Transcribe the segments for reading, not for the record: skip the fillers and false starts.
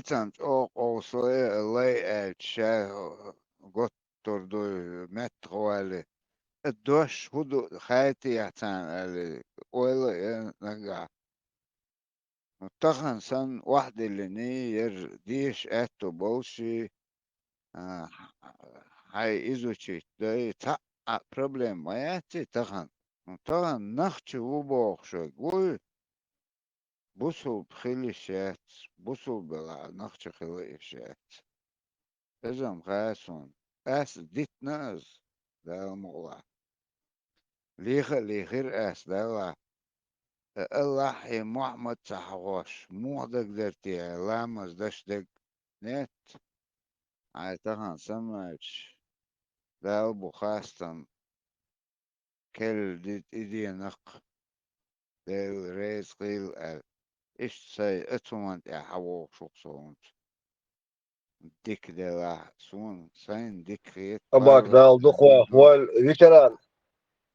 Teicams, goturdu metroali. Dosh hudu hayati yatan ali oila naga. طبعا سن واحد اللي نير ديش اتو بوشي هاي ازوشي داي تا بروبلم ما ياتي طبعا نخشي وبوخشي قوي بوصل بخيلي شات بوصل بلا نخشي خيلي شات ازم غاسون اس ديت ناز دا مولا ليغير اس دا الله يا محمد صحواش مو دقدرتي لامز دشدق نت هاي طبعا سمعش دا ابو خاصة كل ديت ايدي نق ديل ريز قيل ايش سي اتوانت يا حوو شخصونت ديك دلا سون سين ديك خيط Abak da aldık var. Veteran.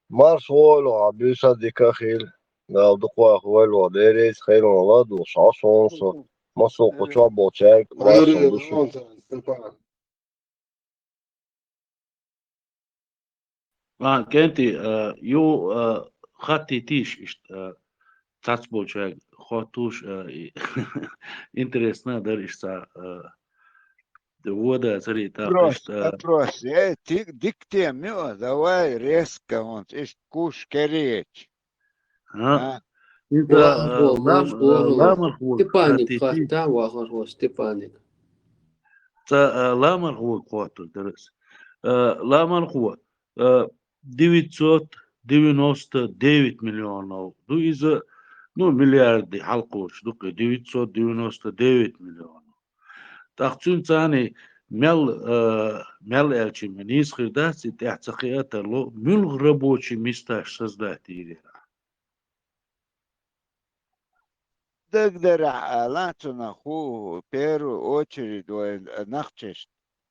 Mars volo abisa dikahil. Da aldık var. Volo dereç khayr olad و şansons. Maso koça boçak. Raşın duşu. كانتي يو خاتي تيش تاتسبوچا خاتوش интересно даришься вода царита Опрос, дик темё, давай резко, он, ишь куш керечь. انت لامر هو تبانيك خاطا واخر تبانيك لامر هو قواتل درس لامر هو 999 миллионов ну из ну миллиарды халкош дук 999 миллионов тахчун цани мел элчи менис хирдас тяцахиата ло мул рабочие места создать или تقدر لاتنا خو بيرو очередь نخشش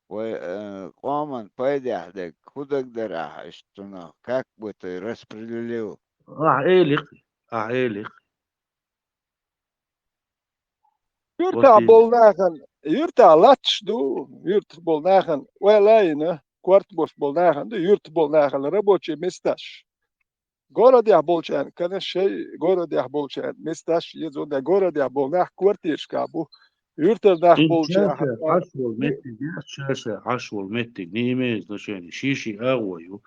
وقوما пойди ахдек ху تقدر اشتنا как бы ты распределил عائلك Yurta bolnagan, yurta latch do, yurt bolnagan, welajne, kwart bos bolnagan, de yurt bolnagan, рабочие места. Город я болчан, конечно, город я болчан, места есть он город я болнах квартирка бу, yurta дах болчан. عشوال متي نيمة значение شيشي أغويو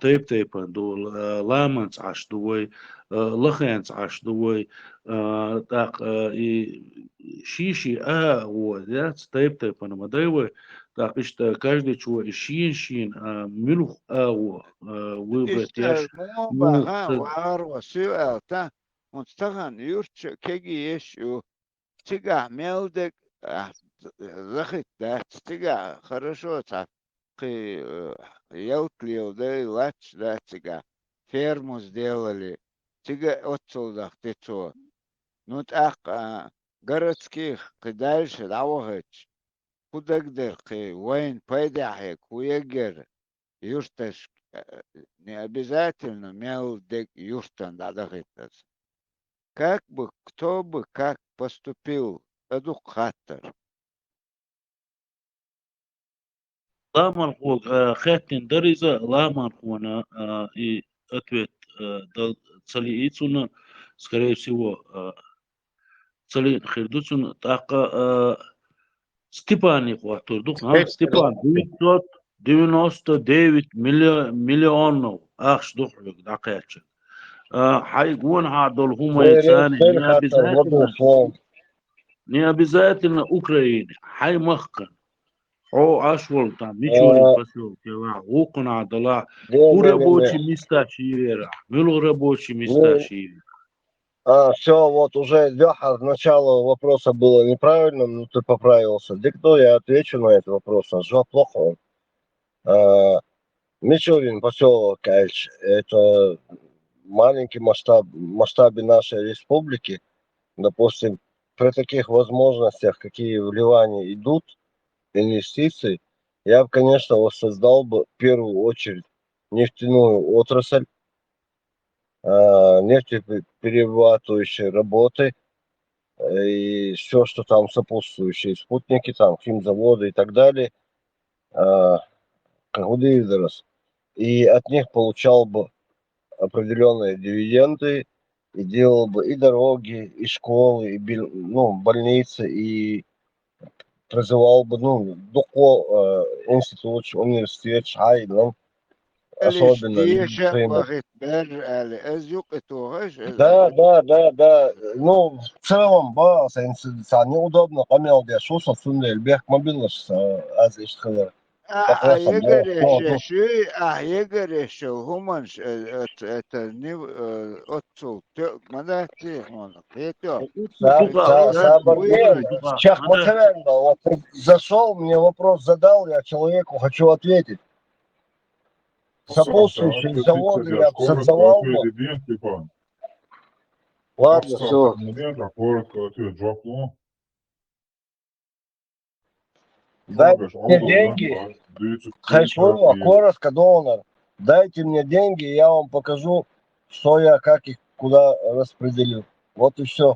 تيب دول لامنس عش دوي لخنس عش دوي تاق شيشي أغوي ذات تيب ما دايوي تاق إشت каждый شو شين ملوخ أغوي ويبرت ياش وار وسؤال تا مستغن يرتش كيجي يشو تيجا ميلدك زخت да تيجا хорошо так елклил да лач да тига ферму сделали тига отсюда птицо ну так городских дальше давач кудагдер войн пайдахек уегер юрташ не обязательно мелдек юртан дадагитас как бы кто бы как поступил educator لامر هو خاتن دريزة لامر هو и ответ цалиицуна скорее всего цали хирдуцун така Степани хватурдук Степан 999 миллионов ахш духлюк дакача حيكون هذول هم يتساني не обязательно Украине حي مخكن او اشول там мичури поселки укун адала у рабочие места шире мило рабочие места шире Все, вот уже, Леха, начало вопроса было неправильным, но ты поправился. Диктуй, я отвечу на этот вопрос. Нажал плохо он. Мичурин, поселок Кальч, это маленький масштабе нашей республики. Допустим, при таких возможностях, какие в Ливане идут, инвестиции, я бы, конечно, воссоздал бы в первую очередь нефтяную отрасль, нефтеперерабатывающей работы, и все, что там сопутствующие спутники, там химзаводы и так далее, Кагудиидерос. И от них получал бы определенные дивиденды, и делал бы и дороги, и школы, и больницы, и призывал бы, институт, университет, Шайден, особенно. الاشتيشة واخد بر الازيق اتوغش Да. Ну, в целом, неудобно, помел я шуса, сундель, бег мобильность, азишхалер. ايجرش شيء ايجرش همانش اتنيو اتسو مداتي هيتو Сейчас материально, вот ты зашел, мне вопрос задал, я человеку хочу ответить. Сопутствующие заводы я создавал бы. Ладно, все. Дайте мне деньги. Хочу, коротко, донор. Дайте мне деньги, и я вам покажу, что я, как их, куда распределю. Вот и все.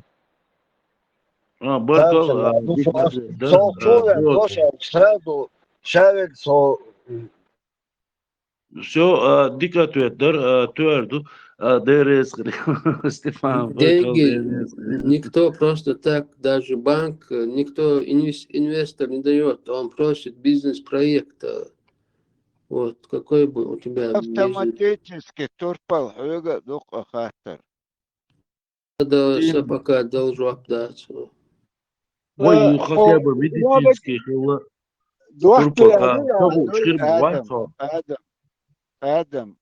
Все, диктатор, твердо, ДРС, Степан, Деньги никто просто так, даже банк, никто, инвестор не дает, он просит бизнес-проект. Вот, какой бы у тебя... автоматически турпал хуга дука хатер. Надо пока должу отдать. Ой, хотя бы медицинский, Адам,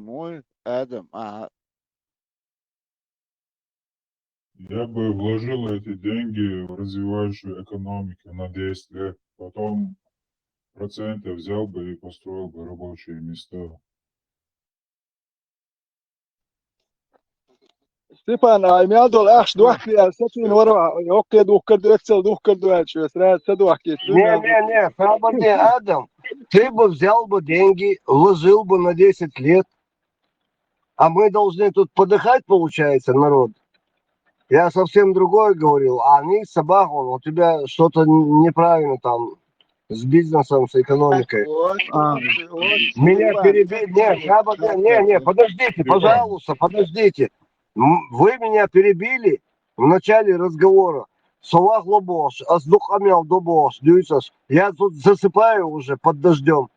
ой, Адам, Я бы вложил эти деньги в развивающую экономику на 10 лет. Потом проценты взял бы и построил бы рабочие места. Степан, я дол аш дуахки, я сетин ворва, окей, духкарду, эксел духкарду, дуахки. Не, свободный Адам, ты бы взял бы деньги, вложил бы на 10 лет, а мы должны тут подыхать, получается, народ. Я совсем другое говорил, а они собаку, у тебя что-то неправильно там с бизнесом, с экономикой. Меня перебили. Не, подождите, пожалуйста, подождите. Вы меня перебили в начале разговора. Салах лобош, аздухамял добош, дюйсаш. Я тут засыпаю уже под дождем.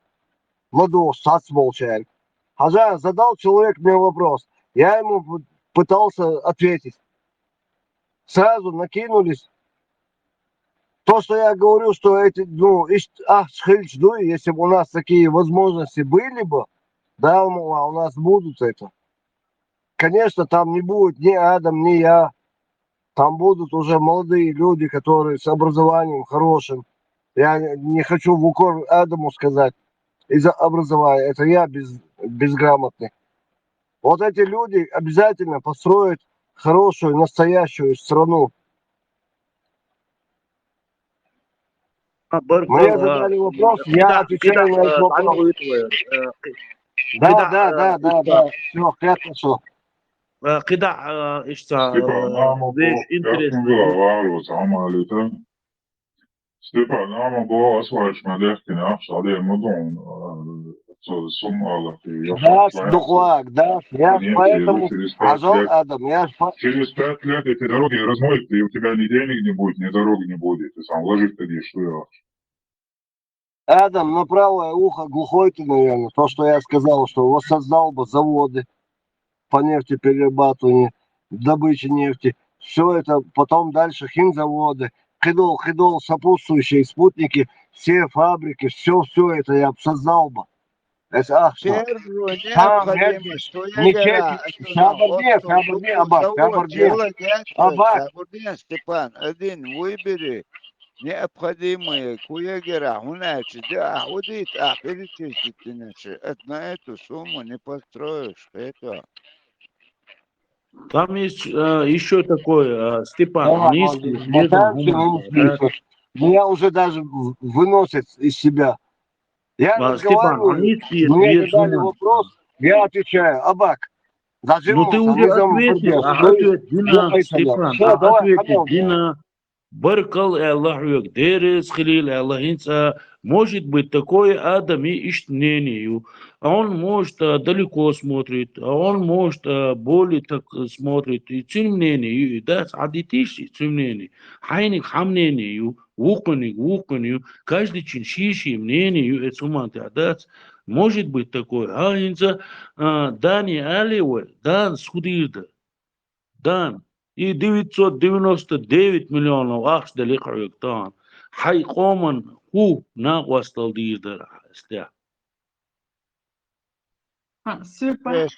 Ладош, сацмолчаем. Хажа, задал человек мне вопрос. Я ему пытался ответить. Сразу накинулись. То, что я говорю, что эти, если бы у нас такие возможности были бы, да, у нас будут это. Конечно, там не будет ни Адам, ни я. Там будут уже молодые люди, которые с образованием хорошим. Я не хочу в укор Адаму сказать из-за образования. Это я безграмотный. Вот эти люди обязательно построят хорошую, настоящую страну. Мне задали вопрос, я отвечаю на этот вопрос. Да. Все, хорошо. قطع Степан, ama bu asfaltma derken afsade mudon Да, дуклак, да. Я поэтому сказал Адам, через 5 лет эти дороги размоют, и у тебя ни денег не будет, ни дороги не будет. Ты сам вложишь тогда, что я. Адам, на правое ухо глухой ты, наверное. То, что я сказал, что воссоздал бы заводы по нефтеперерабатыванию, добыче нефти. Все это потом дальше химзаводы, хидол, сопутствующие спутники, все фабрики, все это я бы создал бы. Это Степан, один выбери необходимые куягера, удит, перечислить иначе. На эту сумму не построишь, это. Там есть еще такой, Степан, меня уже даже выносит из себя. Я разговариваю, мне задали вопрос, я отвечаю, Абак, Ну ты Зажимался, уже лезем в ответил, Бердянск. а Ну и ответь Дина, жопой. Степан, Все, а давай, ответь пойдем. Дина. Баркал Аллах Дерес Хилил Аллахинца. Может быть такое Адам и ищет мнению. А он может далеко смотрит, а он может более так смотрит. И тем мнению, да, адитиш тем мнению. Хайник хамнению, вуканию. Каждый чин шиши мнению, это суманты адат. Может быть такое. А инца Дани Алиуэ, Дан Скудирда. Дан. И 999 миллионов акш далеко хай коман ху на васталдир стя. Super.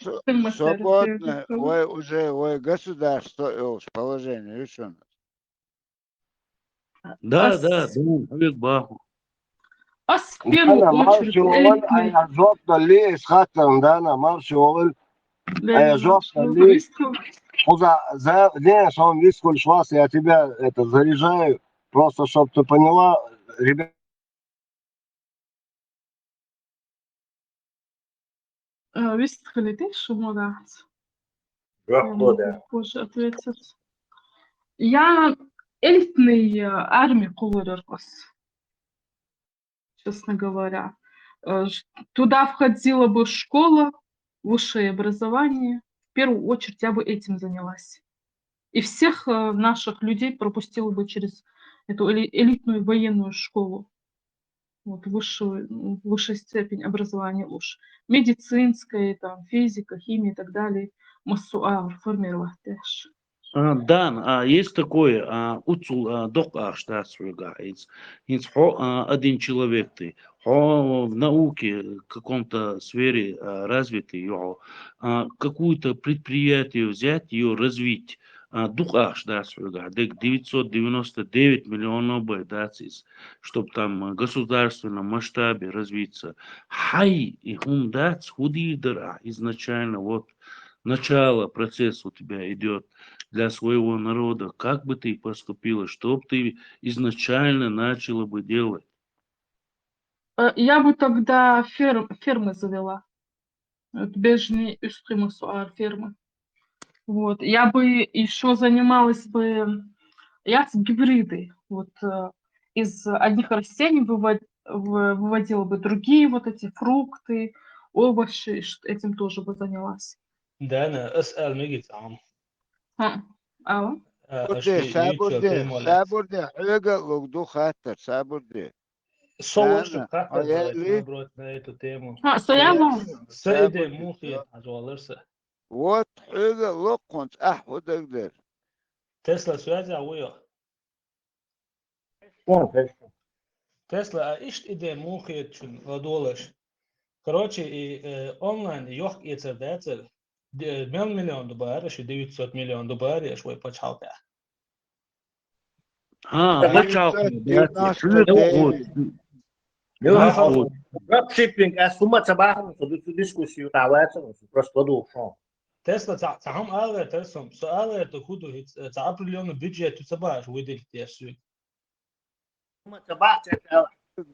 Свободно, ой, уже, ой, государство, положение решено. Да, век баху. В первую Дана, очередь марши оғыл, элитный. айажопта ли, исхаттан, Дана, марши оғыл, айажопта ли. Не, что он вискуль швас, я тебя это заряжаю, просто чтобы ты поняла, ребята. Вистхали что могу Да. позже ответить. Я элитный армии Кулырыргос, честно говоря. Туда входила бы школа, высшее образование. В первую очередь я бы этим занялась. И всех наших людей пропустила бы через эту элитную военную школу. Вот высшая степень образования уж. Медицинская, там, физика, химия и так далее. Массуар формировать też. Дан, есть такое, уцул док штатсвюга, один человек ты, в науке, в каком-то сфере развитый, его, какую-то предприятие взять, ее развить, дух штатсвюга, 999 миллионов бедацис, чтобы там в государственном масштабе развиться. Хай, и хум дац, худидера, изначально, вот, начало процесса у тебя идет для своего народа, как бы ты поступила, что бы ты изначально начала бы делать? Я бы тогда фермы завела. Бежни Üstümüsü фермы. Вот. Я бы еще занималась бы гибриды. Вот из одних растений выводила бы другие вот эти фрукты, овощи. Этим тоже бы занялась. ده أنا أسأل ميجي عام Ало? أشتي يوتيوب تيمولات Saburde, höga lugdu khatar, saburde. صورش Dana, بخاطر زايت ما ayali, بروت نايتو تيمو Стоянова. سيدة موخي عجوالرسة what höga lukunt ahudagder. تسلا سوازي عوية تسلا إيش إيدي موخي تشن غدولش короче и онлайн يوح يتر داتر $1 مليون شو 900 مليون دولار شوي بتشالته Бачал, Dropshipping é uma trabalho sobre discussão da web, просто produção. تسلا تعهم آلة ترسم سؤال تخوضه تعبر اليوم بيدجت تسباش ودي تيسوي Uma trabalho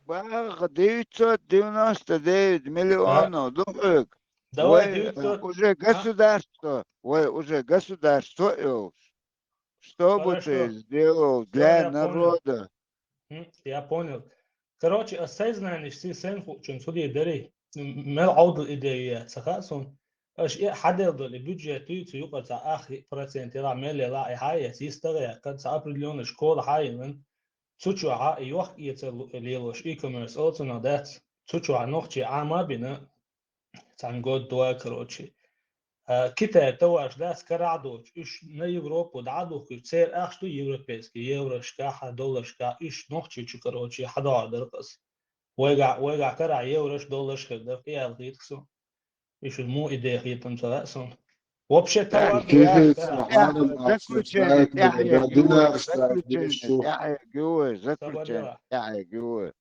Баг 999 миллионов, дурак. давай Ой, 900 уже государство, уже государство, что бы ты хорошо сделал все для я понял народа? я понял короче أساسنا نشتي سنفو شن سودي دري ما العوض الإدارية سخاصون اش حد يضل البيدجت يقعد آخر برسنت يلا ملي لا هاي سيستغل قد $1 شكول هاي من تشوچو يوخ يتليلوش اي كوميرس also know that تشوچو نوخشي عاما بينا تنقود دوا كروتشي كتا تواش داس كرادوش إيش نا يوروبو دعادو كتير أخشتو يوروبيسكي يورو شكا $1 شكا إيش نوخشي شو كروتشي حدا درقص ويقع كرا يوروش $1 خدر إيه الغيتكسو إيش المو إيدي خيطن سلاسون вообще товар заключение.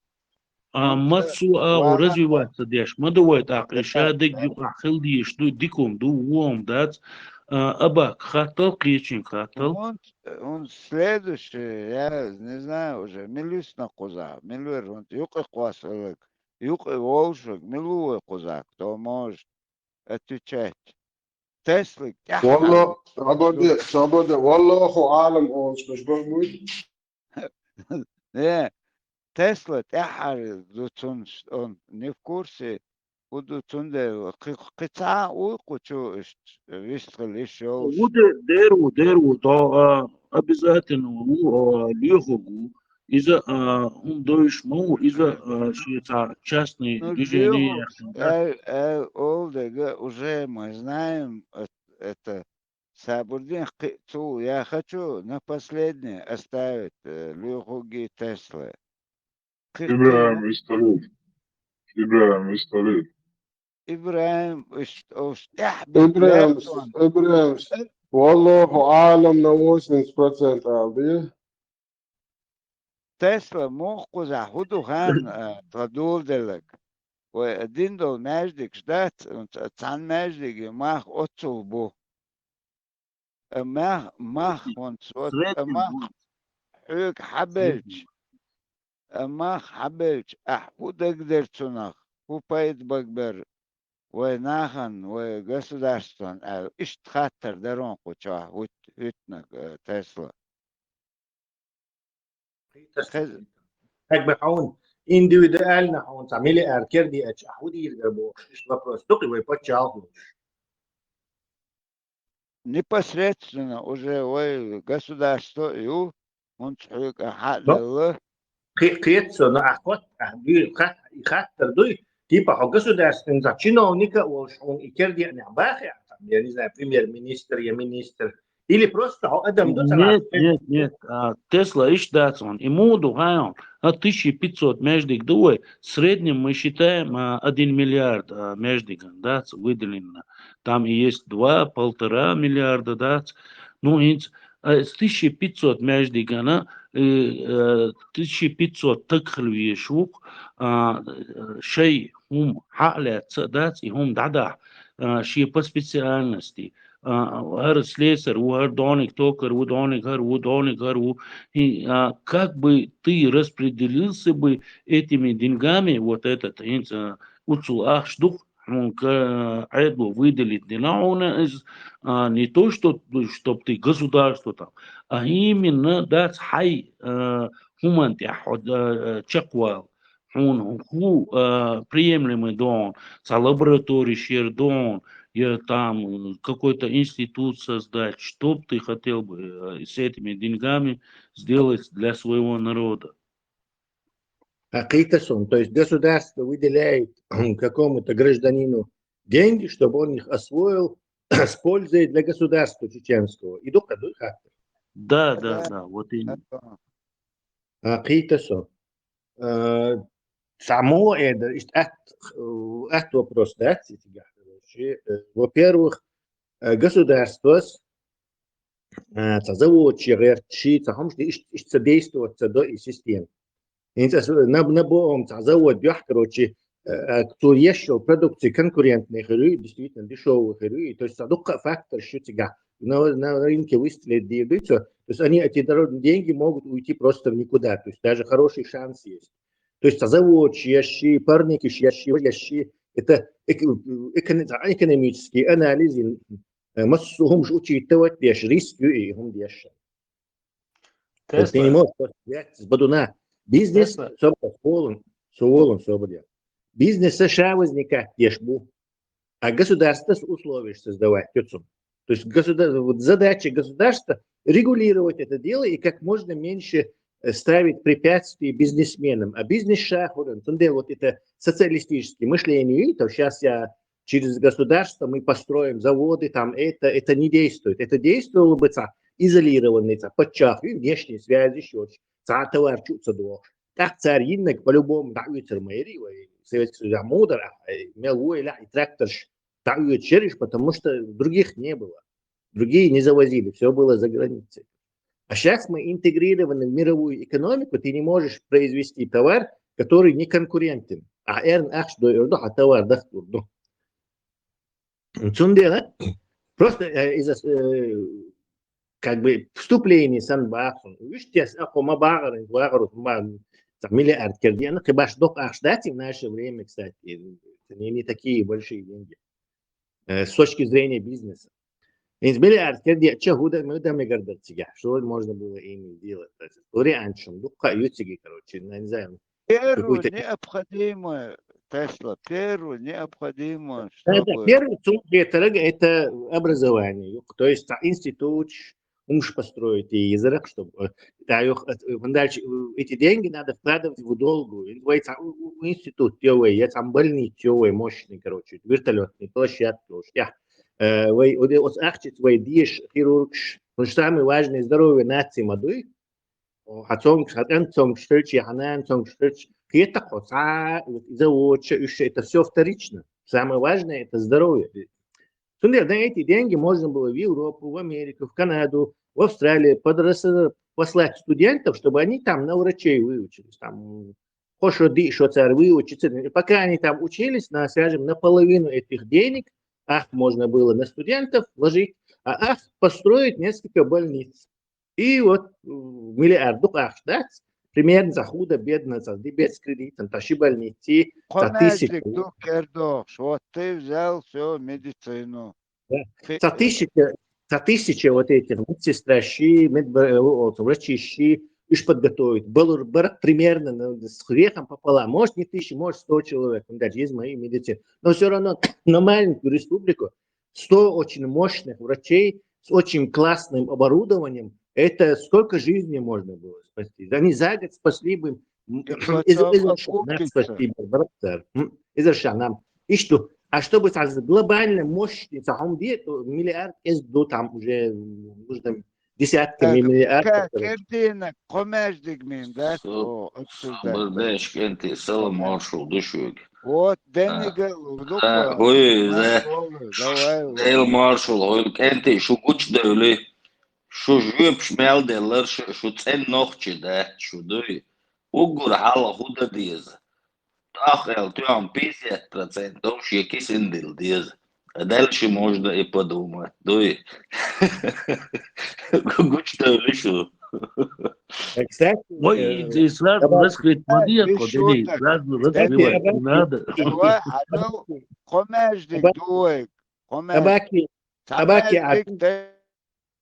Мацу развиваться деш, мадовой так, решадек дюхахил диш, диком, дуом, дат, абак, хатал, клечин, хатал. Он следующий, я не знаю уже, милюсь на коза, милюр, он юка квасовик, юка волшик, милуя коза, кто может отвечать. تسلا والله عبودي والله عالم أونس مش بقول ايه تسلا تحر دوتون اون نفكورسي ودوتون ده قطعة وقتو اشت ويستغل ايش وده ديرو طاقة أبزات إنه ليخوجو إذا هم دوش مو إذا شيء تاع частный движение all the уже мы знаем это Сабурдин я хочу на последнее оставить Люхуги Тесла. إبراهيم استريد إبراهيم استريد إبراهيم إبراهيم والله عالم نووسن %. عادي تسلا مو قزح هدو خان تدول دلك ودين دول ماجدك شدات تان ماجدك ماخ أتو بو ماخ ونسوت ماخ حيك حبلج ماخ حبلج أحبود أقدر تنخ هو بايد بقبر وناخن وقصداشتون إشت خاطر درون قوشاه هتنك تسلا Так бы он индивидуально он самили аркерди ачахуди рабо вопрос только вы почал. Непосредственно уже государство ю он чук حل قيت на охот бир خاطر دوي типа государственный за чиновника он икерди не бахи я не знаю премьер-министр я министр или просто адам нет. Тесла ищ датсон. Ему дугаем 1500 междик дуэ. В среднем мы считаем 1 миллиард междик дац выделено. Там и есть 2-1,5 миллиарда дац. Ну, с 1500 междик она 1500 تكخل شوق شيء هم حالات дац и هم دعدع شيء по специальности. Гар слесарь, гар доник токар, доник гар, как бы ты распределился бы этими деньгами, вот этот, уцул ахшдух, айду выделить динауна, не то, чтоб ты государство там, а именно дать хай хуманти чаквал. Он приемлемый дон, с лабораторией шер дон, я там какой-то институт создать, что бы ты хотел бы с этими деньгами сделать для своего народа? Хакитасон, то есть государство выделяет какому-то гражданину деньги, чтобы он их освоил с пользой для государства чеченского. И духа. Да, вот именно. Хакитасон. Само это вопрос, да, во-первых, государство завод чирчи, содействовать до систем. Набором завод короче, кто ешил продукции конкурентных действительно дешевых, то есть только фактор, что на рынке выстрелит двигаются, то есть они эти деньги могут уйти просто в никуда, то есть даже хороший шанс есть. То есть завод чьящий, парники чьящий, это экономический анализ, массу же учитывать лишь риски и هم дешевле. Ты не можешь взять с бодуна. Бизнес свободен. Бизнес США возникает ешбу, а государство условия создавать. То есть задача государства регулировать это дело и как можно меньше ставить препятствия бизнесменам. А бизнес-шаг, вот это социалистическое мышление, то сейчас через государство мы построим заводы, там это не действует. Это действовало бы изолированный, подчах, внешние связи, еще товар чутся до. Так царь Иннек по-любому дают мэрии, Советский Союз мудр, мелуй, и трактор дают через, потому что других не было. Другие не завозили, все было за границей. А сейчас мы интегрированы в мировую экономику, ты не можешь произвести товар, который не конкурентен. А товар доступен. Просто из-за как бы вступление Санбахун. Видите, миллиард керденок, и баш док в наше время, кстати, это не такие большие деньги с точки зрения бизнеса. миллиард, че худа мы там миллиардерцыга. Что можно было ими делать? Вариантом, ютиги, короче, не знаю, Первую какой-то. необходимую, Тесла, первую необходимую, Это чтобы... первый это образование. То есть институт умш построить и язык, чтобы дальше эти деньги надо вкладывать в долгую. Институт делай, я там больниц делай, мощный, короче, вертолетный, площадки. Вы ахчет, вы диешь хирург, потому что самое важное здоровье нации модуй. Хацом, хатенцом, штырч, яхананцом, штырч. Это коца, заводча, это все вторично. Самое важное это здоровье. На эти деньги можно было в Европу, в Америку, в Канаду, в Австралию послать студентов, чтобы они там на врачей выучились. Там, выучиться. Пока они там учились, скажем, наполовину этих денег можно было на студентов вложить, построить несколько больниц. И вот миллиард да? Примерно за худо, бедно, за без кредита, тащи больницы, за тысячи. Вот ты взял все медицину. За тысячи вот этих медсестращи, врачищи, уж подготовить. Было примерно с грехом пополам. Может не 1000, может 100 человек. Даже есть мои медицины. Но все равно на маленькую республику 100 очень мощных врачей с очень классным оборудованием. Это сколько жизней можно было спасти. Они за год спасли бы. И что? А чтобы глобально мощный, миллиард до там уже нужно десятками миллиардов. Картина, комеждик мин, да? Бардеш, кенти, села маршал, душук. Вот, Денигел, Ой, Дейл маршал, ой, кенти, шу гуч дövli. Şu jüp şmeldeler, şu sen nohçı da, şu duy. Ugur hala huda diyiz. Ахел, тюам 50%, ще кисендил диез. А дальше можно и подумать. Дуй. Гучно лишу. Ой, и сразу раскрыть модельку, Денис, сразу раскрывать не надо. Комеждик, дуй.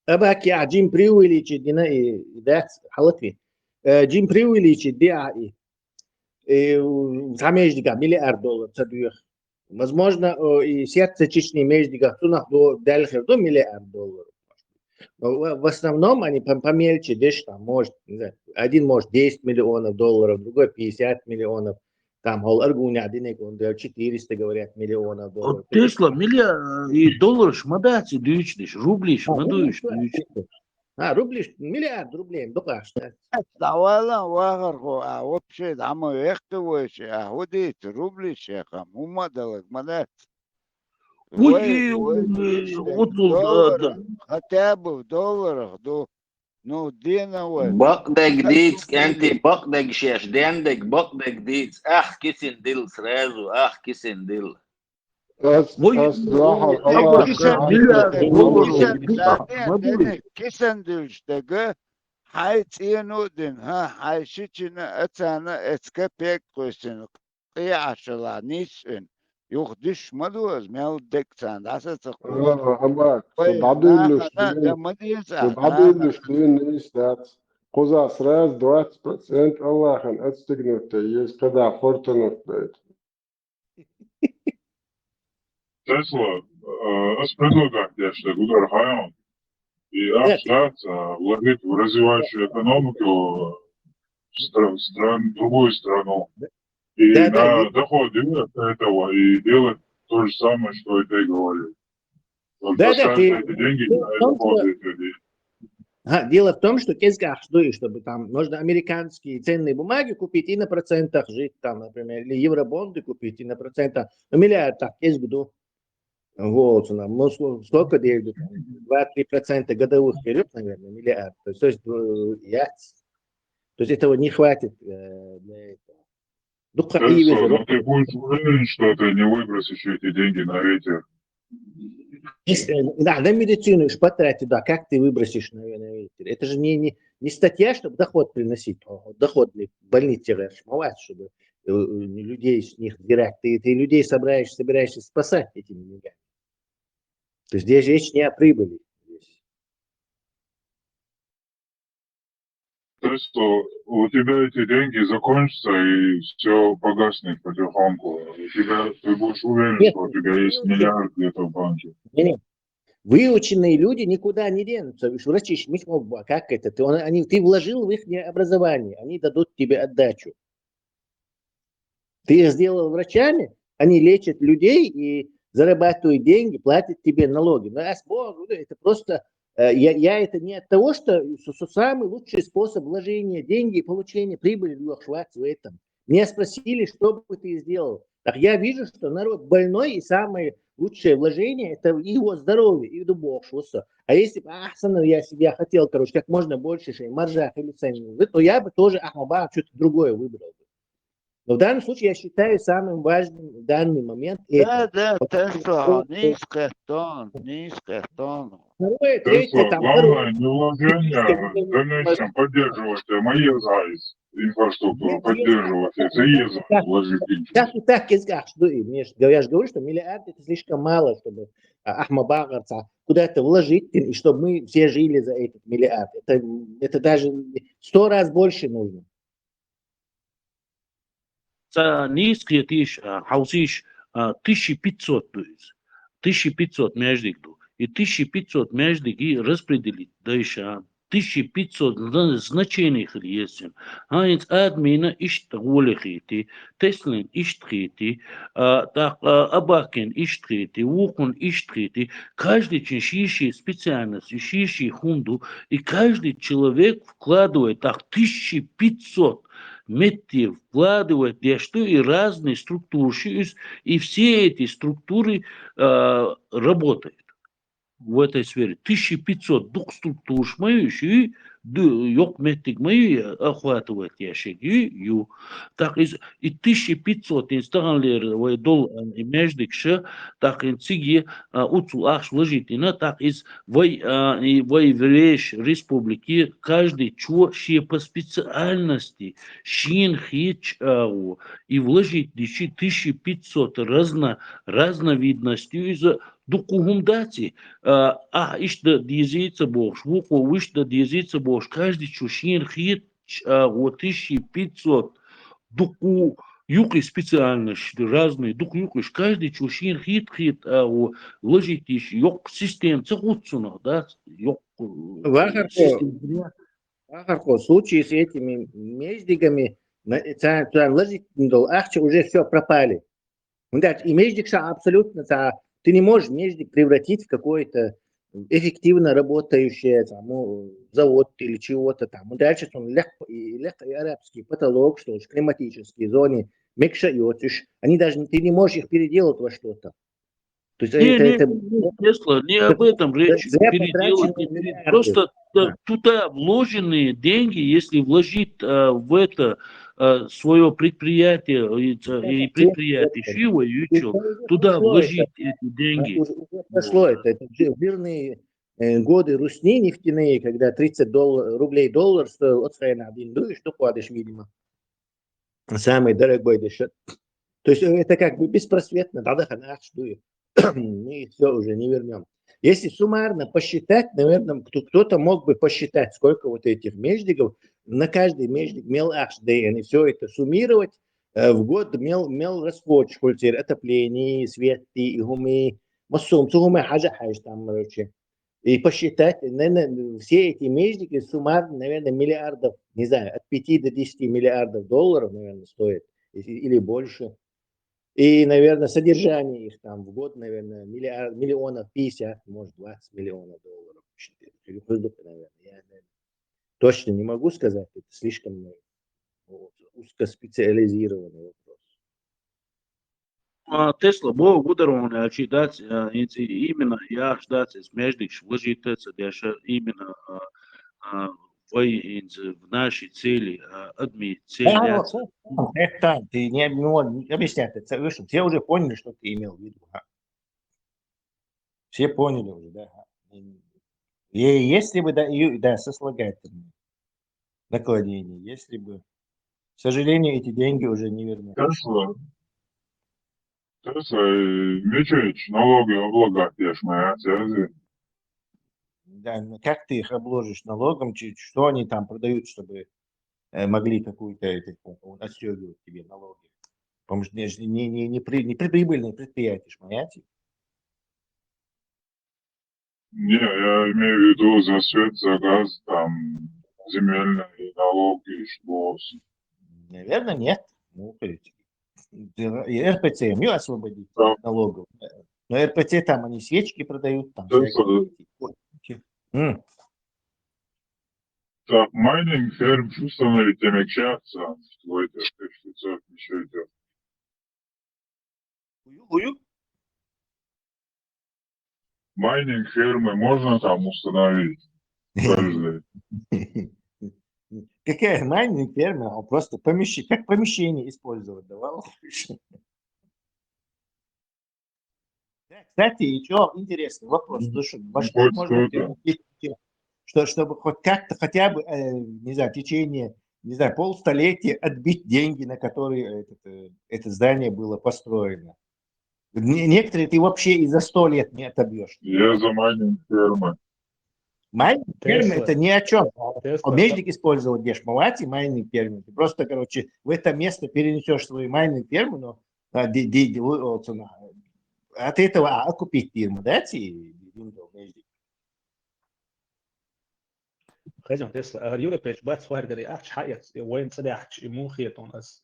Абаки, Джим преувеличит, да, халатви. Джим преувеличит, да, замеждика миллиард долларов цадуях. Возможно, и сердце Чечни междика тунах до дальше до миллиард долларов. Но в основном они помельче, дешь там может, не знаю, один может 10 миллионов долларов, другой 50 миллионов. Там Аргуня, он 400, говорят, миллионов долларов. Тесла, миллиард и доллар шмадати дючниш, рубли шмадуешь дючниш. Рубли, миллиард рублей, только что. Давала вахарху, а вообще там эхтовойши, а ходит рубли шеха, мумадалак, мадат. Ой, вот хотя бы в долларах, ну, диновой. Бакдек диц, кенти, бакдек шеш, дендек, бакдек диц. Ах, кисен дил сразу, ах, кисен дил. Кисендилштеги хайцинудин, хайшичина ацана эцкапек косин, қияшыла нишин. Yok düşmedi mel deksan asası. Ama собадилищный стат. Коза сразу 20% Аллахом отстегнуто, есть когда фортунут. Tesla, es предлагаю, что Гудар Хайон и Абштат вложить в развивающую экономику другую страну. И на доходе этого и делать то же самое, что и ты говорил. Эти деньги используют людей. Дело в том, что чтобы там можно американские ценные бумаги купить и на процентах жить там, например, или евробонды купить и на процентах, миллиард так есть году. Вот, ну, сколько денег? 2-3% годовых вперед, наверное, миллиард. То есть этого не хватит для этого. Но ты будешь уверен, что ты не выбросишь эти деньги на ветер? Да, на медицину уж потратить, да, как ты выбросишь на ветер? Это же не статья, чтобы доход приносить, доход для больницы расшмовать, чтобы людей с них дирать. Ты людей собираешься спасать этими деньгами. То есть здесь речь не о прибыли. то есть, что у тебя эти деньги закончатся и все погаснет потихоньку. Ты будешь уверен, Нет, что у тебя есть миллиард где-то в банке. нет. Выученные люди никуда не денутся. Врачи, как это? Ты вложил в их образование, они дадут тебе отдачу. Ты их сделал врачами, они лечат людей и зарабатывают деньги, платят тебе налоги. Но это просто... Я это не от того, что самый лучший способ вложения денег и получения прибыли в этом. Меня спросили, что бы ты сделал. Так я вижу, что народ больной, и самое лучшее вложение – это его здоровье, и дубовшуся. А если бы я хотел, как можно больше маржах или цены, то я бы тоже что-то другое выбрал. Но в данном случае я считаю самым важным в данный момент Да, это. Тесла, низкий тон. Второе, Тесла, третье, главное не вложение, в дальнейшем поддерживать МАЕЗ, инфраструктуру поддерживать, это ЕЗ вложить деньги. Так, я же говорю, что миллиард это слишком мало, чтобы Ахмабагарца куда-то вложить, и чтобы мы все жили за этот миллиард. Это даже 100 раз больше нужно. Низкие хаусиш 1500, то есть 1500 между. И 1500 между распределить дальше. 1500 значений есть. Хайнц админа иштголихити, Теслин иштхити, так Абакин иштхити, Вукун иштхити. Каждый шиши специальность, шиши хунду, и каждый человек вкладывает так 1500 метров, вкладывает что и разные структуры, и все эти структуры работают в этой сфере. 1500 дух структур шмающие, yok метик мои охватывает ящики. Так и 1500 инстаграмлер дол междикше, так и циги уцу аш вложительно, так из вреш республики каждый чё по специальности шин хич и вложить 1500 разновидностью из документации, ишта дизица бош, вуко ишта дизица бош, каждый чушин хит, 1500 дуку юки специальности разные, дуку юки, каждый чушин хит, ложить yok систем, цехуцуна, да, yok систем. В случае с этими междигами, уже все пропали. И междикша абсолютно, ты не можешь междик превратить в какой-то эффективно работающий завод или чего-то там. Дальше он легко арабский потолок, что климатические зоны, мекша йотиш, они даже, ты не можешь их переделать во что-то. То есть Тесла, не об этом речь. Переделать, просто туда вложенные деньги, если вложить в это свое предприятие и предприятие Шива, туда вложить эти деньги. Уже прошло это мирные годы Русни нефтяные, когда 30 рублей доллар стоил от страны один, и что кладешь, видимо. Самый дорогой дешет. То есть это как бы беспросветно, мы все уже не вернем. Если суммарно посчитать, наверное, кто-то мог бы посчитать, сколько вот этих междиков, на каждый междик мел hdn, и все это суммировать, в год мел расход, школьцер, отопление, свет, и гумы, массум, цугумы, хаджа, там, короче. И посчитать, наверное, все эти междики суммарно, наверное, миллиардов, не знаю, от 5 до 10 миллиардов долларов, наверное, стоит, или больше. И, наверное, содержание их там в год, наверное, миллионов 50, может, 20 миллионов долларов. Наверное. Я точно не могу сказать, это слишком узкоспециализированный вопрос. Тесла, бо ударон ожидать именно я ждать из междик вложиться именно в нашей цели, одни цели. Это ты не объяснять, это выше. Все уже поняли, что ты имел в виду. Все поняли уже, да. И если бы, да, сослагательное наклонение, если бы, к сожалению, эти деньги уже не вернутся. Тесла, мечеч, налоги облагать, я ж моя связи. Да, как ты их обложишь налогом, что они там продают, чтобы могли какую-то отстегивать тебе налоги. Потому что не прибыльные предприятия, понимаете? Не, я имею в виду за свет, за газ, там, земельные налоги, что... Наверное, нет. Ну, то есть, РПЦ ее освободить Да, от налогов. Но РПЦ там они свечки продают, там да, всякие. М. так, майнинг ферм, что становится темекчаться, что это, что это. Хую? Майнинг фермы можно там установить каждый. Какая майнинг ферма? Он просто как помещение использовать давал. Кстати, еще интересный вопрос. Слушай, во что Хоть можно что-то. чтобы хоть как-то хотя бы, не знаю, в течение, не знаю, полстолетия отбить деньги, на которые это здание было построено. Некоторые ты вообще и за 100 лет не отобьешь. Я за майнинг фермы. Майнинг ферма это ни о чем. Тесла. Умеешь использовать дешмовать и майнинг ферму. Ты просто, короче, в это место перенесешь свою майнинг ферму, но от этого окупить фирму, да? خزم تسلا يوري بيش بات سوار قري أحش حقيقة وين صدق أحش مخيطون أس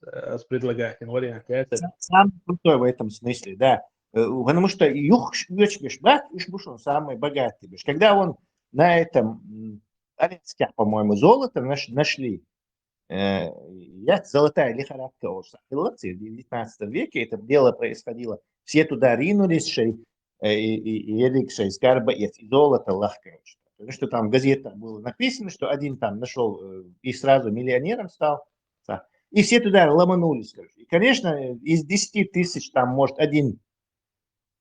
بريدلقات إن وري أنت Самый крутой в этом смысле, да. Потому что Юхшбешбат, он самый богатый. Когда он на этом Аленских, по-моему, золото нашли, золотая лихорадка в 19 веке, это дело происходило. Все туда ринулись, и Эрикшей, Скарба, и золото легкое. Потому что там в газетах было написано, что один там нашел и сразу миллионером стал. И все туда ломанулись. И, конечно, из 10 тысяч там, может, один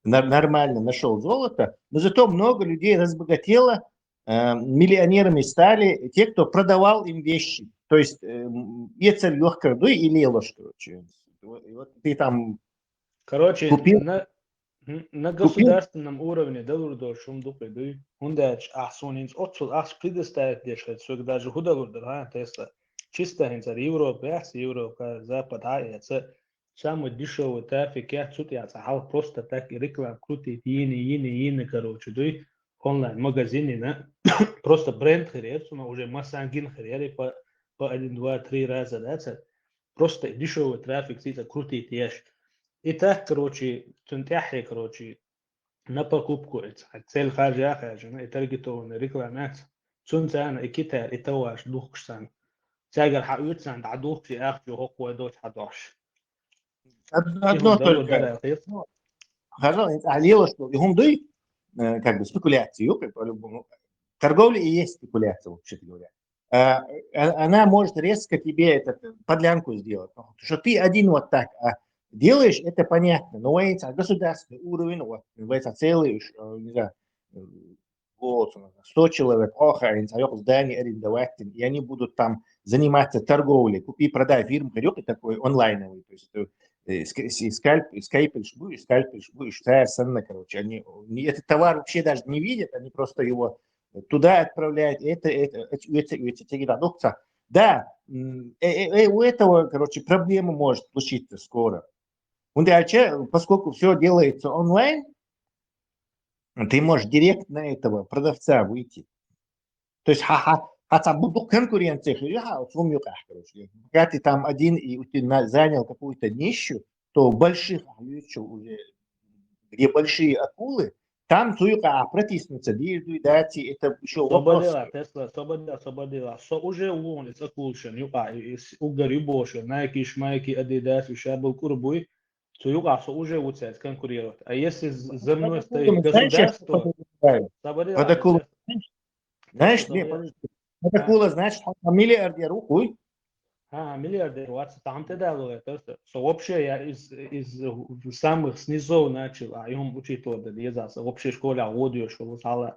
нормально нашел золото, но зато много людей разбогатело, миллионерами стали те, кто продавал им вещи. То есть, ецарь легкорду и лелош, короче. Вот ты там купил... на государственном уровне доллар шум дупы, хундач ахсунинс отсул ахс предоставит дешет, что даже худалурдер, Тесла. Чисто инцар Европа, Европа, Запад, это самый дешевый трафик, я тут я сахал просто так и реклам крутит, ины, короче, дуй онлайн магазине, на просто бренд херец, но уже массангин херери по 1, 2, 3 раза, да, просто дешевый трафик, это крутит, ешь. И так, короче, тунтяхи, короче, на покупку, цель хаджа, и таргетованные рекламят, тунтяна и китар, и товаш, духшсан. تاجر حقيقة عند عدوك في آخر هو قوادات 11. Одно только. Алила, что гумды, как бы спекуляцию, по-любому. Торговля и есть спекуляция, вообще-то говоря. Она может резко тебе подлянку сделать. Что ты один вот так делаешь, это понятно. Но это государственный уровень, это целый, не знаю, вот, 100 человек, здание арендовать, и они будут там заниматься торговлей, купи-продай фирм, такой онлайновый, то есть скайпишь будешь, цена, короче, они этот товар вообще даже не видят, они просто его туда отправляют, да, у этого, короче, проблема может случиться скоро. Поскольку все делается онлайн, ты можешь директ на этого продавца выйти. То есть, конкуренция, когда ты там один и ты занял какую-то нишу, то в больших, где большие акулы, там протиснуться, это еще вопрос. Тесла, освободила. Уже он из акулшен, из угорю больше, Nike, Шмайки, Adidas, Шабл, Курбуй, уже учат конкурировать. А если за мной стоит государство, знаешь, акула, значит, миллиардер, миллиардер, там ты дал это. Вообще я из самых снизов начал, а им учитывать, в общей школе, аудио, школу сала.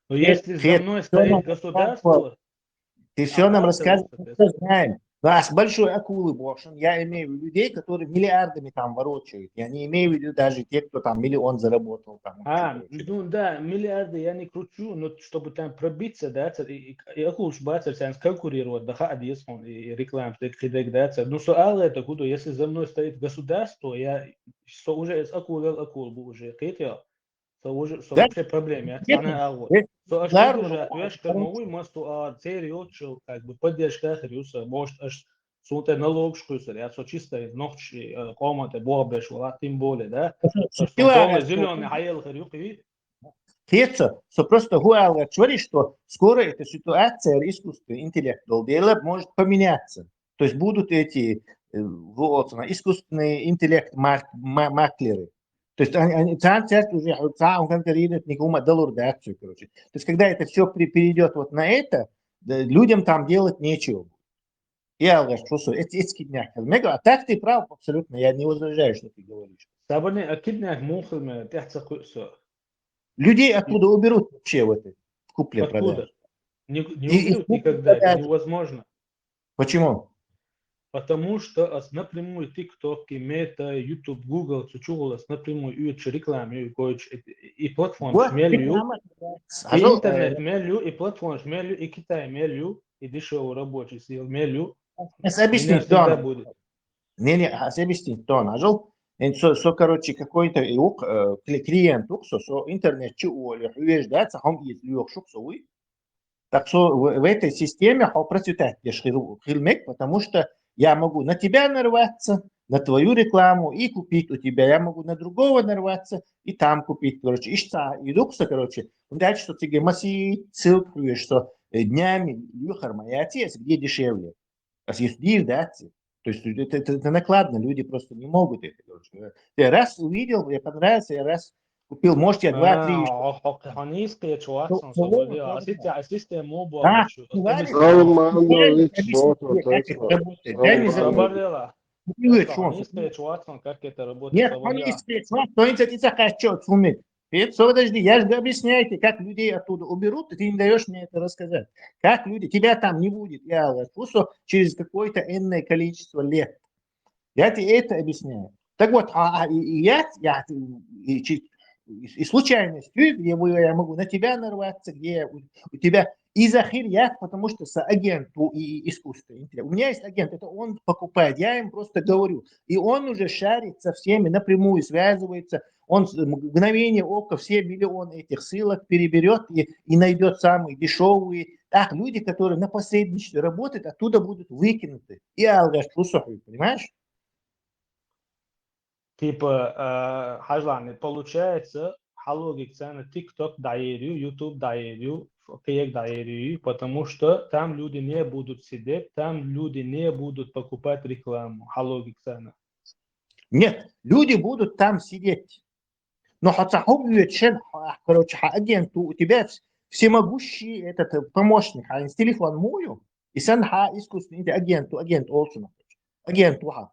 Но если за мной стоит государство... Ты все нам рассказываешь, мы знаем. Да, с большой акулы бошен. Я имею в виду людей, которые миллиардами там ворочают. Я не имею в виду даже те, кто там миллион заработал. Там, Ну да, миллиарды я не кручу, но чтобы там пробиться, да, и акулш бацер сенс конкурировать, да, адис он и реклам, да, ну суал это куда, если за мной стоит государство, я уже с акул бы уже хотел, уже да? вообще проблема, она алго. Аж ты держать, я ж кормовой мосту, цериочил, как бы поддержка хрюса, может аж сунте налог шкусер, я чисто ночи комнаты бобеш, тем более, да. Дома зеленый хаел хрюки. Теца, что просто говорит, что скоро эта ситуация искусственного интеллекта может поменяться. То есть будут эти вот, искусственный интеллект маклеры. То есть они уже конкурируют никому доллар-дацию, короче. То есть когда это все перейдет вот на это, да, людям там делать нечего. Я говорю, что это кидняк. А так ты прав абсолютно, я не возражаю, что ты говоришь. Сабаны кидняк мухлме, тяхца кусо. Людей оттуда уберут вообще в этой купле-продаже. Откуда? Не уберут никогда, это невозможно. Почему? Потому что напрямую TikTok, Meta, YouTube, Google, Цучуголас напрямую уйдут рекламу, и платформ шмелью, и интернет мелью, и платформ шмелью, и Китай мелью, и дешевый рабочий сил мелью. Меня всегда будет. Не, объяснить, то нажал. Короче, какой-то клиент, интернет, чего, ждать, он есть, так что в этой системе процветает хилмек, потому что я могу на тебя нарваться, на твою рекламу и купить у тебя. Я могу на другого нарваться и там купить. Короче, и дукса, короче, дальше, что ты маси ссылку, что днями юхар моя где дешевле. А если да, то есть это накладно, люди просто не могут это. Короче. Я раз увидел, мне понравился, я раз купил, может, я 2-3. Ханийская чуваксон, свободила. А система мобу. Свободила. Ханийская чуваксон, как это работает? Нет, ханийская чуваксон, ты захочешь суметь. Подожди, я же объясняю тебе, как людей оттуда уберут, и ты не даешь мне это рассказать. Как люди, тебя там не будет, я просто через какое-то энное количество лет. Я тебе это объясняю. Так вот, и случайностью, где я могу на тебя нарваться, где у тебя и захирят, потому что с агенту и искусство. У меня есть агент, это он покупает, я им просто говорю. И он уже шарит со всеми, напрямую связывается, он в мгновение ока все миллионы этих ссылок переберет и найдет самые дешевые. Так, люди, которые на посредничестве работают, оттуда будут выкинуты. И алгаш, понимаешь? Типа, хажланы, получается, логик цены TikTok доверию, YouTube доверию, Facebook доверию, потому что там люди не будут сидеть, там люди не будут покупать рекламу. Логик цены. Нет, люди будут там сидеть. Но хотя короче, агент, у тебя всемогущий этот помощник, а с телефон мою, и сан искусственный агент олсун. Агент уха.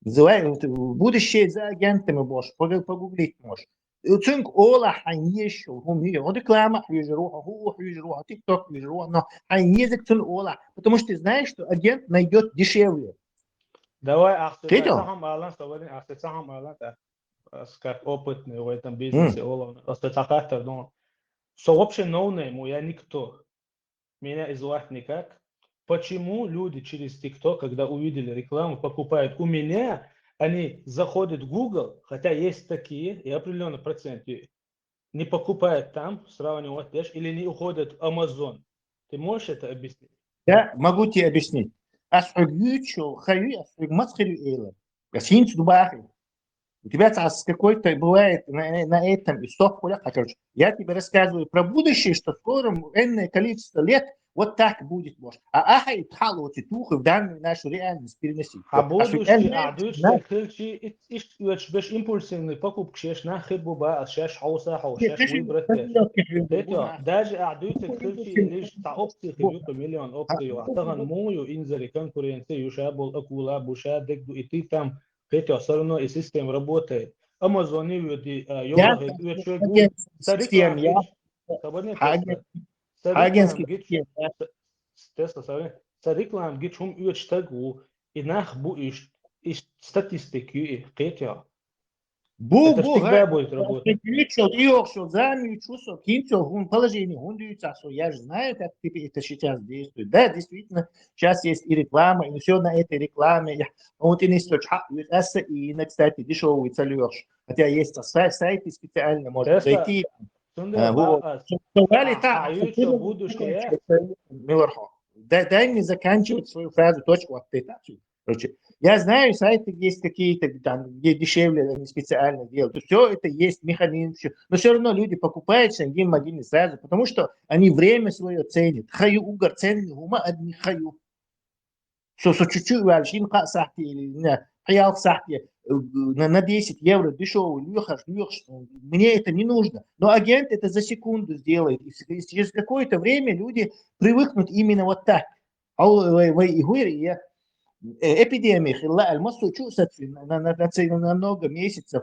Называют будущее за агентами можешь, погуглить можешь. Цинк ола хайнеш, он реклама хижруха, TikTok хижруха, но хайнезик цин ола, потому что ты знаешь, что агент найдет дешевле. Давай, ахтецахам алан, как опытный в этом бизнесе, ахтецахатер, но вообще ноунейму я никто, меня звать никак. Почему люди через TikTok, когда увидели рекламу, покупают у меня, они заходят в Google, хотя есть такие, и определенный процент не покупают там, сравнивать даже, или не уходят в Amazon. Ты можешь это объяснить? Да, могу тебе объяснить. У тебя какой-то бывает на этом исток. Я тебе рассказываю про будущее, что в скором энное количество лет вот так будет, может. А ахай тхалу титух в данную нашу реальность переносить. А будущее, хилчи, беш импульсивный покупок, шеш нахид буба, шеш хауса, шеш выбрать. Даже хилчи лишь та опции хилюка миллион опций, ахтаган мою инзари конкуренции, юшабул акула, бушадек, и ты там, хотя все равно и система работает. Amazon и Tesla sorry. Reklam geht schon über Stagu. Nach bu ist Statistik geht ja. Бу, Это ж всегда будет работать. включил, иошил, замечусил, кинцел, он положение, он дюйцасу. Я же знаю, как это сейчас действует. Да, действительно, сейчас есть и реклама, и все на этой рекламе. Вот и не стоит, и, кстати, дешевый целешь. Хотя есть сайты специально, можно зайти. Дай мне заканчивать свою фразу, точку оттытацию. Короче, я знаю, сайты есть какие-то, там, где дешевле, они специально делают. Все это есть механизм. Но все равно люди покупают шенгин могильный сразу, потому что они время свое ценят. Хаю угар ценный ума одни хаю. Что чуть-чуть вальшин сахти или хаял сахти на 10 евро дешевый, мне это не нужно. Но агент это за секунду сделает. И через какое-то время люди привыкнут именно вот так. Эпидемия المصر чувствуется на много месяцев.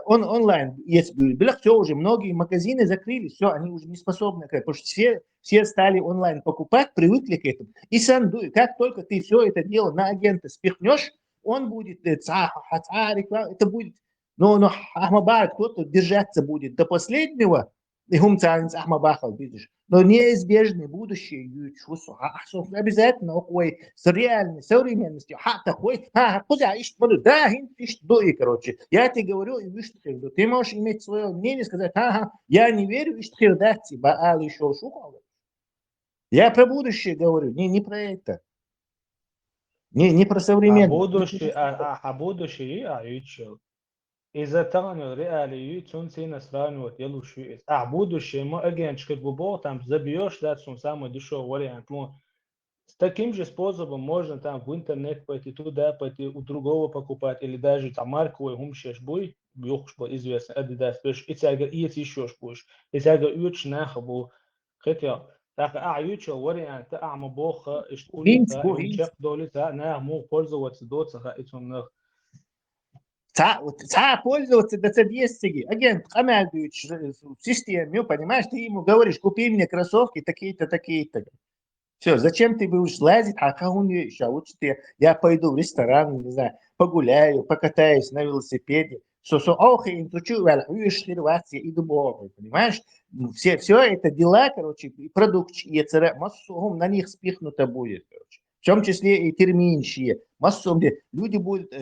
Онлайн есть, все уже, многие магазины закрылись, все, они уже не способны, потому что все стали онлайн покупать, привыкли к этому. И как только ты все это дело на агента спихнешь, он будет, это будет, но Ахмабад кто-то держаться будет до последнего, и видишь. Но неизбежное будущее обязательно с реальной современностью. Короче, я тебе говорю, и ты можешь иметь свое мнение, сказать, я не верю, я про будущее говорю, не про это. Не про современность. Будущее, إذا تغنوا رئالي تونسين سرانوت يلو شو إس будущее ما أجن شكل ببو там забьешь да сум самый дешевый вариант. С таким же способом можно там в интернет пойти туда, пойти у другого покупать или даже там марковый гумшеш бой, бьёшь по известно Adidas, бьёшь и тяга и еще будешь, и тяга уч нахабу, хотя так ючо вариант мобоха и что и чек доли та на мог пользоваться доцага и тунных. Пользоваться до цедестиги. Агент командует в системе, понимаешь, ты ему говоришь, купи мне кроссовки такие-то, такие-то. Все, зачем ты будешь лазить, лучше я пойду в ресторан, не знаю, погуляю, покатаюсь на велосипеде. Понимаешь? Все это дела, короче, продукт, массовым на них спихнуто будет, короче. В том числе и терминщие. Массовые люди будут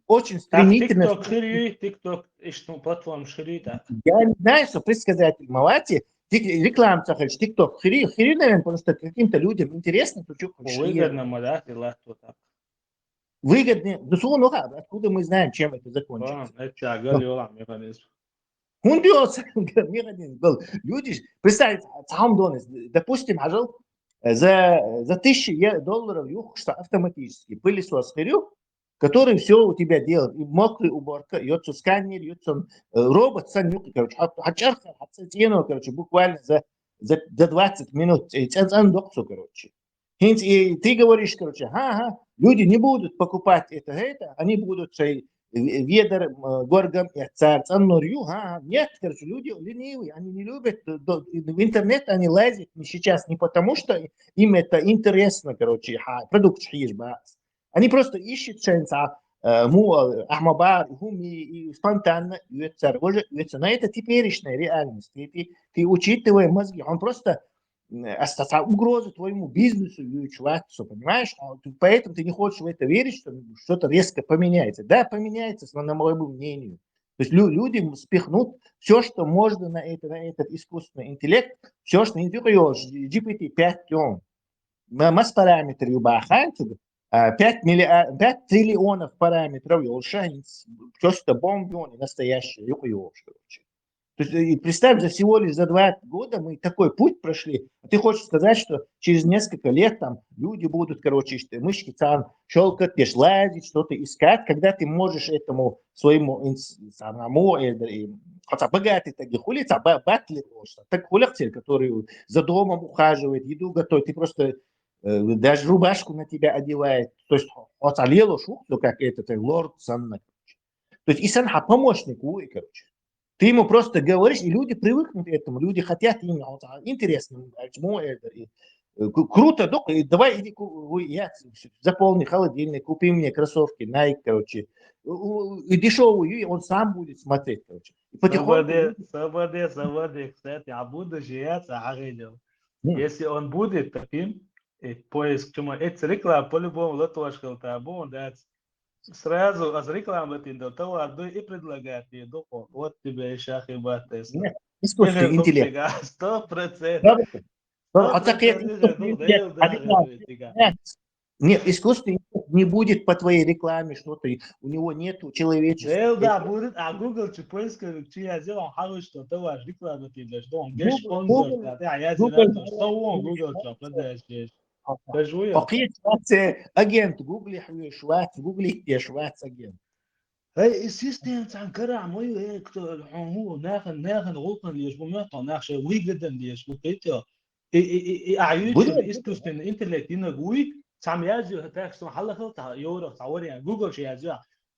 очень стремительно... TikTok, что платформа ширита. Я не знаю, что предсказатель Малати, реклама, TikTok, хири, наверное, потому что каким-то людям интересно, то что выгодно, да, дела то так. Выгодно. Ну, откуда мы знаем, чем это закончится? Это механизм. Он бьется, механизм был. Люди, представьте, допустим, за $1000 юхшта автоматически пылесос хирю, который все у тебя делает. И мокрая уборка, йдется сканер, йдется робот, короче, буквально за 20 минут. И ты говоришь, короче, люди не будут покупать это, они будут ведер, горгам, царь, нет, короче, люди ленивые, они не любят, в интернет они лазят сейчас не потому, что им это интересно, короче, продукт они просто ищут шанса, Ахмабар, и спонтанно, но это теперешняя реальность, ты учитывая мозги, он просто угрозу твоему бизнесу и человеку, понимаешь? Поэтому ты не хочешь в это верить, что что-то резко поменяется. Да, поменяется, на моему мнению. То есть люди спихнут все, что можно на этот искусственный интеллект, все, что не делаешь, GPT-5, масс параметров, 5 триллионов параметров, просто бомбёны настоящие, То есть, представь, всего лишь за 2 года мы такой путь прошли. Ты хочешь сказать, что через несколько лет там люди будут, короче, мышки там щелкать, лазить, что-то искать, когда ты можешь этому своему самому, хотя богатый такие хулица, батлер, так хулицель, который за домом ухаживает, еду готовит, ты просто даже рубашку на тебя одевает. То есть, оцалело шухту, как этот лорд Санна. То есть, и Санха помощник, короче. Ты ему просто говоришь, и люди привыкнут к этому, люди хотят именно, интересно, Круто, док, давай иди, я заполни холодильник, купи мне кроссовки, Nike, короче. И дешевую, и он сам будет смотреть, короче. И потихоньку... Свободы, кстати, а будущее это агидел. Если он будет таким, поиск, чему эти рекламы по-любому латошкал табу, да, сразу с рекламы ты до того одной и предлагает ей, вот тебе и шахибат Тесла. Искусственный интеллект. 100%. Нет, искусственный интеллект не будет по твоей рекламе что-то, у него нету человечества. Да, будет, а Google поиск, я сделал хорошо, то ваш реклама ты дашь, он геш спонсор, я делаю, что он Google продает здесь. Окей, агент, Google Швейц, Google Швейц агент. السيستم تاع كرع مي هو ناخن غوطن ليش بمعطى ناخش ويجدا ليش بقيته اعيوش الاسكوستن انتلكت ينقوي تام يازو هتاكس محل خلطه يورو تعوري جوجل شي يازو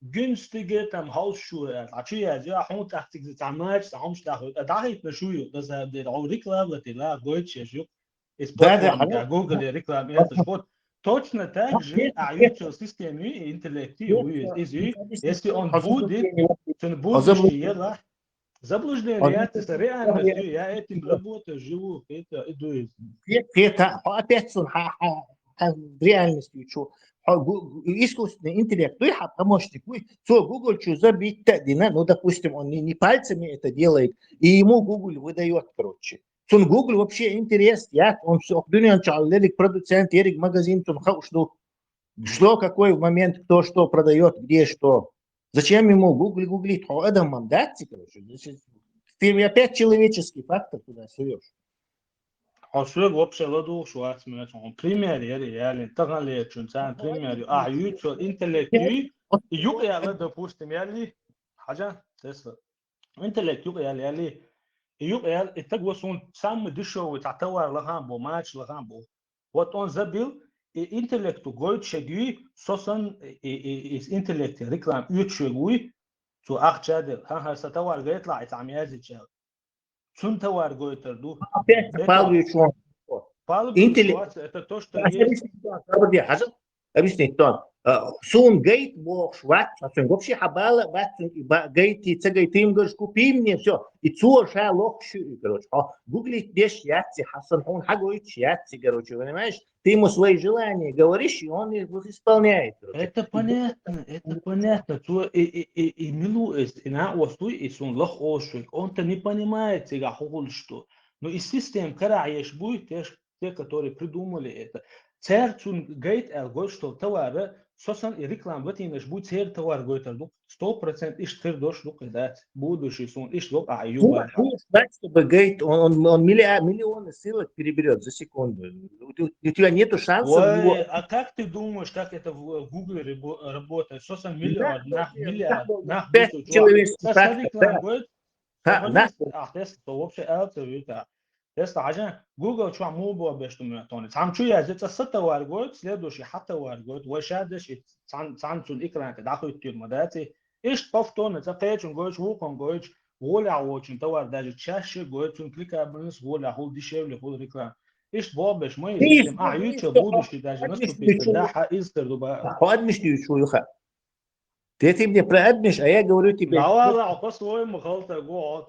günstige am Hausschuhe عشان يازو حون تحت تعماش تعمش تاخد داخل نشويو بس ده ريكلام ده جوتش يشو اسبوع جوجل ريكلام это точно так же аюучил системы интеллективные, если он будет, то будущее заблуждение, это реальностью, я этим работаю, живу, это иду. Это опять в реальности, что искусственный интеллект, ну, помощник, Google что забить, ну, допустим, он не пальцами это делает, и ему Google выдает, короче. Тун Google вообще интерес, он все, продуцент, Эрик магазин, что какой момент, кто что продает, где что. Зачем ему Google гуглить? Адам мандат, короче. Ты опять человеческий фактор туда суешь. حصل вообще ладу شو اسمه он пример يعني تغلي تشنسان пример اعيوتو انتلكتي يقيا допустим يعني حاجه تسلا انتلكت يقيا يعني يقيا التجوسون سام دشو وتعتور لغامبو ماتش لغامبو وطون زبيل انتلكتو جويت شدي سوسن انتلكت ريكلام يوتشوي تو اخجاد ها ستوار يطلع تعميازي تشال شون توار جويتر دو Интеллект. Это то, что есть. Объясни, Тон. Сун гейт бог шват, вообще хабала, гейт и цегайт им говоришь, купи мне все. И цур ша лох шури, короче. Гуглить беш яци, Хасан он хагоит яци, короче, понимаешь? Ты ему свои желания говоришь, и он их исполняет. Это понятно, это понятно. И милуэс, и на осту, и сун лох ошуй. Он-то не понимает сега хул что. Но и систем, когда ешь будет, те, которые придумали это. Церцун гейт гойт, что товары, сосан и реклам в этом будет цер товар гойт, 100% иш твердош дать будущий сон иш лок аюба. Чтобы гейт, он миллионы ссылок переберет за секунду. У тебя нету шансов. А как ты думаешь, как это в Гугле работает? Сосан миллиард, нах, 5 человек. то вообще это. Если عشان جوجل شو عموبه باش تمتوني عم شو يازت الستة وارجوت следующий حتى وارجوت وشادش عن شو الإكران تدخل التير مداتي إيش طفتون تقيت نقولش هو كون قولش ولا عوش نتوار داج تشاش قولش نكليكا بنس ولا هو دي شيء ولا هو الإكران إيش بابش ما يسمع عيوتش بودش داج نستوبي ده حإزتر دوبا هاد مش شو يخا تيتي мне проадмиш, а я говорю тебе. Да ладно, по-своему халта го.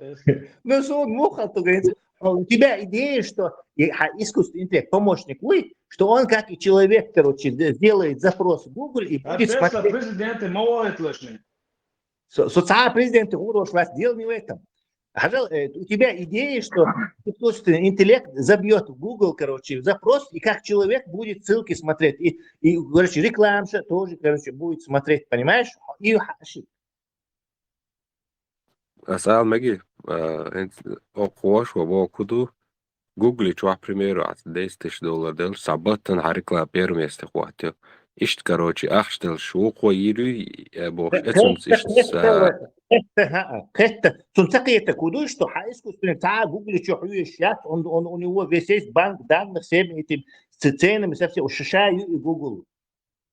Ну что он мухал-то говорит. У тебя идея, что искусственный интеллект, помощник, что он, как и человек, короче, сделает запрос в Google и будет смотреть. Президенты молят лишние. Социальный президент, он вас делал не в этом. У тебя идея, что искусственный интеллект забьет в Google, короче, запрос, и как человек будет ссылки смотреть. И короче, рекламша тоже, короче, будет смотреть, понимаешь? И أسأل مجي أنت أقواش وباكودو جوجل شو primero $10 دل سبتن حركة بيرم يستخواتيو إشت كروتشي أخشتل شو قويري بوش إتسمس إشت تنتقيت كودو что искусственный та Google что сейчас он у него весь есть банк данных всеми этим ценами со всем ушишаю и Google.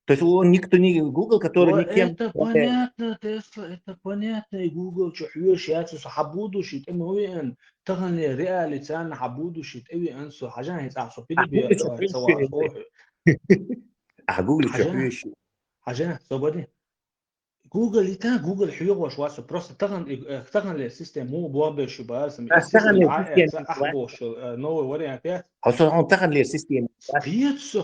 То есть он никто не Google, который никем... Это понятно, Тесла, это понятно. И Google чухью شيء حبودو شيء إموين تغني ريالي أنا حبودو شيء إيه أنسو حاجة هي تعصب بدي بيا سواء صوح Google чухью. حاجة سوبدي جوجل يتا جوجل حيوغ واسو بروست تغن السيستم مو بوابه شباس تغن السيستم احبوش نو وري انت خصوصا هون تغن السيستم قيتسو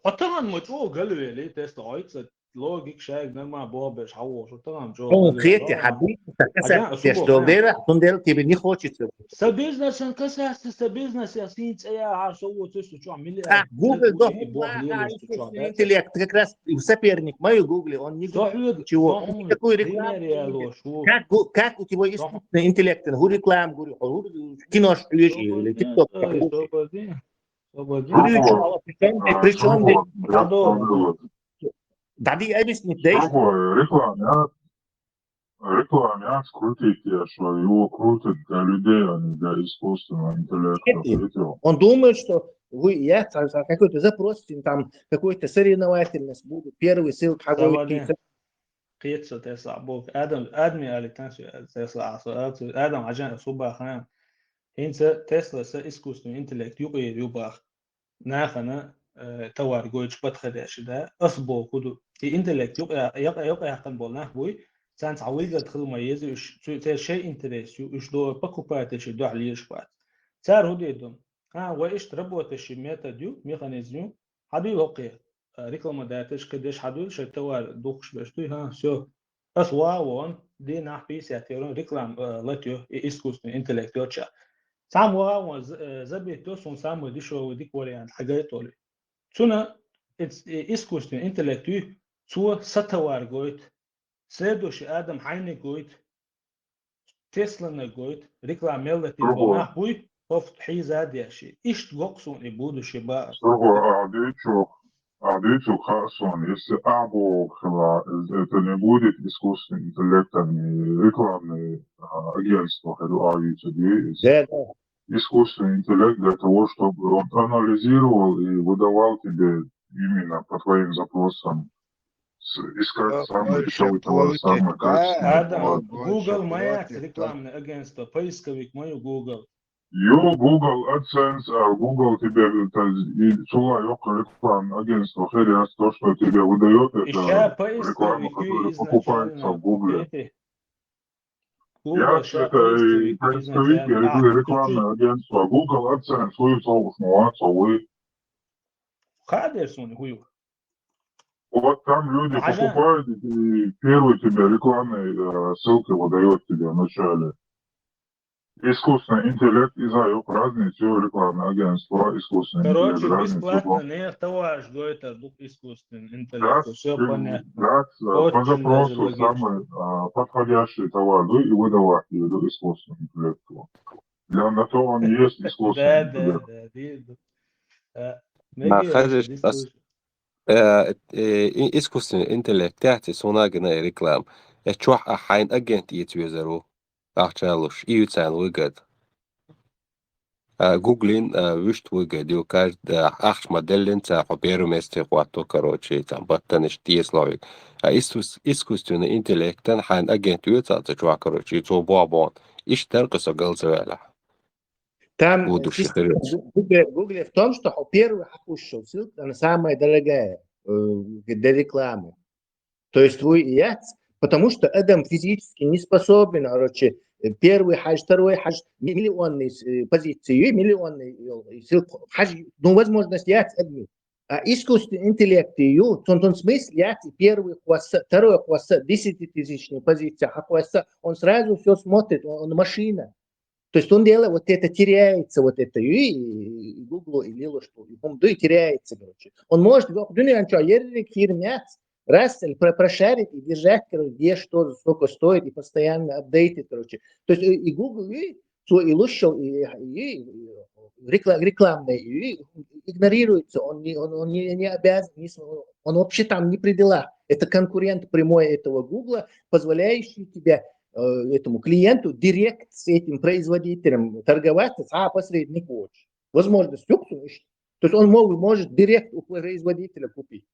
طغن مجو قالوا لي تيست عايز لوجيك شايك نما بوابه حوش طغن جو он خيتي حبيت تكسر دولار تندل تبي ني хочется سبيزنس انكسر سبيزنس يا سينت يا عشو تسو شو عمل Google до интеллект как раз соперник мой Google он не чего никакой рекламы как у тебя искусственный интеллект говорю рекламу говорю кино или TikTok причем Dadi объяснить, да? Реклама крутить, что его крутят для людей, а не для искусственного интеллекта. Он думает, что я какой-то запрос, там какой-то соревновательность будет, первый ссылка. قيتسو تسلا بوك ادمي قال تنسو تسلا ادم عشان صوبا خان انت تسلا اسكوستن انتلكت يباخ ناخنا توار جوج بدخداش ده اصبو كدو انتلكت يقع قنبولنا بوي سانت عويل تدخل مميز شيء انتريس ايش دو باكوبات شي دو عليش بات صار هدي دوم وايش تربوت الشي ميتا ديو ميكانيزم حدو يوقع ريكلام داتش قديش حدو شي توار دوخش بشتو سو اسوا وون دي نحبي سياتيرون ريكلام لاتيو اسكوستن انتلكت يوتشا ساموا زبيتو سون سامو دي شو ودي كوريان حاجات تولي سونا اسكوستن انتلكتو سو ستوار جويت следующий Адам Хайне гойт Тесла на гойт рекламел эти бона хуй пофт хизадяши ишт гоксун и будущее ба Адичу Хасон, если это не будет искусственный интеллект, а не рекламное агентство, искусственный интеллект для того, чтобы он анализировал и выдавал тебе именно по твоим запросам искать самый дешевый товар, самый качественный. Google маяк рекламное агентство, поисковик мою Google. Google AdSense, Google тебе рекламное агентство, то, что тебе выдает, это реклама, которая покупается в Google. Это поисковик, рекламное агентство, Google AdSense, вы Хадерсон, хуй. Вот там люди покупают, и первый тебе рекламные ссылки выдает тебе вначале. Искусственный интеллект из-за разные все рекламные агентства, искусственный интеллект. Короче, бесплатно не товар, что это искусственный интеллект, все понятно. Да, по запросу самый подходящий товар, и выдавать ее до искусственного интеллекта. Для того он есть искусственный интеллект. искусственный интеллект تحت صناعنا ريكلام اتشوح حين اجنت يتوزرو اخشالوش يوتسان وجد جوجلين وشت وجد يو كارد اخش موديلين تا حبيرو مستقواتو كروتشي تام بطنش تيسلوي искусственный интеллект حين اجنت يوتسان تشوح كروتشي تو بابون ايش ترقص قلزوالح Там Google в том, что первый опущен ссылка, она самая дорогая для рекламы. То есть потому что Адам физически не способен, короче, первый хадж, второй хадж, миллионные позиции, миллионные ссылки, возможно снять одни. А искусственный интеллект в том смысле, первый хвост, второй хвост, 10-тысячные позиции, он сразу все смотрит, он машина. То есть он делает это, теряется и Google, и Lilo, что и теряется, короче. Он может, раз прошарить и держать, где что, сколько стоит, и постоянно апдейтить, короче. То есть и Google, и лучше, и рекламные, и игнорируется, он не обязан, он вообще там не при делах. Это конкурент прямой этого Google, позволяющий тебе этому клиенту директ с этим производителем торговать, посредник очень. Возможность. То есть он может директ у производителя купить.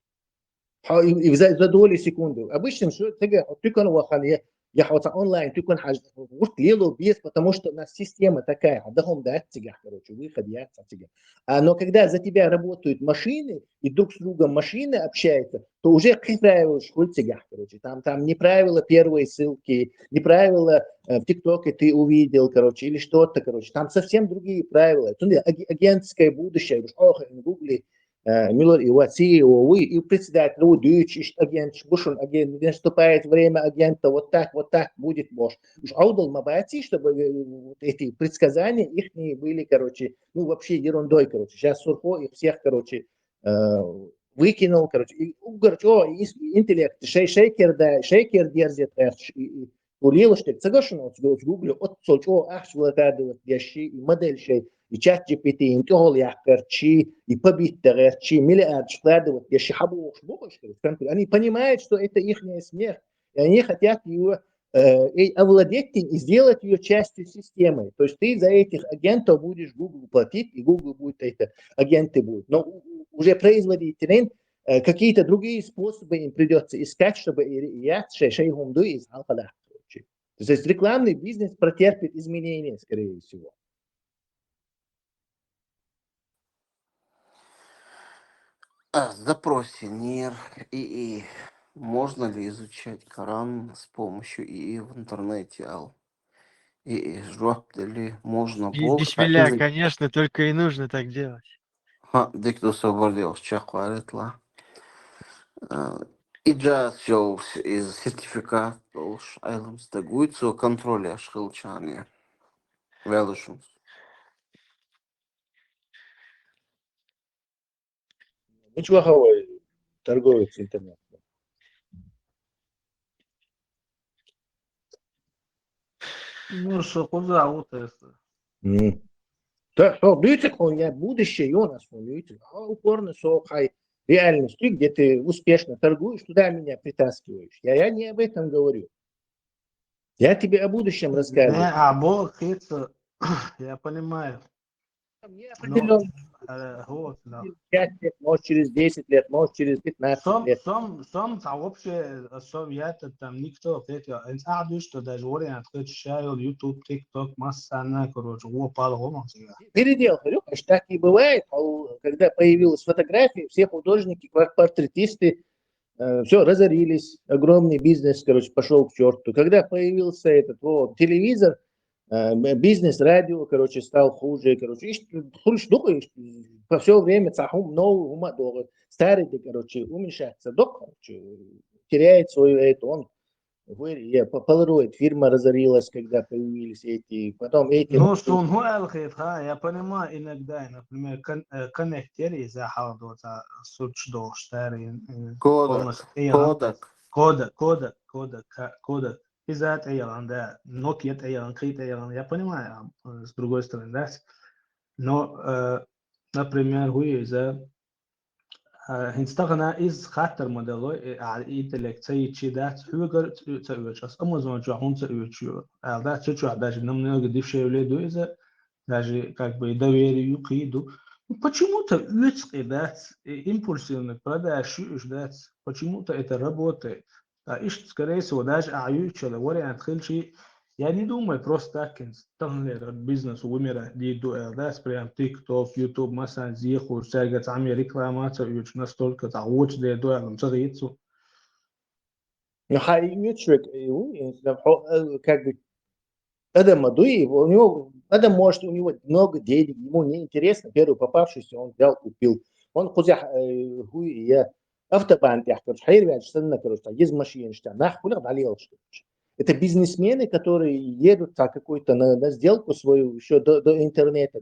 И за доли секунды. Обычно все только я онлайн, только вот лило без, потому что у нас система такая, дохом да отсига, короче, выход я отсига. Но когда за тебя работают машины и друг с другом машины общаются, то уже какие правила школьцигах, короче, там не правила первой ссылки, не правила в ТикТоке ты увидел, короче, или что-то, короче, там совсем другие правила. Тут агентское будущее, ох, в Гугле Миллер и Ваци, и председатель, Дюч, агент, Бушин, агент, наступает время агента, вот так будет, может. Уж аудал мабати, чтобы эти предсказания их не были, короче, ну вообще ерундой, короче. Сейчас Сурхо их всех, короче, выкинул, короче, и говорит, интеллект, шейкер дерзит, Улил, что соглашено с Google, от сочо, ахшватадывать ящи, модель шей, и чат GPT, и тёгол яхкарчи, и побиттарчи, миллиард складывать ящи хабу, они понимают, что это их смерть, и они хотят ее овладеть и сделать ее частью системы. То есть ты за этих агентов будешь Google платить, и Google будет это, агенты будут. Но уже производителям какие-то другие способы им придется искать, чтобы я шейхумду из алхадах. То есть рекламный бизнес протерпит изменения, скорее всего. Запросе НИР ИИ. Можно ли изучать Коран с помощью ИИ в интернете? ИИ жопт ли можно плохо? Бисмилля, конечно, только и нужно так делать. Дикту собордил чахваритла. Иджаз шоус из сертификат уж айлам стагуется контроля шхилчания. Велышумс. Ничего, торговец интернет. Ну, что, куда утается? Да, видите, у меня будущее, у нас, видите, упорно, хай реальности, где ты успешно торгуешь, туда меня притаскиваешь. Я не об этом говорю. Я тебе о будущем рассказываю. Бог, я понимаю. Определенно. Вот, да. 5 лет, может через 10 лет, может через 15 лет. Сам вообще, я там никто, что даже вариант, что YouTube, TikTok, масса, короче, Передел, понимаешь, так и бывает, когда появилась фотография, все художники, портретисты, все, разорились, огромный бизнес, короче, пошел к черту. Когда появился этот телевизор, бизнес, радио, короче, стал хуже, короче, хуже, думаешь, по все время цахум новый ума долго, старый, короче, уменьшается, короче, теряет свою эту, он полароид, фирма разорилась, когда появились эти, потом эти... Ну, что он я понимаю, иногда, например, коннектеры за халдот, сучдо, старый, Kodak. Из-за этого, да, Nokia Taylor, Taylor, я понимаю, с другой стороны, да. Но, например, هنستغنى إذ خاطر مدلوي على إنتلكت سيتشيدات هوجر تأويش أمازون جاهون تأويش ده تشوف даже нам много дешевле дуется даже как бы доверие юкиду почему-то да импульсивный продаж ждать почему-то это работает и скорее всего даже аюч или вариант хилчи я не думаю просто так инсталлировать бизнес умирать дидо да прям TikTok, YouTube مثلا زيخو ساجت عم ريكلامات يوش настолько تعوج ديدو على مصريتو Ну, человек, как бы, Адам Мадуи, у него много денег, ему не интересно, первый попавшийся, он взял, купил. Он хузя, автобан, из машин, это бизнесмены, которые едут какой-то на сделку свою еще до интернета,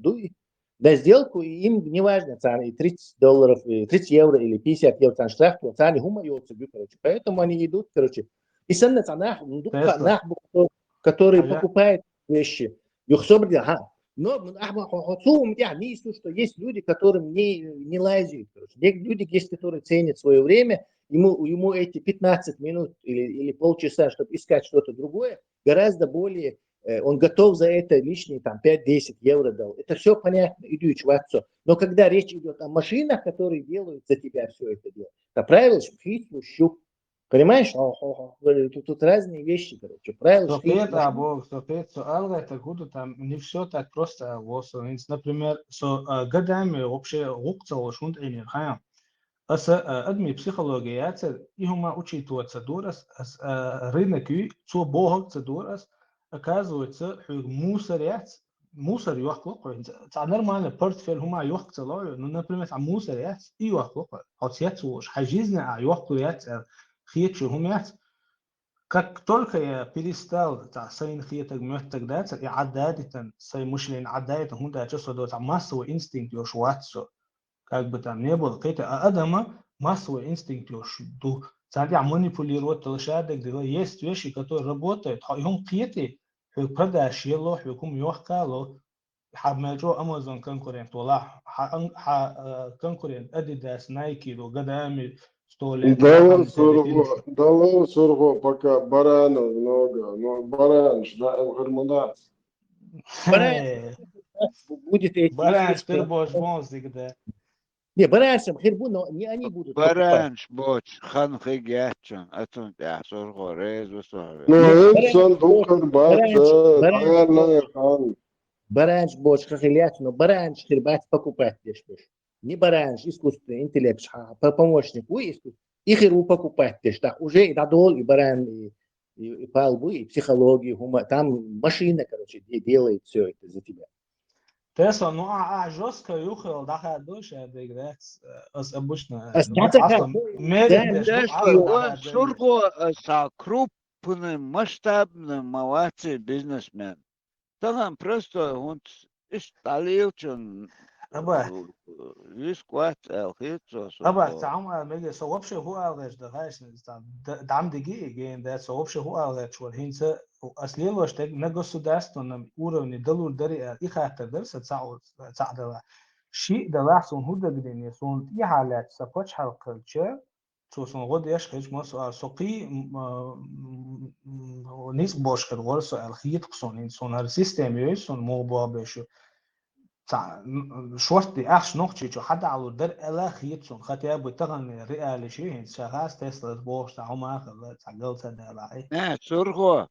на сделку, и им не важно, $30, 30 евро или 50 евро, штраф, поэтому они идут, короче, и который покупает вещи. Но что есть люди, которым не лазят. Люди есть, которые ценят свое время, ему эти 15 минут или полчаса, чтобы искать что-то другое, гораздо более, он готов за это лишние 5-10 евро дал. Это все понятно, идут в отцу. Но когда речь идет о машинах, которые делают за тебя все это дело, правила хитрую щуп. Понимаешь? Тут разные вещи, короче. Правила Сопет, або сопет, алга, это года там не все так просто. Например, годами вообще лукцал шунт энергия. Адми психология, ихума учитываться дурас, рынок цо богок дурас, оказывается, мусор يخلق нормально портфель хума يخلق ну например мусор يخلق хотят уж хажизна يخلق хитчу хумят. Как только я перестал своим хиток мёрток дать и отдать свои мышления отдать хунда чувство массовый инстинкт ёшуатсо. Как бы там ни было, какие-то адама массовый инстинкт ёшду. Царя манипулировать толшадок, есть вещи, которые работают, а им какие-то продаж ело, хукум ёхкало, حماجو امازون конкурент والله конкурент Adidas, Nike до годами столет Давай сургу, пока баранов много, но баран, да, гормона. Будет эти баранш пербош бонзик, да. Не, бараншем хербу, но не они будут покупать. баранш боч хан хигячон атун я сургу резу сургу. Ну, инсан дукан бата, наверное, хан. Баранш боч хахилят, но баранш хербат покупать дешь. Не баранш, искусственный интеллект, помощник, вы искусственный. Их хербу покупать дешь. Так уже и дадол, и баран, и палбу, и психологию, там машина, короче, делает все это за тебя. Тесла, ну жестко юхал, даха душа, дегрец, обычно. Сургу са крупный масштабный молодцы бизнесмен. Там просто он исталил, что вискват элхитсо. تعمل ميجي سو вообще هو алгаш да знаешь дам диги ген да so вообще هو алгаш вот хинца ослело что на государственном уровне доллар дари их это درس цаадала شيء да лахсон худа гдени сон и халат сапоч халкалча то сон год яш хич мос سوقي نيس бош кар so алхит сон инсон систем ёсон мобо бешо شورتي أخش نقطة شو حدا على الدر إلا خيتون خاتيا بتغني رئال شيء هن شغاز تسلا بوش تعوم آخر تعجل تدلعي. Не, сургу.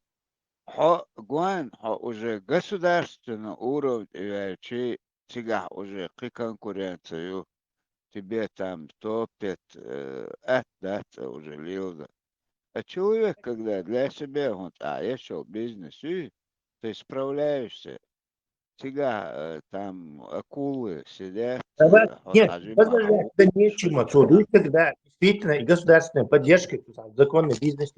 Гуан, уже государственный уровень, тебя уже к конкуренцию, тебе там топит, да, уже лилда. А человек, когда для себя, вот, я шел в бизнес, и ты справляешься, тебя там акулы сидят. Нет, возможно, это нечему отсюда. Когда действительно и государственная поддержка, законный бизнес,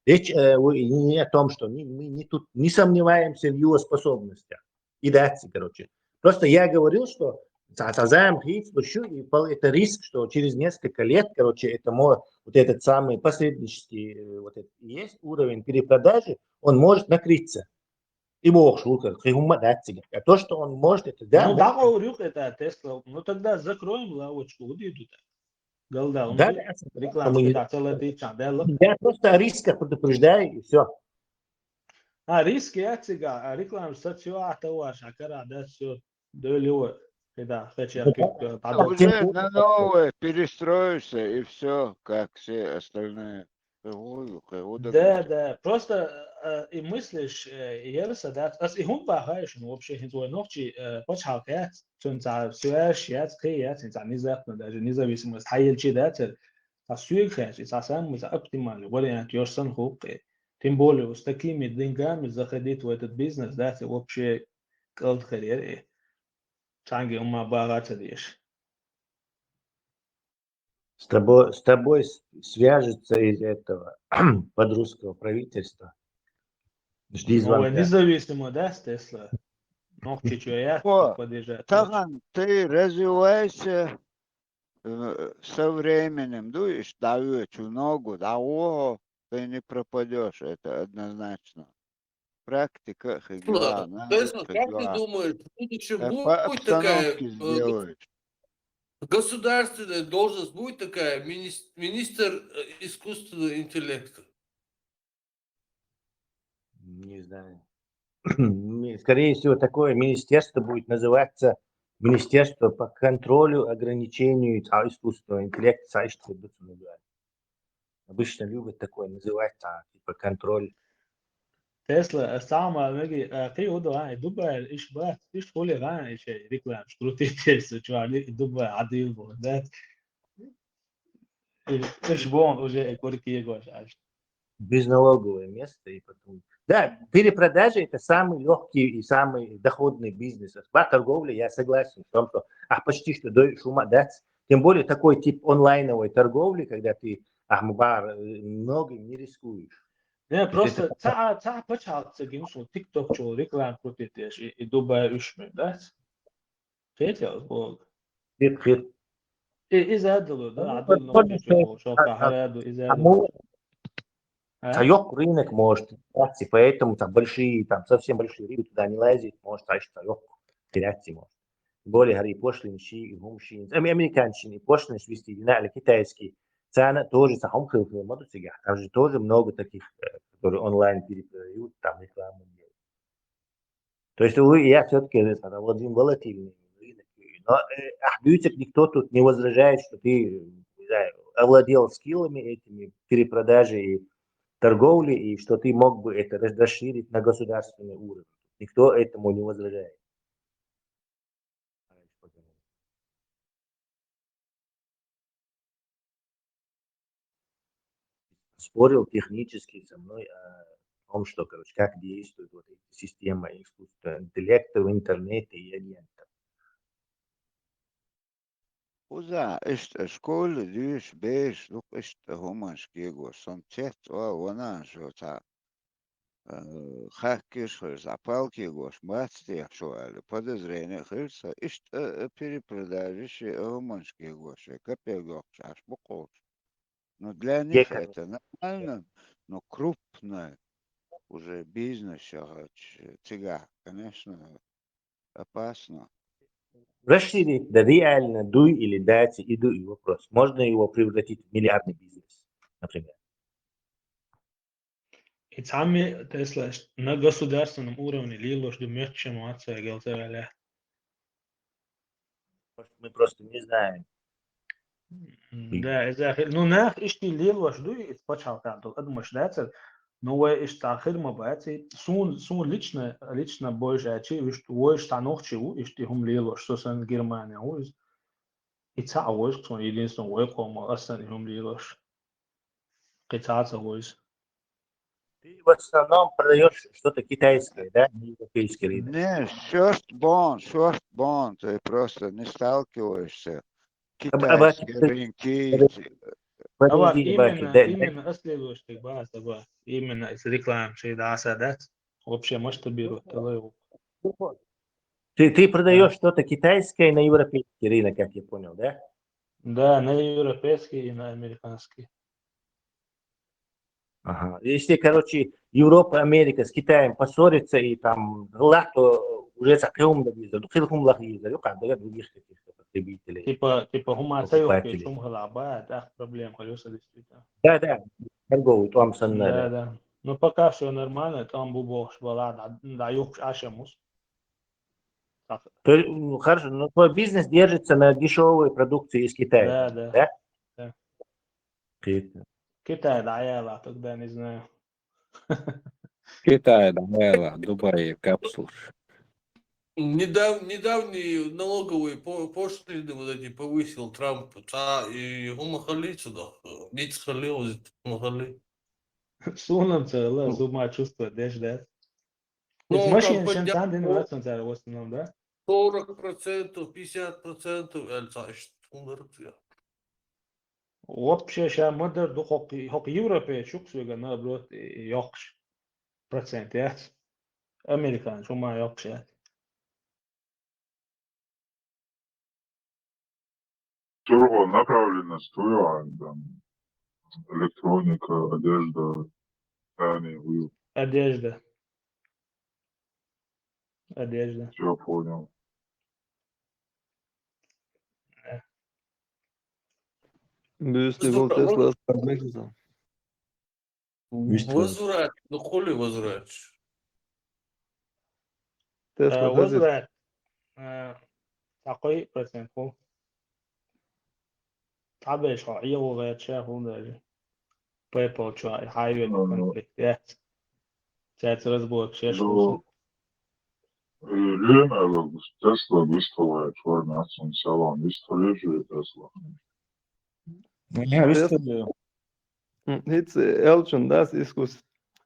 речь не о том, что мы тут не сомневаемся в его способностях. И дать, короче. Просто я говорил, что это риск, что через несколько лет, короче, это вот этот самый посреднический вот этот, есть уровень перепродажи, он может накрыться. И бог шутка, а то, что он может, это да. Ну да, говорю, это Тесла. Ну тогда закроем лавочку, уйдут. Голда, да, реклама, да, целая тысяча. Я просто о рисках предупреждаю, и все. Риски, а реклама, все, а кара, да, все, долево. Да, уже на новое перестроишься, и все, как все остальные. Да, просто и мыслишь, ерса, да, и он багаешь, ну вообще хинзой ночи, почалкает, что все шият, кият, внезапно даже независимость, хаилчи, да, сюркаешь, и сам оптимальный вариант, ёрсан хупе. Тем более с такими деньгами заходить в этот бизнес, да, это вообще голд карьеры. Чанги ума багаться дешь. С тобой свяжется из этого подрусского правительства. Жди звонка. Независимо, да, с Тесла? Ну, чуть-чуть подъезжать. Ты развиваешься со временем, дуешь, даешь ногу, ты не пропадешь, это однозначно. Практика, Тесла, как ты думаешь, в будущем будет такая государственная должность, будет такая министр искусственного интеллекта? Не знаю. Скорее всего, такое министерство будет называться Министерство по контролю, ограничению искусственного интеллекта, обычно любят такое называть, типа контроль. تسلا استعمل نجي كي وضع يعني دبا إيش بقى إيش كل غانا إيش ريكلام شروطي تيس شو يعني دبا عديل بودات إيش بون уже корки гош аж. Безналоговое место и потом. Да, перепродажа это самый легкий и самый доходный бизнес. По торговле я согласен в том, что почти что до шума дать. Тем более такой тип онлайновой торговли, когда ты много не рискуешь. Не просто та почал цегим что TikTok что реклам крутит и дубай ушме, да? Хотел бог. Хит. إذا هذا ده عدل نوع شو كهرباء إذا هذا. Таёк рынок может терять, и поэтому там большие, там совсем большие рыбы туда не лазят, может, таёк терять может. Более говори пошлин, щи, гумщин, американщины, пошлин, свисти, или китайские. Цена тоже, сахом хилфил, мотоцикл. Там же тоже много таких, которые онлайн перепродают, там рекламу делают. То есть я все-таки Владимир волатильный рынок. Но бьютик никто тут не возражает, что ты, не знаю, овладел скиллами этими перепродажи и торговли, и что ты мог бы это расширить на государственный уровень. Никто этому не возражает. Спорил технически со мной о том, что, короче, как действует вот эта система искусственного интеллекта в интернете и агентов. وزع اشت اشكول ديش بيش لوك اشت هماش كيغو سنتيت وانا شو تا خاكيش خرز апал киегош мастех шо али подозрение хырса ишт перепродажи هماش киегош капегош аж букош. Но для них это нормально, но крупное уже бизнес, тяга, конечно, опасно. Расширить, да реально, дуй или дать, иду и вопрос. Можно его превратить в миллиардный бизнес, например. И сами Тесла на государственном уровне лило, что мягче муация гелтевеля. Мы просто не знаем. Да, إذا ну нах ишти лило, что и почал как-то, думаешь, да, но ist da khidma baati sun лично больше ачи что ой что нохчу и что хум лило, что сан Германия уж и та ой что единственное ой кома асан хум лило. Китайцы уж. Ты в основном продаешь что-то китайское, да, не европейский рынок. Не, short bond, ты просто не сталкиваешься. Китайские рынки. Именно следующий бас, именно из рекламы, что да, садат, вообще масштабирует. Ты продаешь что-то китайское на европейский рынок, как я понял, да? Да, на европейский и на американский. Ага. Если, короче, Европа, Америка с Китаем поссорятся и там то уже закрыл визу, других каких-то потребителей. Типа гумасайки, шум халаба, да, проблем, колеса действительно. Да, торговый, там саннары. Да. Но пока все нормально, там бубош была, да, юг ашамус. Хорошо, но твой бизнес держится на дешевой продукции из Китая. Да. Китай, да, я тогда не знаю. Китай, да, Дубай, капсул. Недавние налоговые пошлины вот эти повысил Трамп, и умахали сюда, лиц халил, умахали. Сунам целый, зума чувствует, да? Ну, машин шантан день в основном, да? 40%, 50%, это что? Вообще, сейчас модер до хок Европе чук свега на брод йокш процент, я. Американ, шума йокш. Турбо направленность твоя, там, электроника, одежда, ткани, Одежда. Все понял. Возврат, ну хули возврат? Возврат. تقوي процент هو تعبش عيو وغير شافون ده PayPal شو هاي konflikt تاعت رزبوك شاش وصل Лена, Тесла выставляет информацию, салон выставляет Тесла. Ja, выставляю. Hiç elçin das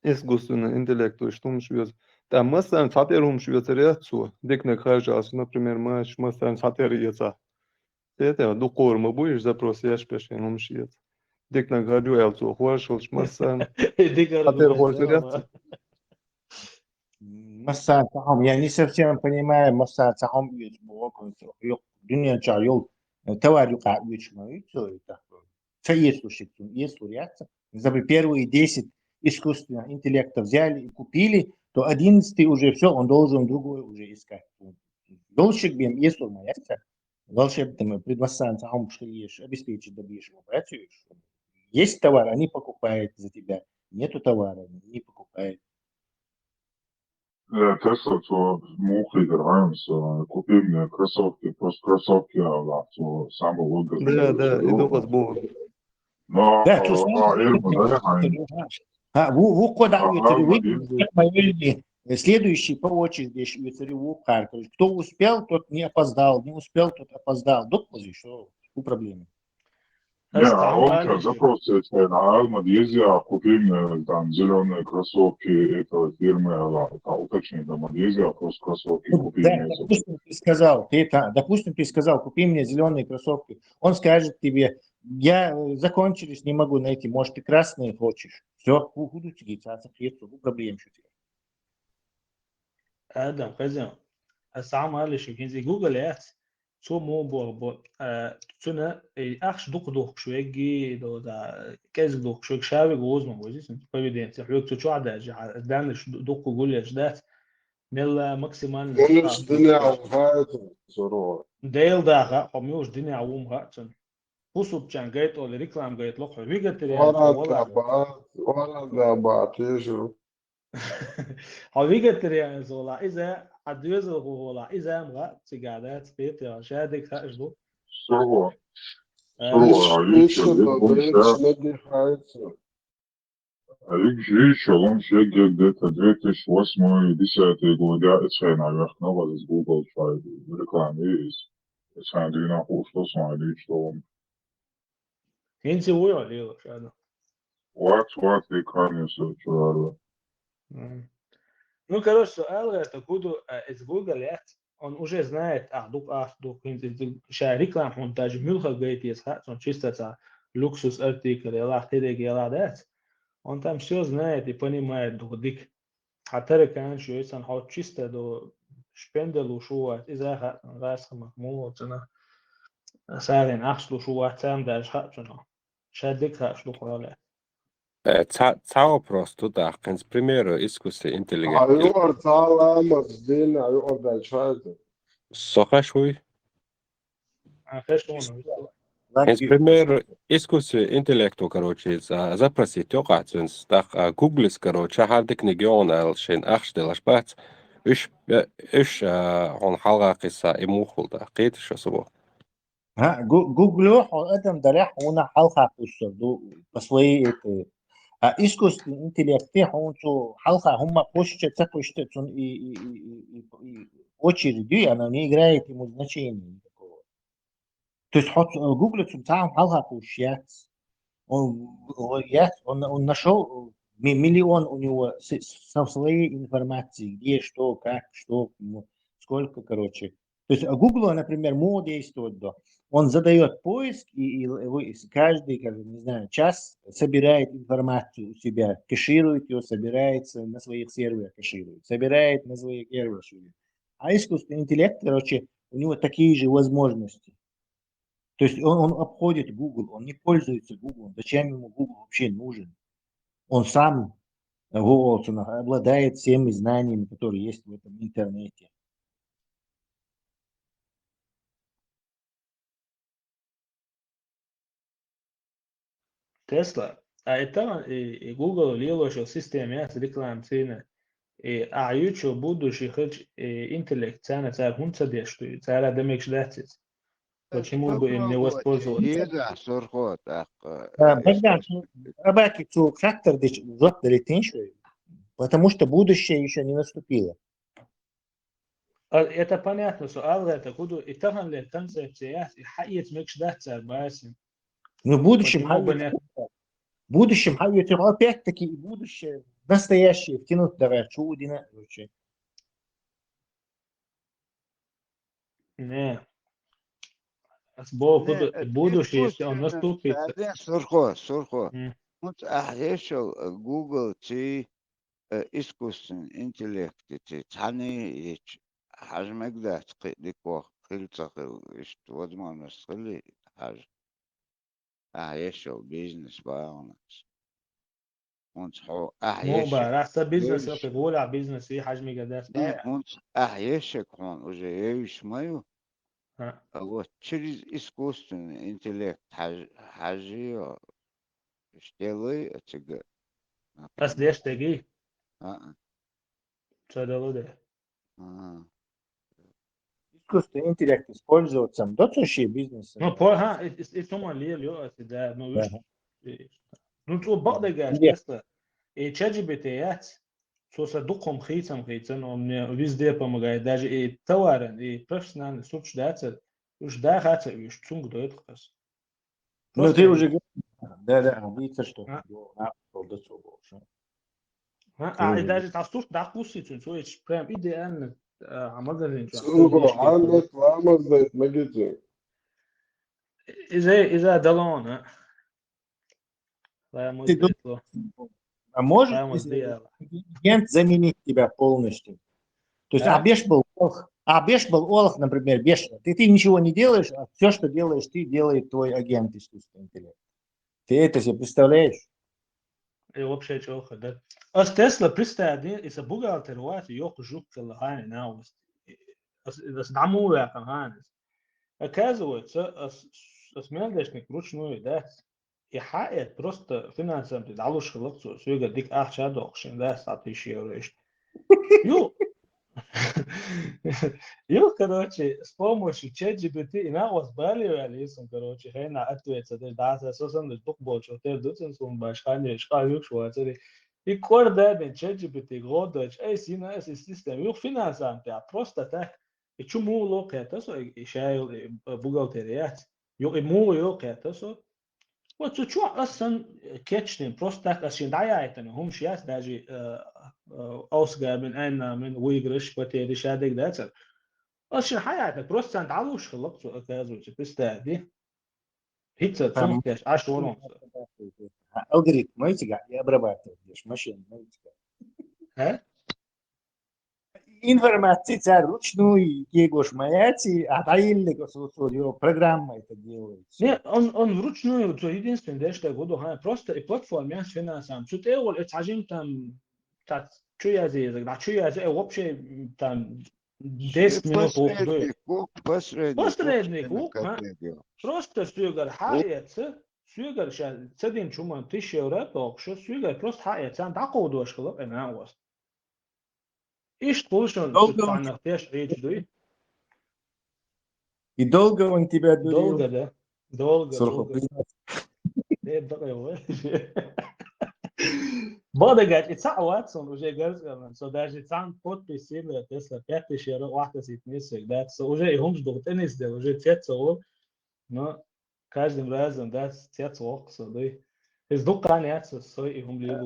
искусственный интеллект, то есть умшвез. Там мыслен сатер умшвез реакцию. Дикне кажется, например, мыслен сатер яца. Это дукор мы будешь запрос я шпешен умшвез. Дикне гадю элцу хуашил мыслен сатер хуаш реакцию. Масса тахом, я не совсем понимаю, масса тахом есть блок, дунья чайол, товар юка вичма, и все это. Все есть реакция. Например, первые 10 искусственного интеллекта взяли и купили, то 11 уже все, он должен другой уже искать. Должен бем, есть реакция. Волшебным предвоссан тахом, что есть, обеспечить добьешь операцию. Есть товар, они покупают за тебя. Нету товара, не покупают. Тесла, то мухи играются, купи мне кроссовки, просто кроссовки, то самое выгодное. Да, иду по сбору. Но, Да, то самое. Вы куда вы следующий по очереди кто успел, тот не опоздал, не успел, тот опоздал. Доктор, что у проблемы? Не, он как запросит на Алма Дезия, купи мне там зеленые кроссовки этого фирмы, уточни, там Дезия, просто кроссовки купи Да, мне. допустим, ты сказал, купи мне зеленые кроссовки. Он скажет тебе, я закончились, не могу найти, может, ты красные хочешь. Все, буду тебе проблем что тебе. Adam خزم السعام شو كنزي جوجل آت شو مو بو تنا أخش دوق شو يجي دا كاز دوق شو شاوي جوز ما بوزيس فبيدين تحويك شو عدا دانش دوق جول يجدات ملا ماكسيمان Конец дня وهايته صراحة. ديل داخل قميوش دنيا عوم هاتن بوسوب جان جيت ولا ريكلام جيت لوح ويجت تريان ولا بعد يجرو. حقيقة يعني زولا إذا حدوز الغولا إذا مغا تجادات بيت يا شادك هاجدو Сорва. Еще добавить меди хается. А еще лучше где-то 2008-2010 годы, это наверх нового с Google Fight рекламы есть. Это на что смотреть, что он. انت ويا ليه شادو Вот экране все чувствую. Ну, короче, سؤال تقوله из Google он уже знает дук شا реклам он даже мюлха говорит есть он чисто люксус артикль я терег я дать он там все знает и понимает дик حتى كان شو يسان هو чисто до شبندل وشو إذا راس محمود أنا سارين أخشلو شو تام داش خاتشنا شادك خاتشلو خلاله Ciao prosto da, când primeiro iskusi inteligent. Ayur tala mazdin ayur da çaydı. Soha šuj? خشونه Când primeiro iskusi intelektu, короче, zaprasīt joqāts, tā Googlis, короче, hardik nigiona šeit ahšdelaš pēc, iš on halgākisa imuhulda, qītiša savu. Google adam дарях она халха пусту по своей искусственный интеллект он что халха хумма пошче цепочте он и очереди она не играет ему значения никакого. То есть Google там халха пущет он нашел миллион у него со своей информацией где что как что сколько короче. То есть Google, например, может действовать, да. Он задает поиск и каждый, не знаю, час собирает информацию у себя, кэширует ее, собирается на своих серверах, кэширует, собирает на своих серверах. А искусственный интеллект, короче, у него такие же возможности. То есть он обходит Google, он не пользуется Google. Зачем ему Google вообще нужен? Он сам обладает всеми знаниями, которые есть в этом интернете. تسلا طبعا جوجل ليلو شو سيستم ياس ريكلام سينا А YouTube будущий хоть интеллект цена царь хунца дешту, царь демек ждать. Почему бы им не воспользоваться? Еда сурхот Богдан, Абаки фактор жопт ретеншн, потому что будущее еще не наступило. Это понятно, что алга это куду и тахан ли концепция и хаит мекш дать царь басим. Но в будущем Почему бы нет? в будущем опять-таки и будущее, настоящее втянуть давай чудина. Не. Будущее, если он наступит. Сурхо. Вот решил Google чи искусственный интеллект, чи тани حجمك ده تقديكوا خلصة возможность خلي حاجة يشو بيزنس باونس ونصحو مو يشك بقى راح بيزنس يقول على بيزنس ايه حجم قداس не ونص يشك هون уже يش مايو вот через искусственный интеллект حاجة اشتغلي اتجاه بس ليش تجي؟ اه صدقوا ده Искусственный интеллект использоваться в дочащий бизнес. Ну, это сумма льет ده ну виш ну то بعد جاش تسلا и ChatGPT со صدقهم خيتم он везде помогает даже и товарен и профессиональный суч дается уж да хотя уж цунг дает хас. Ну ты уже да, видите, что и даже тастуш дакусит so ist прям идеально عملنا سوقو عندك وعمل زيت ما جيتي. إذا دلون لا مزبط له а может агент заменить тебя полностью? То есть беш был олах, например, беш, ты ничего не делаешь, а все, что делаешь ты, делает твой агент искусственного интеллекта. Ты это себе представляешь? И вообще чего да. А с Тесла представь, если бухгалтер вот йог жук лахани наус. Это даму я кананис. Оказывается, смелдешник ручную, да, и хаэт просто финансам ты далуш хлопцу, сюга дик ахча докшин, да, 100 000 евро. Короче, с помощью ChatGPT и на вас бали, короче, хейна ответится, да, сосан лишь бук больше, ты дуцен сум башкане, шкалюк швацери. И кордами ChatGPT годоч, сина, систем, финансам, ты просто так. И чему лок это, so, и шайл, бухгалтерият, и му это, so. Вот что أصلا كاتشنين просто عشان دعاية هم شياس داجي ausgaben Einnahmen ويجرش потери شادك داتر عشان حياتك просто عند علوش خلقت أكازو تستهدي هيتsa цункеш аш ворон алгоритм можете и обрабатывать машину информация ручную егош маяти а таильник программа это делает. Не, он вручную, то единственное, что я буду просто и платформе с финансами. Что ты его отажим там, что я здесь, да что я здесь вообще там 10 минут уходит. Посредник, просто сюгар хаяться, сюгар сейчас цедим чума 1000 евро, так что сюгар просто хаяться, он так удош хлоп, и на вас. И что что там теж речь дует. И долго он тебя дурил? Долго, да. Долго. Бода говорит, и ця Уатсон уже говорит, что даже сам подпись или Тесла 5000 евро, 80 месяцев, да, so уже и он ждет, и не сделал, уже тецо, но каждым разом, да, тецо, so, да, из дука нет, so и он либо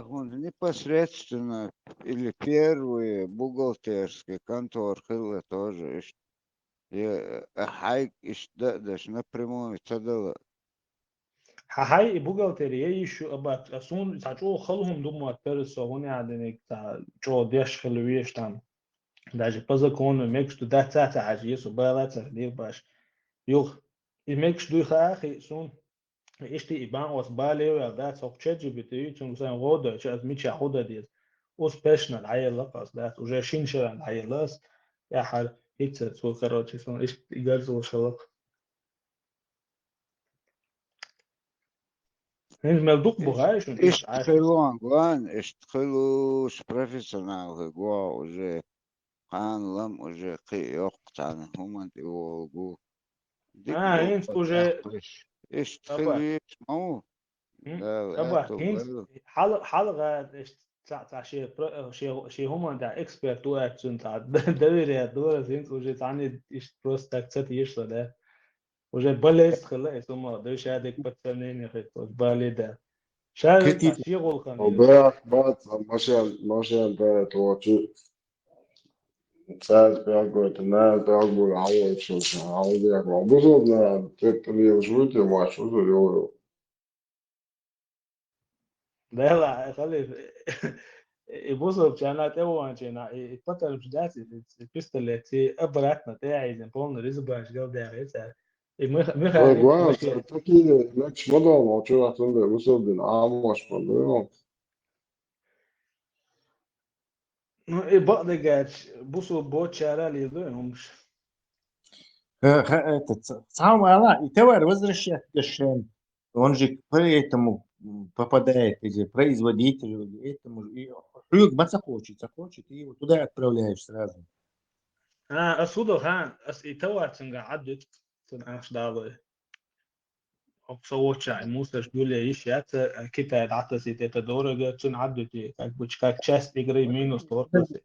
он непосредственно или первые бухгалтерские конторы тоже хайк ишдадаш напрямую цадала. هاي بوغالتريا يشو أبات أصون تاجو خلهم دوم أكترسه هوني عدنك تا جو ديش خلويش تام داجي بزاكون ميكس تو دات تاتا عجيس وبالا تخدير باش يوخ الميكس دو خاخي سون إشتي إبان وس بالي وعدات سوق تشجي بتيجي تون سان غودا شاز ميتشا خودا ديز وسبيشنال عيل لقاس دات وجا شينشران عيلاس يا حال هيك تسوي كروتشي سون إيش يجرز وشلق انت ملدوق بغايش وانت عايش اشتغلون وان اشتغلوا بروفيسионал جوا уже خان уже قيوق عن هم انت وقو انت уже اشتغل مو لا طبعا اتو كينز حلقة شي هم دا اكسبرت وقت سنت دوري دورة سنت уже تعني просто так цати يشلا ده уже болезнь خلاص هم دوش هذيك بتسنين يا اخي بالي ده شايف كتير شغل كان وبيعك بعد ماشي بيعت وشو ساعات بيعقول الناس بيعقول عوض شو عوض يعقول بصوبنا تبتلي وشوتي ما شو يقولوا ده لا خلي يبصوا بشأنها تبغى شينا الفترة بجداتي القصة اللي تي أبراتنا تاعي زين بولنا ريزباش قال ده غير مخالي Guarda, مشي aqui, né, que mandou uma alteração de uso de armas, problema. بقدر قاعد بصوا بوت شارع اللي يضيعهمش Сам она, и товар возвращается, он же к этому попадает, или производителю, или этому, и рюк захочет, и его туда отправляешь сразу. أصوده ها يتوه تنقع عدت تنقعش دعوة بصوت شاي موسى بيقول لي إيش يات كتا عطا سيتي تدورة تن عدت как бы как часть игры минус торпасы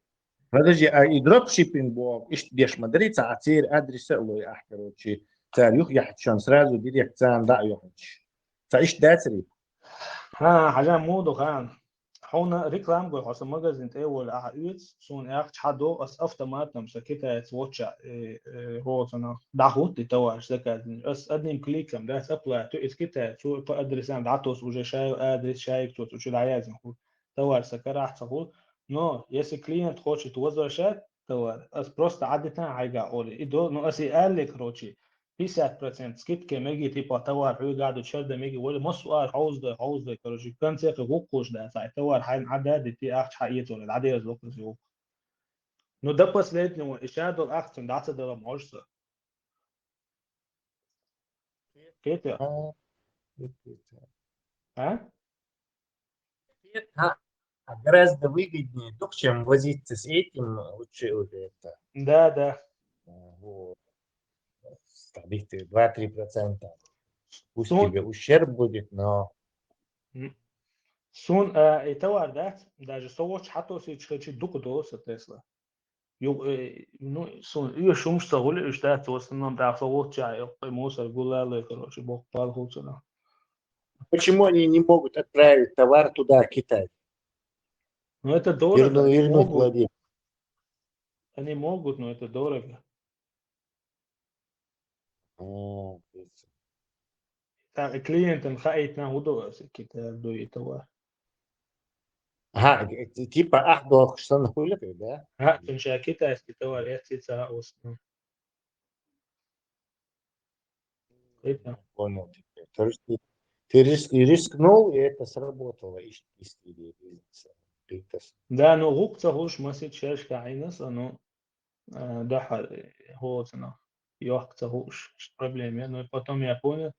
Подожди, а и дропшиппинг был, ишь беш смотрится, а теперь адрес лой короче, царь يحكي شان сразу ديريكت цан да يحكي. فايش داتري؟ حاجة مودو خان حونا ريكلام جو حسب مجازين تقول أحيوت سون أخش حدو أس أفتمات نمسكتها توتشا هو سنا دعوت تتواش ذكر أس أدني كليكم ده أبلا تو إسكتها شو أدرسان دعتوس وجا شاي أدرس شاي تو شو العيازم هو توار سكر أحسن هو نو يس كلينت خوش توزع شات توار أس بروست عادتها حاجة أولي إدو نو أسي قال لك روشي 50% سكيت كميجي تيبا توار حيو قاعد تشرد ميجي ولا ما سؤال عوز ده كروجي كان سيخ غوقوش ده ساعة توار حين عدد تي أخش حقيقته العادية زوق زيو نو ده بس ليت نو إشادو الأخت من دعسة ده معجزة كيف يا ها Гораздо выгоднее то, чем возиться с этим, лучше вот это. ده Вот. Ставить 2-3%. Пусть سون тебе ущерб будет, но سون توار ده جسوش حتى سيتشي دوك دوس تسلا يو نو سون يو شومش تقول إيش ده توصلنا ده صوت شاي موسى يقول لا كروجي بوك بالخوصنا почему они не могут отправить товар туда, Китай? Но это дорого, Вернуть владельцу. они могут, но это дорого. Так, клиентам хаитна удовольствие какие-то дует товар. Ага, типа, что нахуй, да? Тунча китайский товар, я цица основном. Это. Понял теперь. То есть ты рискнул, и это сработало. Да, но губца хуш масит шашка айнас, оно даха هو цена. Ёхца хуш проблеме, но потом я понял,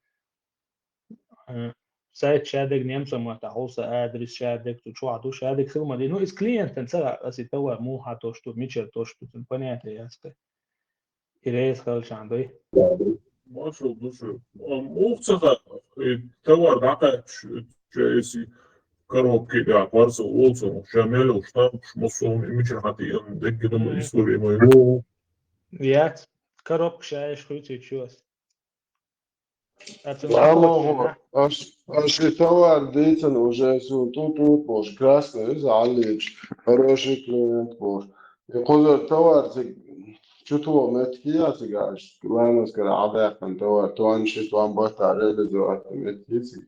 сайт شادك نمسا ما تحوص أدرس شادك تشوع تو شادك خدمة دي نو إس كلينت تنسى أسي توا مو هاتوشتو ميشر توشتو تنبنيات ياسك إيريس خلش عندي Marshall, Улцаха товар дакач эси коробки да парса улцу шамел штаб шмосом имичер хатиан декидам история мой. Вят коробка шаеш хуйти чувс. Мама, аж товар дейтен уже тут может красный залечь, хороший клиент может. И коза товар شو متكيات قاعد لا نذكر عباقة توا توان شي توان بطا ريبزو متكيسي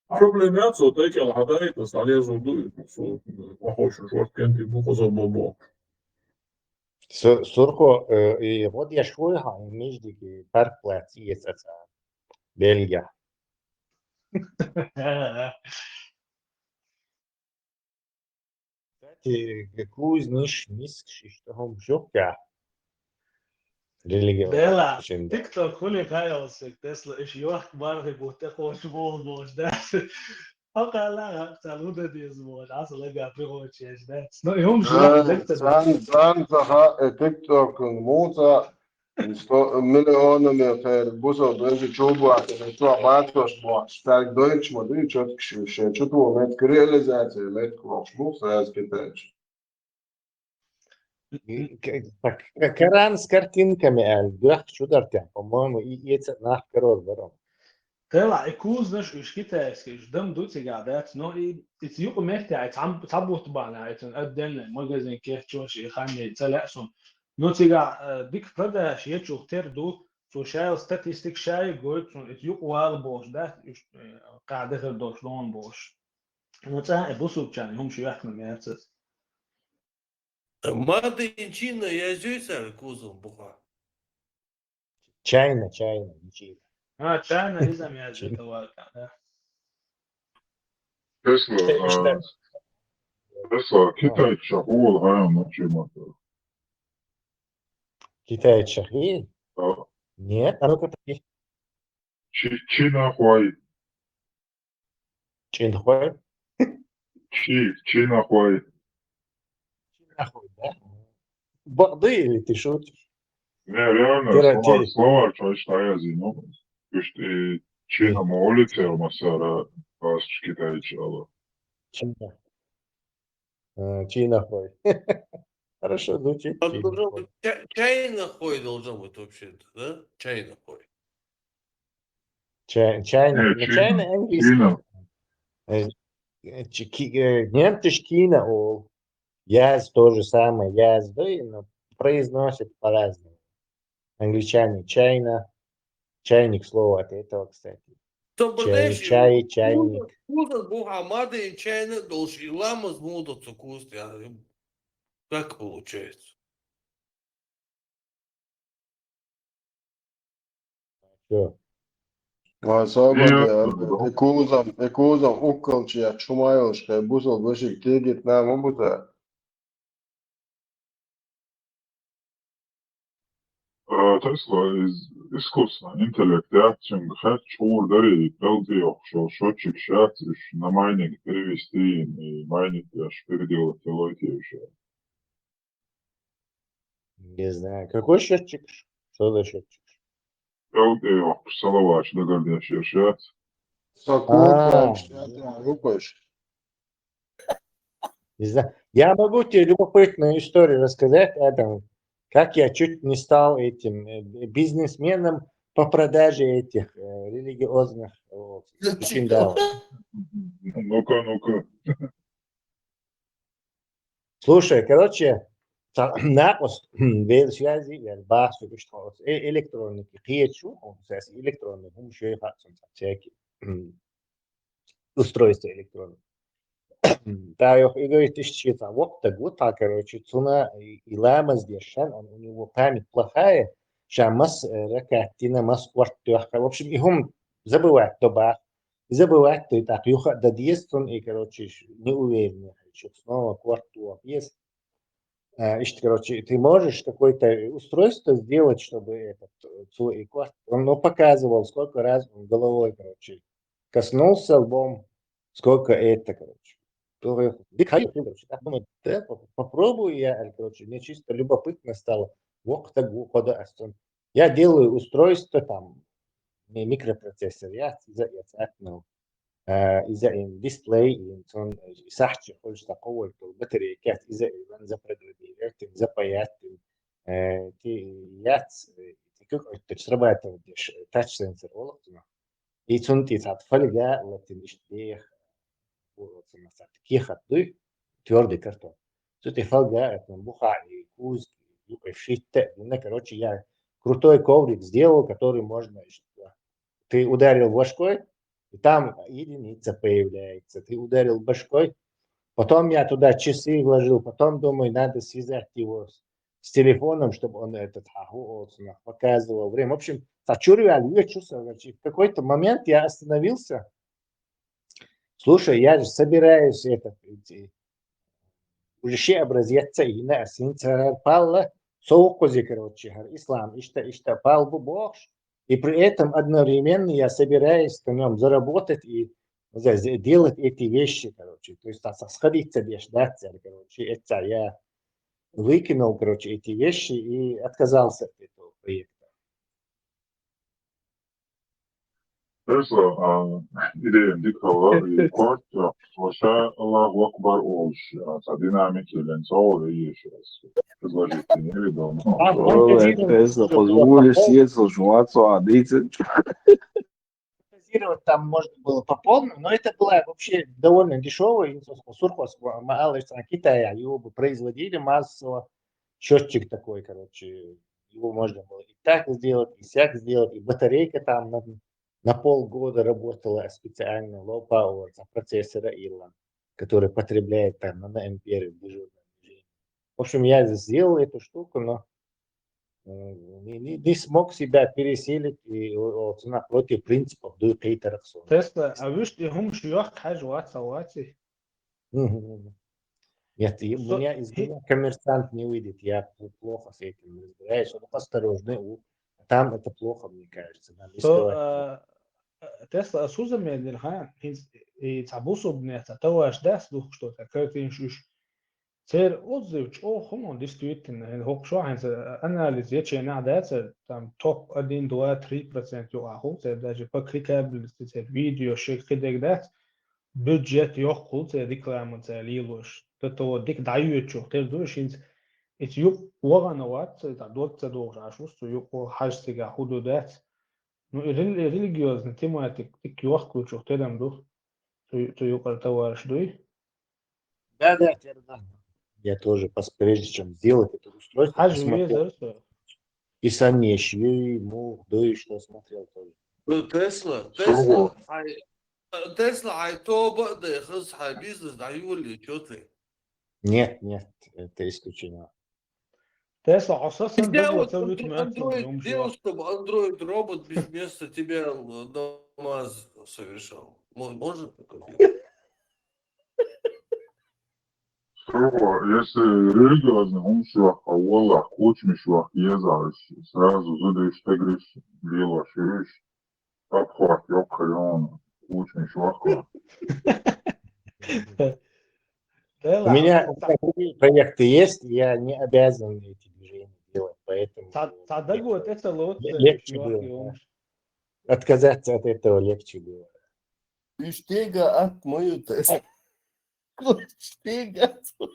Проблемят со теки алхадай tas алезу дует со похож шорт кенти бухоза бобо. Сурко, и вот я швой между паркплац и Бельгия. Кстати, какую знаешь миск, что он жёгка? Bela, Religion. TikTok خلق هايوسك تسلا إيش يوح بارغي بوتقوش بوش ده أقلا سالودا ديز بوش عسل لقى في غوش إيش ده سنو يوم شيء تكتب Zan saha TikTok muta milionами per buzo dozi čubu, to amatos boš. Tak Deutsch modri čotk še čutu met realizacije, met košmu razkitač. كران سكرتين كمال بيح شو درتين أمام يتناح كرور برام طلع يكوز نش إيش كده إيش دم دوتي قاعدات نو يتيوق مهتع تعبوا طبعا أدنى مجازين كيف تشوش يخاني تلاقسم نو تيجا ديك فدا شيء شو تردو شو شايل ستاتستيك شاي قلت شو يتيوق والبوش ده قاعد غير دوشلون بوش نو تاع بوسو كان هم شو يحكوا ميرتس Мады Чина я здесь кузов буха. China نجيب كان إذا ما يجي تواقع Tesla Kitay شغول هاي نوتشي مثلا. كتاية شهيد нет أنا كنت Чина хуай. чин хуай Чина хуай. بعضي اللي تشوت Не, реально, слова читаю, ну, что Чина молится, а масара вас китайчала. Чина хуай хорошо звучит Чайна хой должен быть вообще-то, да? Чайна хой. China английский немцы Кина о Яз то же самое, язды, но произносят по-разному. Англичане чайна, чайник слово от этого, кстати. Чай, чайник. Кузов буха, мады и чайна должен лама смудаться куст. Как получается? Что? Особо ekūzam ukalčijā čumājoškai būsot vašīgi tīgit nāmu būtā. Tesla искусственный интеллект, реакцию хоть шоу дарит, peldi yok, счетчик реакции, на майнинг перевести и майнинг аж переделать лойти еще. Не знаю, какой счетчик? Что за счетчик? Peldi yok, salavaç da kardeş yaşat. Не знаю. Я могу тебе любопытную историю рассказать, Адам. Как я чуть не стал этим бизнесменом по продаже этих религиозных чиндалов. Ну-ка. Слушай, короче, ناقص связи, базу, электроники, электронные, еще всякие устройства электронные. Да, и говорит, ищется, вот так, короче, цена и лама здесь, у него память плохая, шамас, ракатина, маскварт, в общем, и он забывает доба, забывает, то и так, юха, да он и, короче, не уверен, что снова кварту есть. Короче, ты можешь какое-то устройство сделать, чтобы этот свой кварт, он показывал, сколько раз он головой, короче, коснулся лбом, сколько это, короче. Попробую я, короче, мне чисто любопытно стало. Я делаю устройство там, микропроцессор, я إذا ديسبلاي إنسان صحتي خلص تقوى البطارية كات إذا إذا برودويرت إذا بيات تيات تكوك تجربة وديش تاتش سنسور والله يتون تتفعل جاء وتنشتيه وتمسك كي خطوي تورد كرتون تتفعل جاء تنبخع يكوز يقفشيت إنك короче я крутой коврик сделал, который можно ты ударил башкой и там единица появляется. Ты ударил башкой, потом я туда часы вложил, потом думаю, надо связать его с телефоном, чтобы он этот показывал время. В общем, в какой-то момент я остановился. Слушай, я же собираюсь это уже образец и на синцерпалла, соукози, короче, ислам, ишта палбу богш, и при этом одновременно я собираюсь на нем заработать и делать эти вещи, короче, то есть сходиться без даться, короче, это я выкинул, короче, эти вещи и отказался от этого проекта. Tesla, idejem dikala i kortja, vaša Allahu Akbar olš, sa dinamike Lenцова видишь, предложите невидимо. Tesla, позволишь съесть жвацу, а дыйцы. Фантазировать там можно было по полному, но это была вообще довольно дешевая сурхоз Китая, его бы производили массово, счетчик такой, короче, его можно было и так сделать, и сяк сделать, и батарейка там на полгода работала специально low power процессора Илла, который потребляет там на амперы в дежурном режиме. В общем, я сделал эту штуку, но не смог себя переселить и напротив принципов до кейтеров. Тесла, а вы что, هم شيوخ حاجة واتساواتي? Нет, из меня коммерсант не выйдет, я плохо с этим разбираюсь, он осторожный, там это плохо, мне кажется. Тесла, Суза Медельхан, تعبوسو بنيتا تواش داس دوخ что такое شوش. Цер отзыв, о, хумон, действительно, хокшо, анализ, я надо, там топ 1, 2, 3% юаху, даже по кликабельности, видео, шейхидек дат, бюджет юаху, рекламу, лилуш, то дик дают, что ты думаешь, это юк угановат, это дот ашус, юк хашстига худудат, ну религиозный тематик, дик юаху, что ты там дух, то юк артаваш дуй. Да, я тоже, прежде чем сделать это устройство, посмотрел. И Санешви, и что смотрел тоже. Тесла, ай то бады, хай бизнес, да юли, что ты? Нет, это исключено. Тесла, ассасин делал, чтобы Android робот без места тебя намаз совершал. Может такое? Если религиозный умшвах, а Аллах учмишвах езарыш, сразу задаешь тегриш, лила шириш, обхват, ёбхалён, учмишвах. У меня такие проекты есть, я не обязан эти движения делать, поэтому легче было. Отказаться от этого легче было. Штега от мою тест. Штега от мою.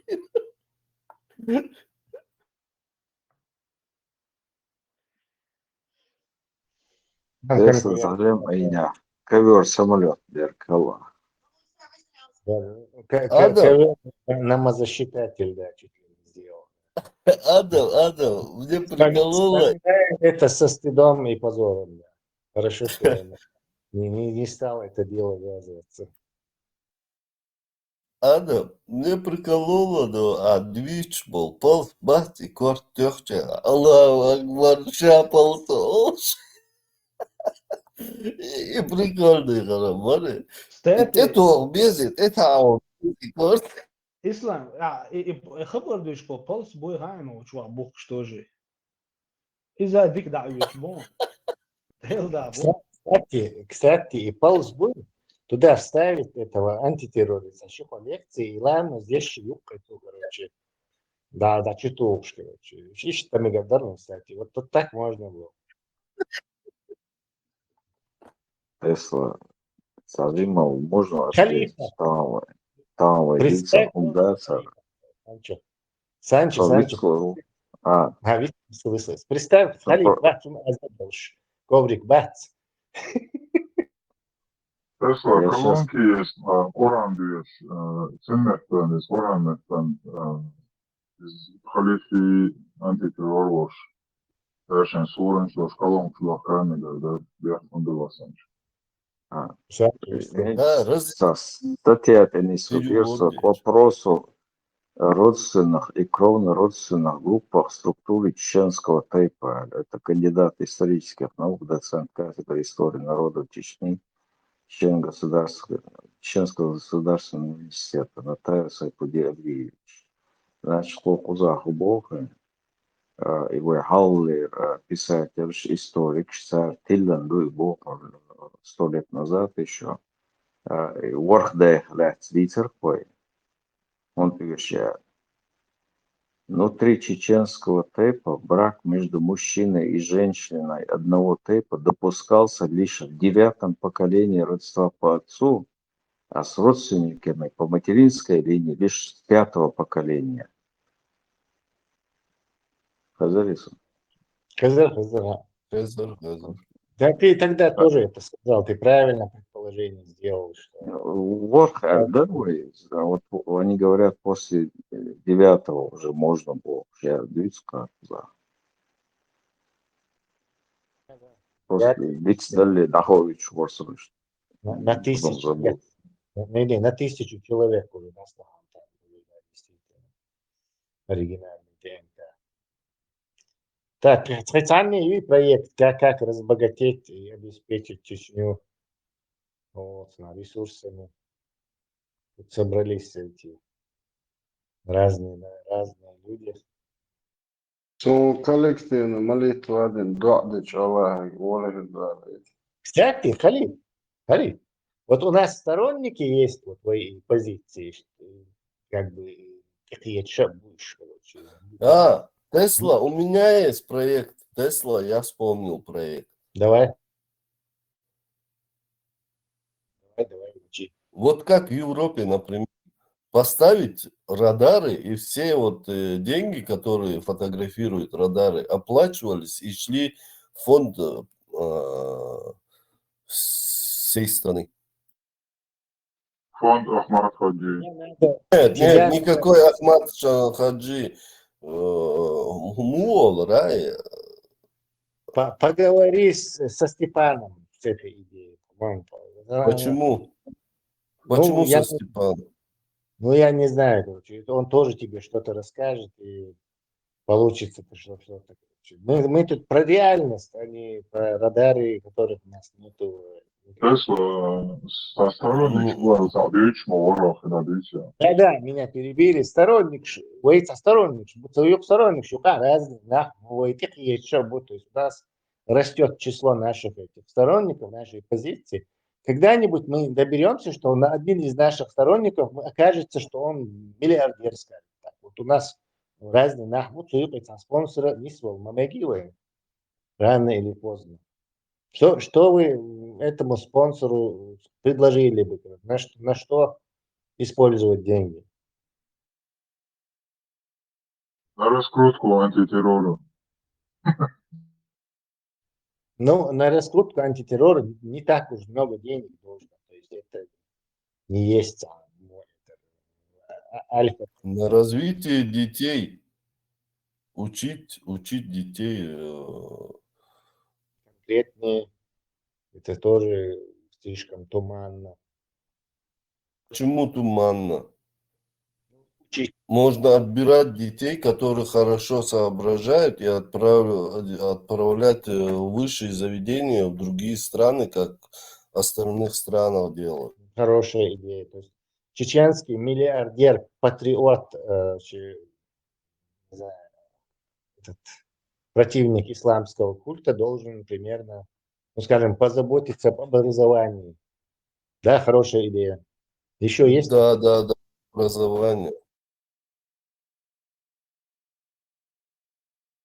Тесла, совсем меня. Ковер, самолет, Беркала. Ковер намазосчитатель, да, чуть ли не сделал. Адам, мне прикололо. Это со стыдом и позором, да. Хорошо, что я не стал это дело ввязываться. Адам, мне прикололо, но движ был, пол, бат и корт тёхча. Аллаху Акбар, шапал то. И прикольный харамары. Это он безит, это он корт. Ислам, خبر دوش با پلس بوی هاینو چوا بوك что же. إذا ديك دعوة بون. Кстати, и Паулс будет туда вставить этого антитеррориста, еще по лекции, и ладно, здесь шиюкой, короче. Да, чуток, короче. Ищет там Мегадарну, кстати. Вот тут так можно было. Тесла, Сажимал, можно вообще там водиться, удаться. Санчо. Представь, Халиф Бац, коврик Бац. Tesla колонки есть, Коран есть, ценнеттен есть, Корannеттен, Халифи антитеррор Совершенно suuren zoals kolonslag käännega, да, бяхмандыласанч. Статья перенесется к вопросу родственных и кровно-родственных группах структуры чеченского тайпа. Это кандидат исторических наук, доцент кафедры истории народов Чечни, Чеченского государственного университета Наталья Сайпуди Абдиевич. Значит, Кузаху Бога. Его Халлер, писатель, историк, Тиллен был 100 лет назад еще. Ворхде Лецдитер, он пишет, внутри чеченского тейпа брак между мужчиной и женщиной одного тейпа допускался лишь в 9-м поколении родства по отцу, а с родственниками по материнской линии лишь с 5-го поколения. Хазарису. Хазар. Да ты тогда тоже это сказал, ты правильно предположение сделал, что... Вот, да, вот они говорят, после 9-го уже можно было, я как, да. После 10 находишь Ворсович. На 1000 лет. На 1000 человек уже на слухах там были, да, действительно. Оригинальный ДНК. Так, специальный проект, как разбогатеть и обеспечить Чечню вот, ресурсами. Тут собрались эти разные люди. Коллективно молитва один, дадыч Аллах, воля дадыч. Кстати, Халид, вот у нас сторонники есть вот твоей позиции, что как бы какие будешь, короче. Тесла, у меня есть проект. Тесла, я вспомнил проект. Давай, учи. Вот как в Европе, например, поставить радары, и все вот деньги, которые фотографируют радары, оплачивались и шли в фонд всей страны. Фонд Ахмад Хаджи. Нет, никакой Ахмад Хаджи Муол, Рай. Поговори со Степаном с этой идеей. Почему? Почему со Степаном? Ну, я не знаю, короче, он тоже тебе что-то расскажет, и получится что-то. Мы тут про реальность, а не про радары, которых у нас нету. Тесла сторонник Забич, Маворах и Дадича. Да, меня перебили. Сторонник, сторонник, шука разный, этих еще будет. То есть у нас растет число наших этих сторонников, нашей позиции. Когда-нибудь мы доберемся, что один из наших сторонников окажется, что он миллиардер, скажем так. Вот у нас разные спонсоры не могилы, рано или поздно. Что вы этому спонсору предложили бы? На что использовать деньги? На раскрутку антитеррора. Ну, на раскрутку антитеррора не так уж много денег нужно. То есть это не есть альфа. На развитие детей. Учить детей. Конкретнее. Это тоже слишком туманно. Почему туманно? Можно отбирать детей, которые хорошо соображают, и отправлять в высшие заведения в другие страны, как в остальных странах делают. Хорошая идея. То есть чеченский миллиардер, патриот, противник исламского культа должен примерно, ну скажем, позаботиться об образовании. Да, хорошая идея. Еще есть? Да, образование.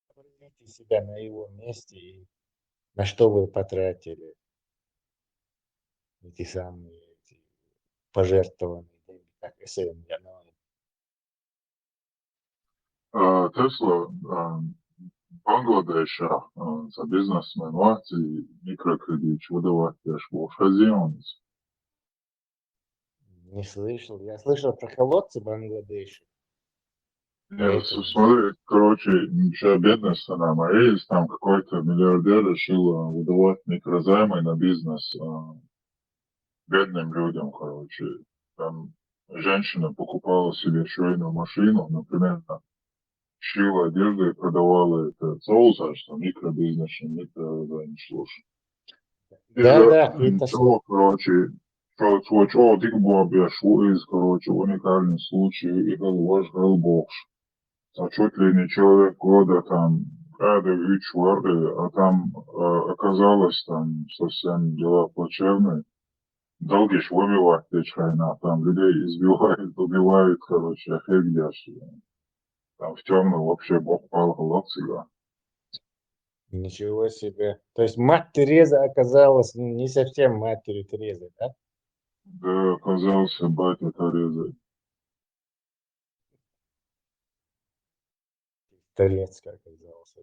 Посмотрите себя на его месте и на что вы потратили эти самые пожертвованные деньги, как СМ. Тесла Бангладеша за бизнесмен Латвии микрокредит выдавать в хозяйстве. Не слышал. Я слышал про колодцы Бангладеша. Нет, смотри, короче, сейчас бедная страна моя есть, там какой-то миллиардер решил выдавать микрозаймы на бизнес бедным людям, короче. Там женщина покупала себе швейную машину, например, шила одежду и продавала это соуса, что микробизнес, микрозайм, слушай. Да, это короче, что ты бы объяснил, короче, уникальный случай, и ваш Галбокш. чуть ли не человек года там Ич Варды, а там оказалось там совсем дела плачевные. Долги ж выбивать война, там людей избивают, убивают, короче, офигеть. Там в темную вообще бог пал всегда. Ничего себе. То есть мать Тереза оказалась не совсем матерью Терезы, да? Да, оказался батя Терезы. Турецкая оказалась.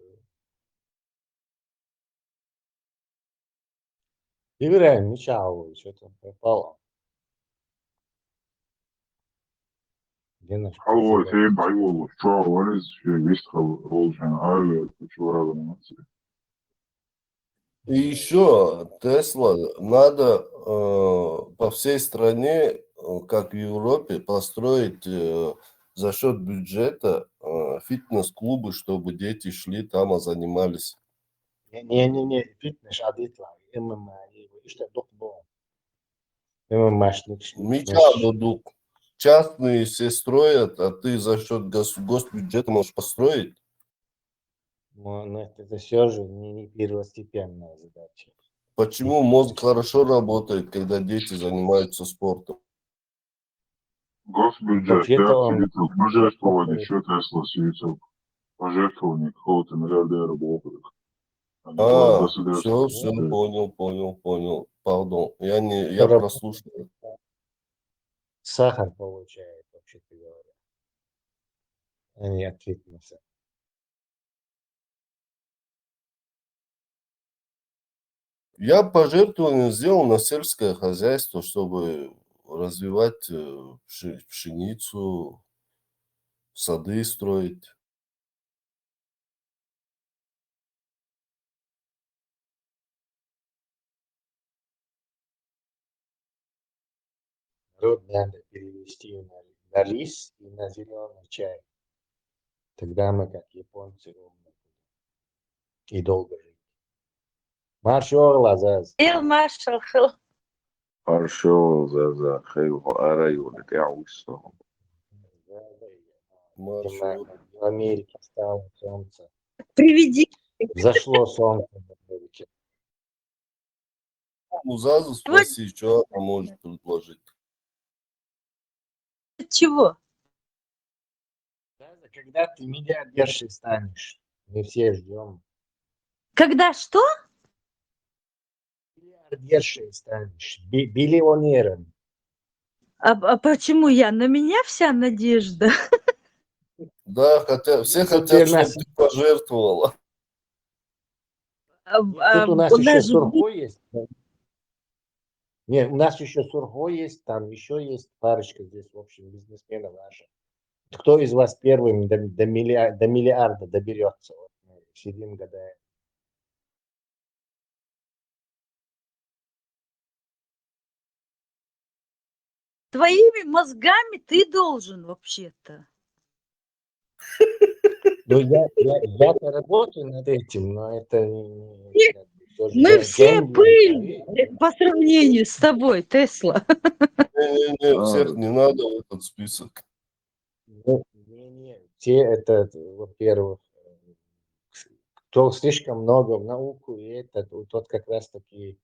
Играем, Мичалову, что-то пропало. Где наш Halvoj председатель? tēba Ivolu Čau Varis, Вистхал Волжан Айле, Чурага нации. И еще Тесла надо по всей стране, как в Европе, построить за счет бюджета фитнес-клубы, чтобы дети шли там и занимались. Не, фитнес, адитла, ММА, işte doktor. ММАшник. Меча будут. Частные все строят, а ты за счет госбюджета можешь построить. Но это все же не первостепенная задача. Почему мозг хорошо работает, когда дети занимаются спортом? Госбюджет, да, сидится пожертвование, что Тесла сидится пожертвование какого-то миллиардера блока. Все, понял. Пардон, я прослушал. Сахар получает, вообще-то говоря, а не от фитнеса. Я пожертвование сделал на сельское хозяйство, чтобы развивать пшеницу, сады строить. Народ надо перевести на рис и на зеленый чай. Тогда мы, как японцы, умные и долго жить. Маршал Лазаз. Маршал. Маршал за خير районы تعويصهم. В Америке стало солнце. Приведи. Зашло солнце в Америке. Музазу спроси, что она может предложить. Чего? Когда ты миллиардершей станешь, мы все ждем. Когда что? Миллиардершей станешь, биллионером. А почему я? На меня вся надежда. Да, все хотят, чтобы ты пожертвовала. Тут у нас еще Сурхо есть. Нет, у нас еще Сурхо есть, там еще есть парочка здесь, в общем, бизнесменов наших. Кто из вас первым до миллиарда доберется? Вот мы сидим, гадаем. Твоими мозгами ты должен вообще-то. Ну, я-то работаю над этим, но это... Мы все пыль по сравнению с тобой, Тесла. Не, всех не надо в этот список. Те это, во-первых, кто слишком много в науку, и это тот как раз таки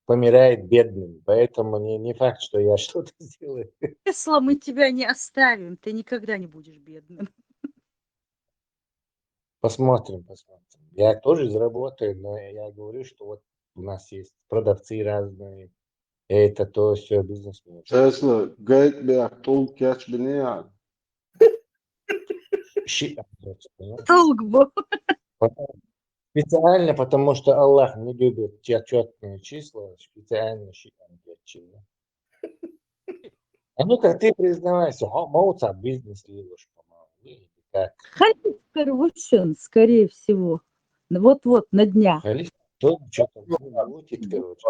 помирает бедным. Поэтому не факт, что я что-то сделаю. Тесла, мы тебя не оставим, ты никогда не будешь бедным. Посмотрим. Я тоже заработаю, но я говорю, что вот у нас есть продавцы разные. Это то все бизнесмены. Tesla, gait бях толк catch бинеян. Толк был. Специально, потому что Аллах не любит четные числа, специально считаем числа. А ну-ка ты признавайся, молодца, бизнес лидишь, по-моему. Халиф Карвушин, скорее всего. Вот-вот, на днях. Халиф, что-то мутит, короче.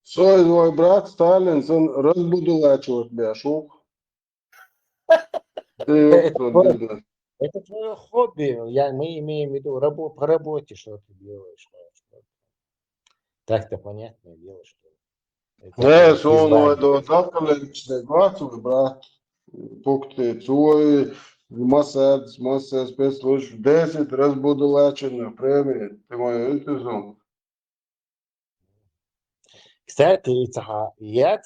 Свой твой брат Сталин, он разбудулачивает бяшук. Это твое хобби. Мы имеем в виду по работе, что ты делаешь. Так-то понятное дело, что... Nē, es domāju, ka atkal ir šis vārds, brāt. пункты цой, массаж, спецслужб, 10 раз буду лечен, премии, ты мой интузом. Кстати, я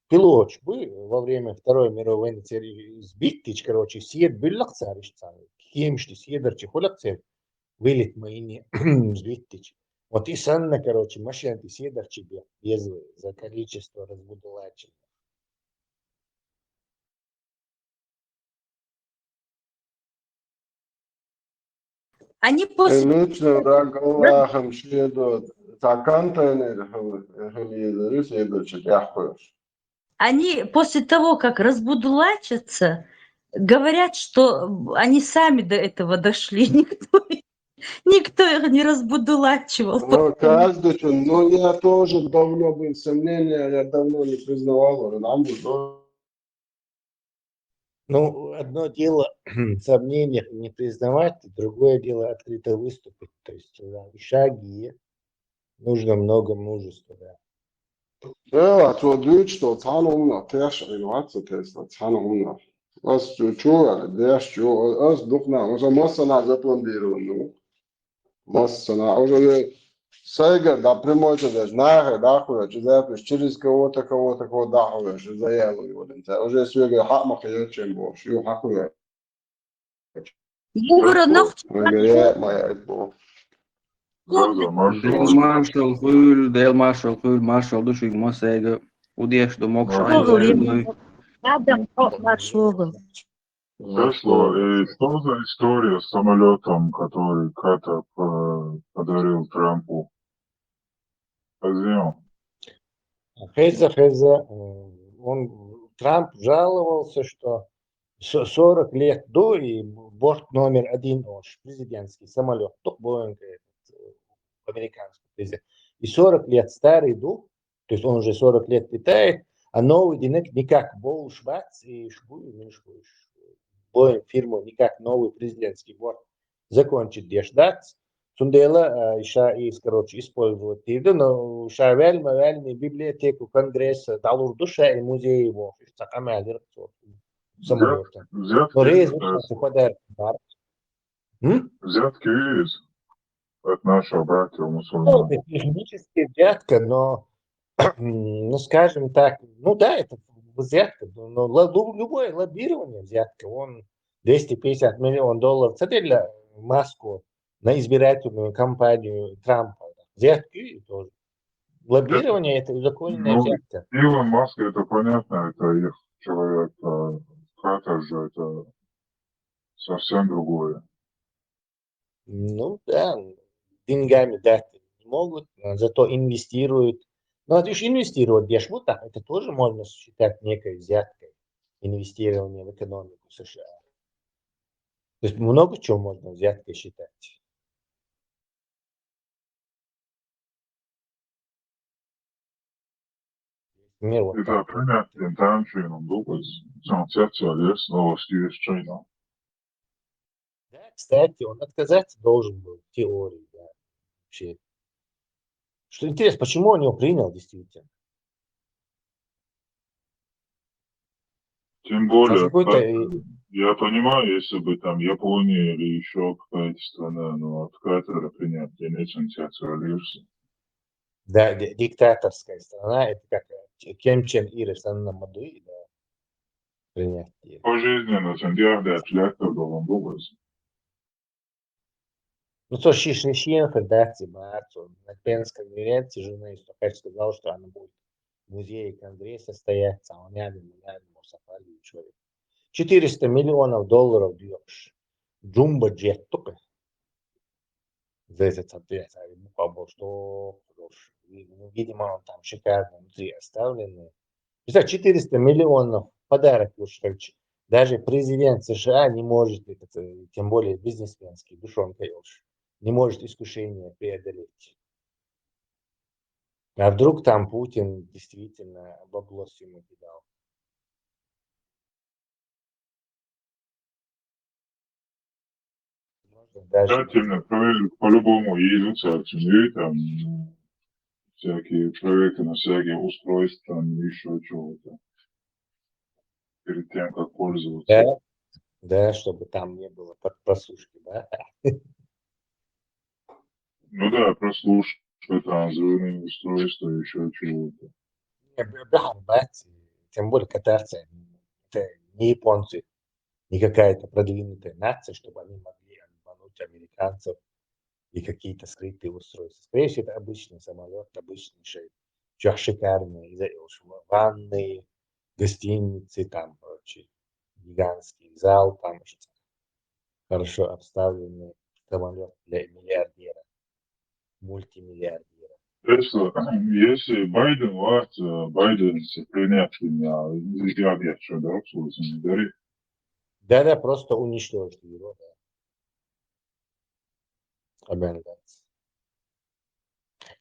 пилот во время Второй мировой войны сбитыч, короче, съед биллах царищ царь, кемшти съедерчи холак царь, вылет мои сбитыч. Вот и санна, короче, машина ты съедерчи без за количество разбудулачен. Они после... Лично враг Аллахом следует. Они после того, как разбудулачатся, говорят, что они сами до этого дошли. Никто их не разбудулачивал. Ну, каждый, ну, я тоже давно был сомнения, я давно не признавал, Ну, одно дело в сомнениях не признавать, другое дело открыто выступить. То есть шаги, нужно много мужества. Да. Да, то что цану теж инновация теста цану Аз чуя, деш аз духна, уже масса на запланировано. Масса на уже Сайга, да, прямой-то даже нахер, да, хуя, через кого-то, да, хуя, что заявил его, уже свега хатмаха я чем больше, ю хакуя. Говорят, моя это Del marshal hul marshal du šig mosēga udieš du mokšā. Тесло, и что за история с самолетом, который Катар подарил Трампу? Возьмем. Трамп жаловался, что 40 лет до и борт номер 1 президентский самолет, Боинг, американский президент, и 40 лет старый дух, то есть он уже 40 лет летает, а новый никак был Швац и Боинг фирму никак новый президентский борт закончит деждать. Сундела еще короче, использовать тиды, но ша вельми библиотеку Конгресса, дал душа и музей его, сакамядер самолета. Но рейс подарок. Взятки есть от нашего братья мусульман. Это технически взятка, но, ну, скажем так, ну да, это взятка, но любое лоббирование взятка, он 250 миллионов долларов, царили маску на избирательную кампанию Трампа. Взятки тоже. Лоббирование это узаконенная взятка. Илон Маск, это понятно, это их человек, Катар же это совсем другое. Ну да, деньгами дать не могут, зато инвестируют. Но это же инвестировать дешево, это тоже можно считать некой взяткой инвестирования в экономику США. То есть много чего можно взяткой считать. Это понятно, там чином думать, сам лес, новости из Чайна. Да, кстати, он отказаться должен был в теории, да, вообще. Что интересно, почему он его принял действительно? Тем более, я понимаю, если бы там Япония или еще какая-то страна, но от Катара принять инициативу. Да, диктаторская страна, это как Ким Чен Ир, страна Мадуи, да, принять. Пожизненно, сентябрь, члектор должен был. Ну, то Шишин редакции Марцу, на Пенской конференции журналист сказал, что она будет в музее Конгресса стояться, а он рядом сафари человек. 400 миллионов долларов даешь. Джумбо-джет только. За этот ответ, что видимо, он там шикарно внутри оставленный. 400 миллионов подарок лучше. Даже президент США не может, тем более бизнесменский, душонка не может искушение преодолеть. А вдруг там Путин действительно бабло ему кидал? Кстати, по-любому едут там всякие проекты на всякие устройства, там еще чего-то. перед тем, как пользоваться. Да, да, чтобы там не было прослушки, да? Ну да, прослушка, транзитные устройства, еще чего-то. Бахарбать, тем более катарцы, это не японцы, не какая-то продвинутая нация, чтобы они могли обмануть американцев и какие-то скрытые устройства. Скорее всего, это обычный самолет, обычный шикарный, ванны, гостиницы, там, короче, гигантский зал, там хорошо обставленный самолет для миллиардера, мультимиллиардера. Тесла, если Байден вārds, Байден принятия изъявят, что да, собственно, дарит. Да, просто уничтожить его, да. Американцы.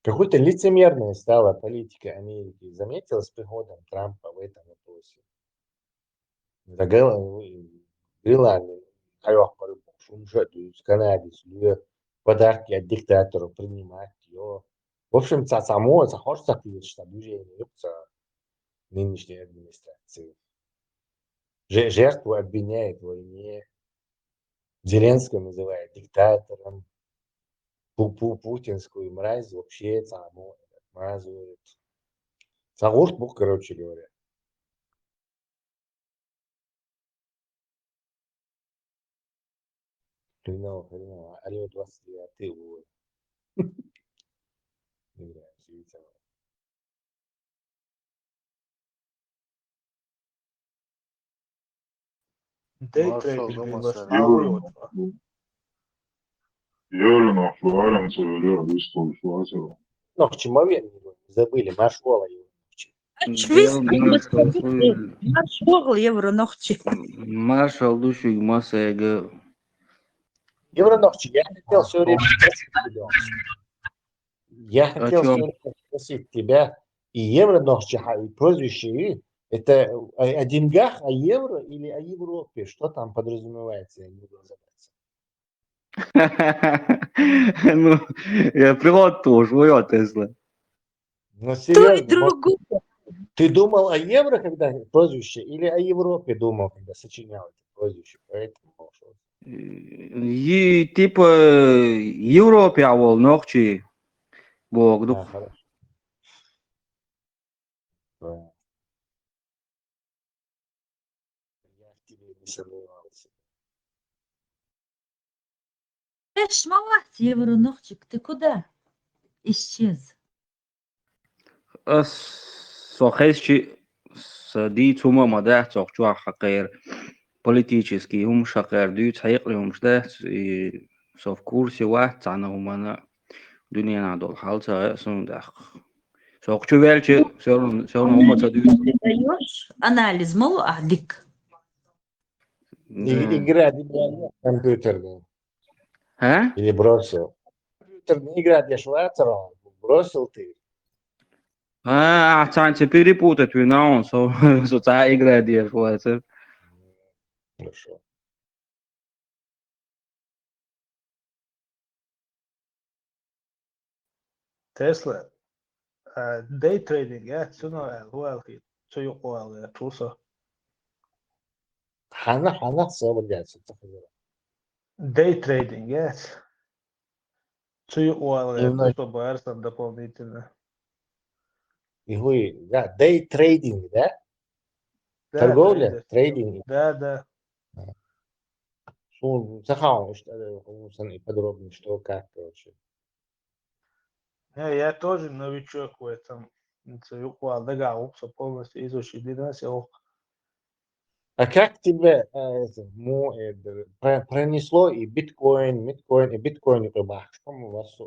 Какой-то лицемерной стала политика Америки. Заметила с приходом Трампа в этом вопросе. Грилами, канадец, подарки от диктаторов принимать. В общем, само захочется, что движение нынешней администрации. Жертву обвиняет в войне. Зеленского называет диктатором. Путинскую мразь вообще само отмазывает. Загуш Бог, короче говоря. Хреново. Алло, 29-й год. Day trading başlıyor. Yarın akşam söylüyor, İstanbul'da. Ну, к чему забыли, Машкова его. Маршал Евронохчи. Маршал душик масэга. Евронохчи, я хотел все время спросить тебя, и Евронохчи, и прозвище, это о деньгах, о евро или о Европе? Что там подразумевается? Я не буду разобраться. Ну, я привод тоже, вот Тесла. Ну, серьезно, ты думал о евро, когда прозвище, или о Европе думал, когда сочинял это прозвище? Поэтому И типа Европе, а вол ночи. Бог, да, хорошо. Я в тебе не сомневался. Малат, Евронохчик, ты куда исчез? صخيشي صديت هما مداح تقجوا حقير политический هم شقير ديت حقيق لهم شده صف كورسي واحد تعنا هما دنيا نادول حالتا سندخ سوقشو велче سورن هما تدوس Ты даешь анализ, мол, адик. Игра компьютерная. А? Или бросил? Компьютерная игра для Шварцера бросил ты. Тань перепутать винаун, соца игра для Шварцера. Хорошо. Tesla. Day trading, ja, هو الخير شو يقول توصل. Хана صار جالس تخيل. Day trading, ja. Что يقول توصل بارسом дополнительно. И вы, да, day trading, да? Торговля, трейдинг. Да. Захау, подробнее, что как, короче. Я тоже новичок в этом. Все полностью изучить. А как тебе пронесло и биткоин, и биткоин рыбак? Что у вас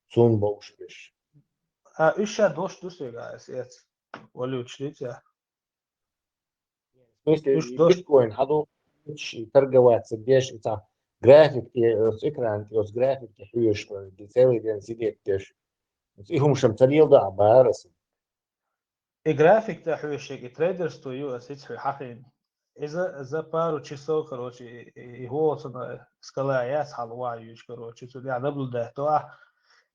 сумма успеш? Еще дождь jetzt. Wollte учить, ja. В смысле, биткоин, торговаться, где графики, экран, графики, хуешь, целый день сидеть, их умшем царил, да, барас. И график تحويشك, и трейдер стою, осить حقين. إذا пару часов, короче, его скала я схалваюсь, короче, сюда дабл да, то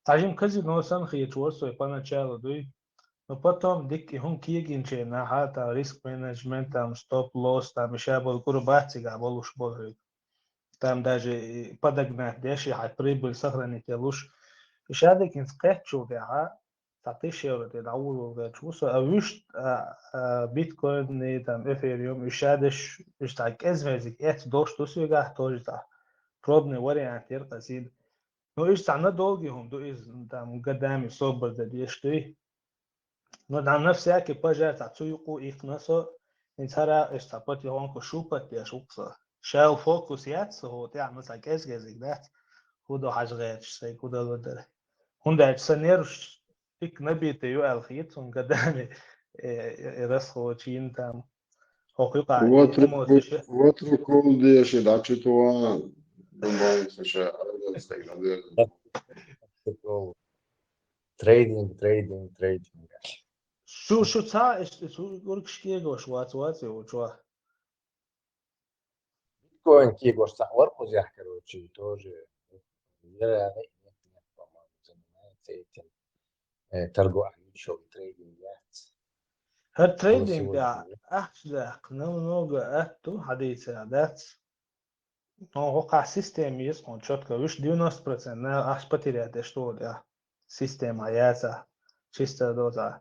тажим казино сан хиечур, поначалу, дуй. Но потом дикки هم киегинче на хата риск менеджмент, там стоп-лосс, там еще был курбатига, болуш болы. Там даже подогнать деши, хай прибыль сохранить луш. Еще дикин скетчу га, تعطيش евро تدعوه وتشوفه أوش بيتكوين там эфириум ишадеш иштак эзвезик эт дош тусига тоже та пробный вариант теркасид. Но иш цана долгий хум до из там годами собор да дешты. Но там на всякий пожар тацуюку их насо интара эстапати онко шупат я шукса. Шел фокус яц вот я на так эзвезик да. Худо хажгать сей куда лодер. Хунда цанерш ik nabita yu alkhitun gadami rasxo chin tam حقوق واتركوا دي شي دعشتوا بمبايس شي تريدينج شو تا شو ورك شكيغو شوات وشوا биткоин киегош сахвар кузях короче тоже занимается этим торговлей еще трейдинг. هالتريدينج ده أحدث نوع أتو حديثة ده نوع سيستم يسمون شتى وش 90% نه أحسبتي ده شو ده سيستم عياته чисто دوتا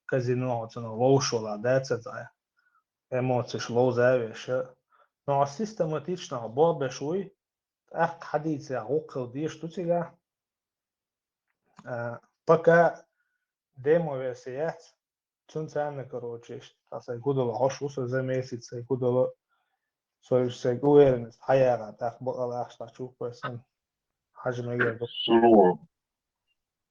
казино цено лоушола ده цая эмоции шло завеше но систематично бобешуй أح حديثة عقل دي شو تيجا пока демо версият цунцана короче тасай гудало хошу за месяц и гудало союзсай уверенность хаяга так богала что чупасан хажмеге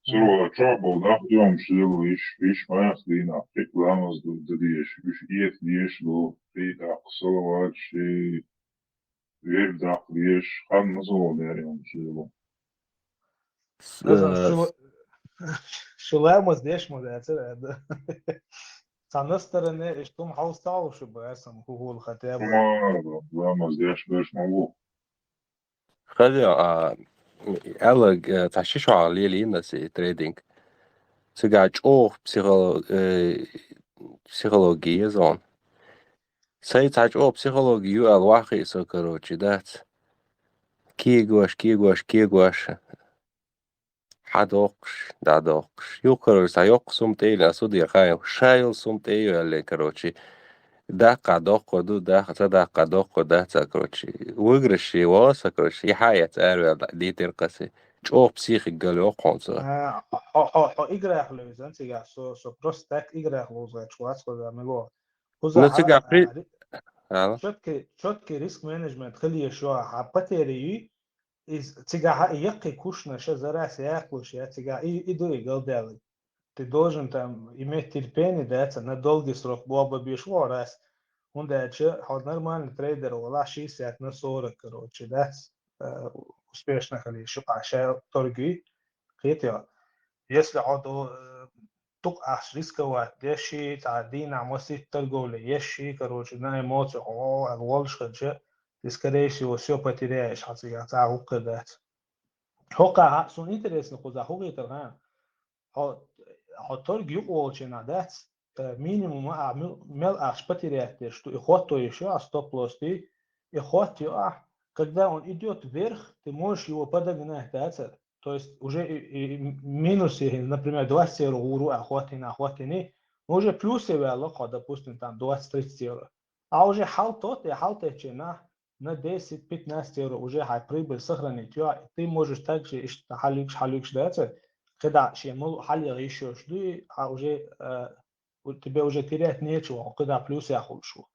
Сырого trouble, да, идем шилу, иш моя слина, рекламу сдадишь, иш иет лишь, ну, ты так, салават, ши, верь, да, лишь, хан назову, дарим шилу. шулаймыз дешмо да с одной стороны что хаустал чтобы сам гугл хотя бы ладно здесь беш могу خلي ألا تعشيشوا على لينا سي تريدينج سجاج أو بسيكولوجية زون سي تعج أو بسيكولوجية الواقع سكروتشي دات كيغوش حدوقش دادوقش يوكرو سايوق سومتيل أسودي خايو شايل سومتيل اللي كروتشي داقة دوقو دو داقة دوقو داتا كروتشي وغرشي واسا كروتشي حياة أروي دي ترقسي جو بسيخي قالوا قونسا إقرأ خلوزان تيجا سو بروستاك إقرأ خلوزان شواس كذا ملو نتيجة شوتكي ريسك مانجمنت خليه شو حبتيري إز تيجا يقي كوشنا شزرع سياقوش يا تيجا إدو يقدر ты должен там иметь терпение, да, на долгий срок, боба бишло раз. Он дальше, нормальный трейдер, вала 60 на 40, короче, да, успешно хали, шукаша торги, хотя, если он تقع ريسكوات دشي تعدين عموسي торговля يشي короче на эмоции الولش خدشة تسكريشي وسيو потеряешь حتى تعو قدات هوكا سون интересно куда هوكا ترغان торг юколче надать минимум мел аж потерять что и ход то еще а стоп-лосс ты и ход когда он идет вверх ты можешь его подогнать то есть уже минусы например 20 евро уру охватины уже плюсы вело допустим там 20-30 евро а уже халточе на 10-15 евро уже прибыль сохранить ты можешь также халюкш дать когда шемол хали еще жду а уже тебе уже терять нечего когда плюс я хочу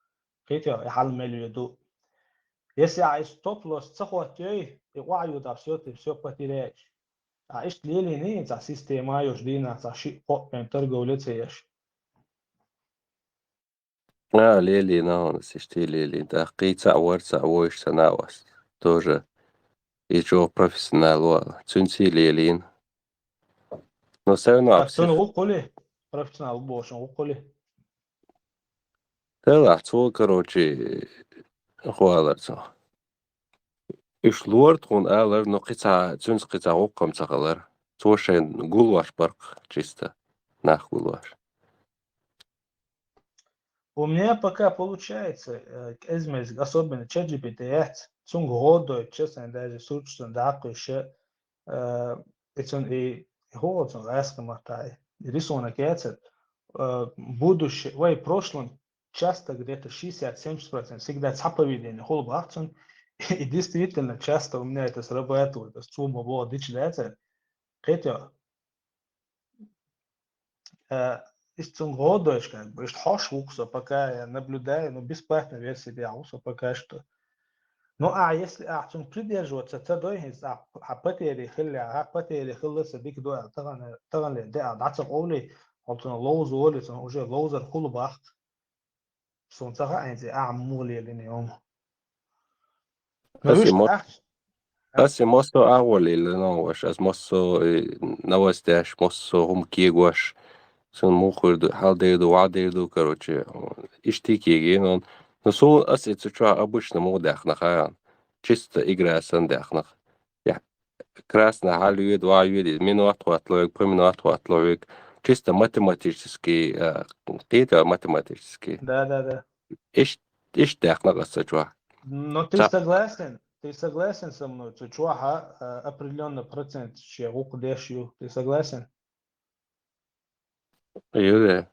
хотя я хал мелю если а стоп-лосс захватил и ваю да все ты все потеряешь а ишь лили не за система юждина за ши торговля цеешь лили сишти лили да قيتsa ورش سناوس тоже يجو профессионал цунси лилин но все равно профессионал больше да цо короче хуаларцо إيش لورد هون آلر نقطع تونس قطع وقم تغلر توشين قول واش برق جيستا нахуй. У меня пока получается, особенно ChatGPT, цун году, честно, даже существенно, да, еще, это и год, он раскоматай, рисунок этот, будущее, в прошлом часто где-то 60-70%, всегда заповедение, холбахтун, и действительно часто у меня это срабатывает, с сумма была дичь, хотя, из года, как бы, что пока я наблюдаю, но бесплатная версия биауса пока что. Ну, если цун придерживаться, тогда есть, потери хилля, садик таган да, датса оли, цун лоуз оли, цун уже лоузер хулбахт, цун тага айнзи, мули линеом. Ну, видишь, Asi mosso avolille nouas, as mosso новостяш, mosso hum кигуаш, сон мухурду, халдейду, вадейду, короче, иштикиги, но сон аси цуча обычно мудахнах, чисто игра сандахнах. Я красно халюет, ваюет, минут хватлоек, по минут хватлоек, чисто математический, какие-то математические. Да. Иштахнах асачва. Но ты согласен со мной, что чуваха определенный процент чего дешью, ты согласен? Юде.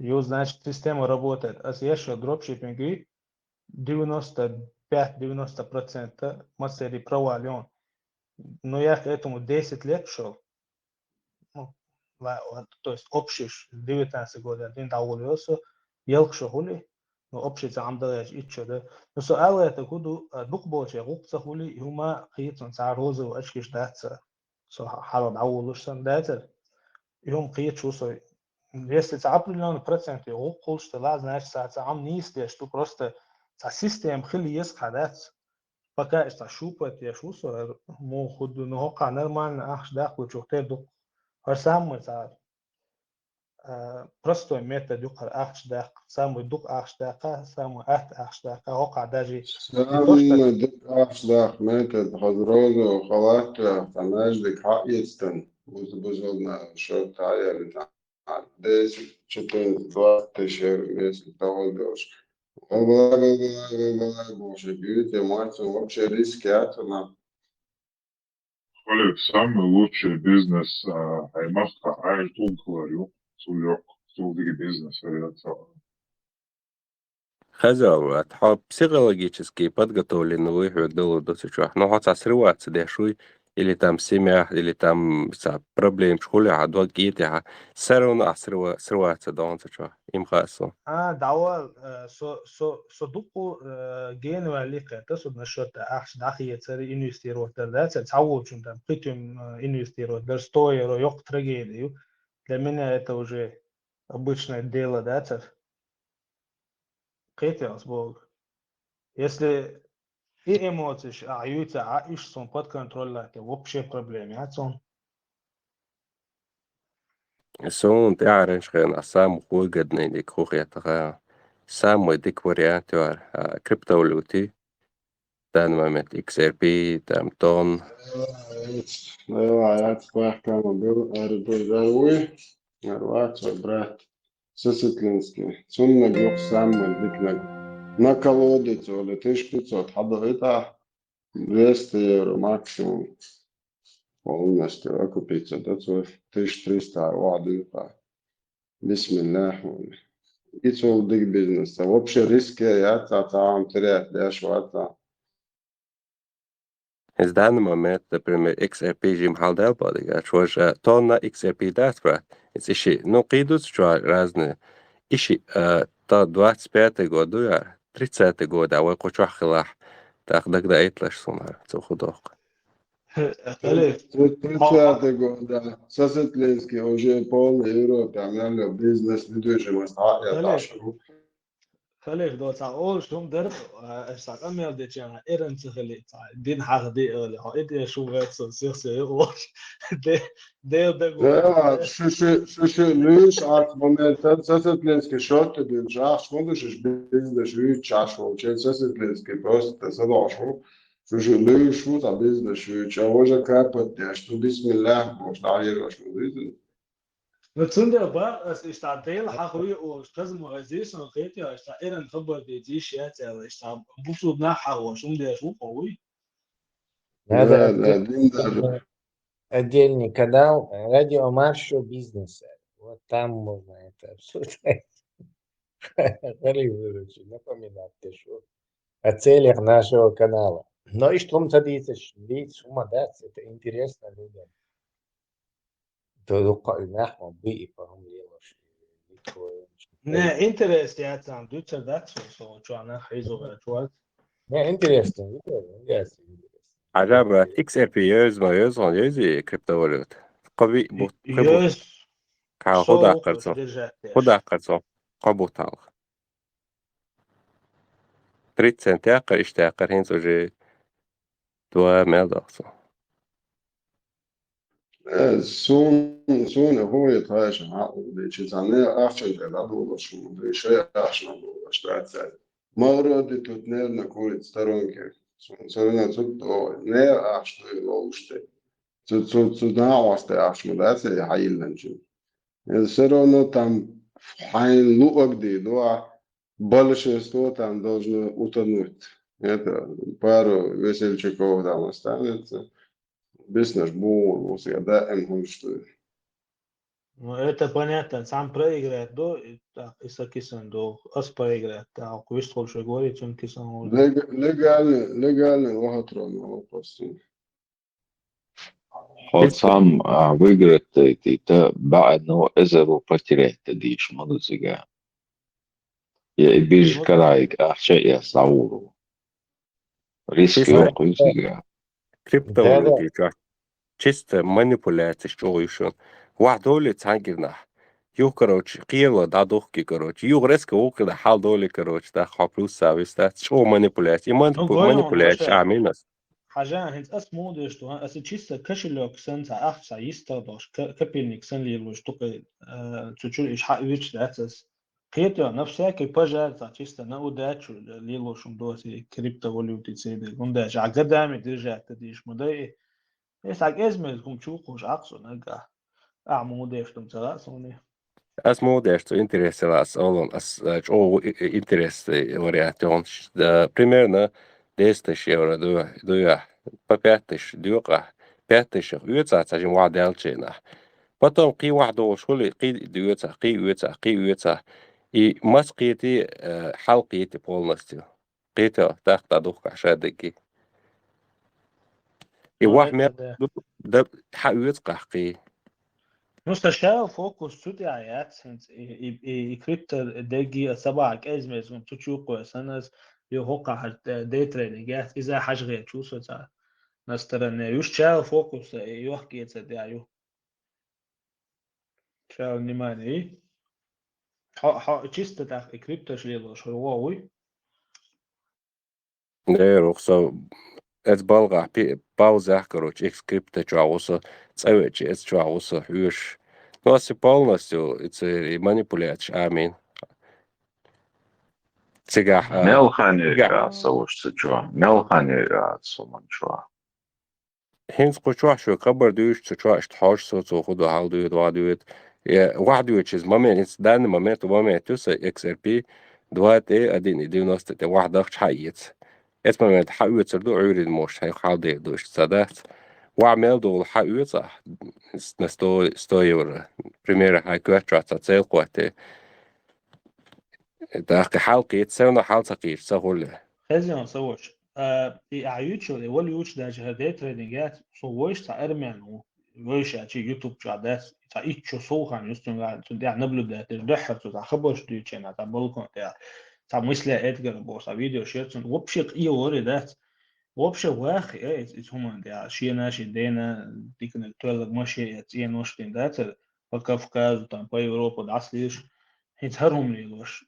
Значит, система работает. А если дропшиппинг 95-90% массери провален. Но я к этому 10 лет шел. Ну, то есть общий 19 год, один доволился, елкшо хули, но общий зам дальше и что да. Но сؤال это куду дух больше, гукца хули, и ума қиетсон царозы в очки ждаться. Хало доволишься, да, и ум қиет чувствует. Если это определенный процент, и гукол, что ла, значит, это ам не истешь, что просто система хили есть кадать. Пока это шупать, я чувствую, могут, но нормально, ждать, что ты дух. Самый простой метод дух ахшдак, самый дух ахшдака, самый ахшдака, ока даже Самый дух ахшдак метод хазрозу халатра, фанаждик хаистен, бузбузодна шотая, 10-20 тысяч, если того дальше. Боже, берите мальцу, вообще риски атона. Олег, самый лучший бизнес, аймахта, тут говорю, сулдики бизнес, Хозяева, психологически подготовленный выход до чего. Но хотя срываться дешуй, или там семья, или там проблем в школе, а два гиты, все равно срываться до чего. Им хорошо. давал, дуку гену алика, это судно что-то, дахи цари инвестируют, да, это цаву чем-то, притом инвестируют, даже 100 евро, yok трагедию. Для меня это уже обычное дело, да, это. Кетиас Бог. Если и эмоции, аюта, иш сон под контролем, это вообще проблемы, сон. Сон تعرف شغل سام وجدنا ديك خويا سام ديك واريانت كريبتوالوتي تان مامت XRP تام تون Я спахкам был арбузауи, арваца брат Сосетлинский. Сунна бьёк самый дик на колодецу, или 1500, это 200 евро максимум. Полностью окупиться, да, 1300 вады, бисмиллах. И цол дик бизнес. Вообще риски я там терять, я швата. Из данный момент, например, XRP жим халдал подига, что же тонна XRP даст брат. Это ищи, ну кидут что разные. Ищи, то 25 год, 30 год, а вы кучу хилах. Так тогда это сумма, это худок. 30 год, да. Сосетлинский уже полный Европе, там бизнес недвижимость, я ташу. خليك دو تعال شو مدر اشتاق امي دي جانا ايرن تخلي دين حق دي اولي ها ايدي شو غير سوسيسي اوش دي Да, что лишь от момента Сосетлинский шорты был жах, смотришь, бизнес жить чашу, через Сосетлинский просто задошел. Что лишь вот а бизнес жить, а уже капать, что бисмиллах, может, а я что видел. Ну, цунда ба, ишта дейл хахуи о шказ магазис, но кети, ишта эрен хабар дидиш я тела, ишта бусу на хаху, шунда шу кауи. Да, да, Диндер. отдельный канал радио Маршо бизнеса. Вот там можно это обсуждать. Выручи, напоминать, что о целях нашего канала. Но и что садится, ведь сумма даст, это интересно людям. То нахуй бы и по-умелош. Не, интерес я там, дуча дачу, со чуана хизо чуат. Не, интересно, интересно. عجب XRP يوز يوزي كريبتوالوت قوي بوت Ёс, كا шо خدا оқос قرصو держать. خدا قرصو قبوتال 30 سنتاقر اشتاقر هين سوجي دوا ميلدوكسو Soon هو يتعايش معه بيتشزانية أفشل كده شو بيشيء عشان بشتغل مرة دي تتنير نكون ستارونك صرنا صدق نير أفشل لوشته صدنا واسطة أفشل ده سي حيل نجيب السرونو там حين لوك دي دوا большинство там должно утонуть. Это пару весельчаков там останется. Бизнес будет, всегда им что. Ну, это понятно, сам проиграет, до, иса кисан, до, ас проиграет, а квист больше говорит, он кисан уже. Легальный лохотрон вопрос. Он сам выиграет это بعد إنه إذا потеряет ديش منوزجا يبيج كرايك أحشاء يصعورو ريسك يوقيزجا كريبتوالوت чисто манипуляция, что еще. Вадоли цангирна. Ю, короче, киева дадохки, короче. Ю резко окна халдоли, короче, да хаплюс савис, да. Что манипуляция? Ну, говорю, Манипуляция, аминас. حاجة هنت أس مودش تو أس تشيست كشلوك سن تا أخ تا يستردوش كبيرنيك سن ليلوش توك تشول إيش حق ويتش داتس قيتو نفسها كي بجار تا تشيست نو داتشو ليلوش مدوسي كريبتو وليوتي تسيدي قنداش عقدامي درجة تديش مداي إيش عق إزمل كم تشوقوش عقصو نلقى أعمودش تم تراسوني Esmu nešto interesovas ovom, ovo interes variation. Примерно 10 евро дуя, по 5 дюка, 5 уйца, цажим вадалчина. Потом قي واحد وشولي قي ديوتا قي уйца. И масқити حلقيتي полностью. قيته تحت دوك عشادكي. И واحد ده حقيقة قي. مستشار فوكس تودي عيات يكريبتر داجي سبعة أزمة تشوقو سنس يوقع دي ترينيجات إذا حاجة غير شو سوى نسترن يوش شاو فوكس يوحكي يتصدع شاو نماني чисто так كريبتر شليلو شو هو ده رخصة Ez balga pauzah, короче, экскрипта чуауса, цевечи, это чуауса, юж. Ну, если полностью, это манипуляция, амин. Сега. ملخاني سوش تجوا ملخاني سومن شوا هنس قشوا شو كبر دوش تجوا اشتحاش صوت خدو حال دوت وادوت. واحد يوتشز مامين إنس دان مامين ومامين توسا XRP دوات أديني دينوست واحد أخش حيت. اسمه من تحقيق تردو عوري الموش هاي حالدي دوش صدات وعمل دول حقيقة صح نستو يورا بريميرا هاي كواترا تاتسيل قواتي داخل حلقي تسونا حال تقير سهولة خزيان سوش يعيوتشو ولا يوتش دا جهدي تريدنجات سووش تا ارميانو ويش اتشي يوتيوب جادات تا ايتشو سوخان يستون قاعد تدع نبلو دا تدحر تا خبرش ديوتشينا تا بلكون تا مثل ادغر بوسا فيديو شيرتون وبشق اي وريدات وبشق واخي ايه هم دا شي ناشي دينا ديكن تولد ماشي تي نوشتين دات وكافكاز تا باي اوروبا داسليش هيتهرهم ليلوش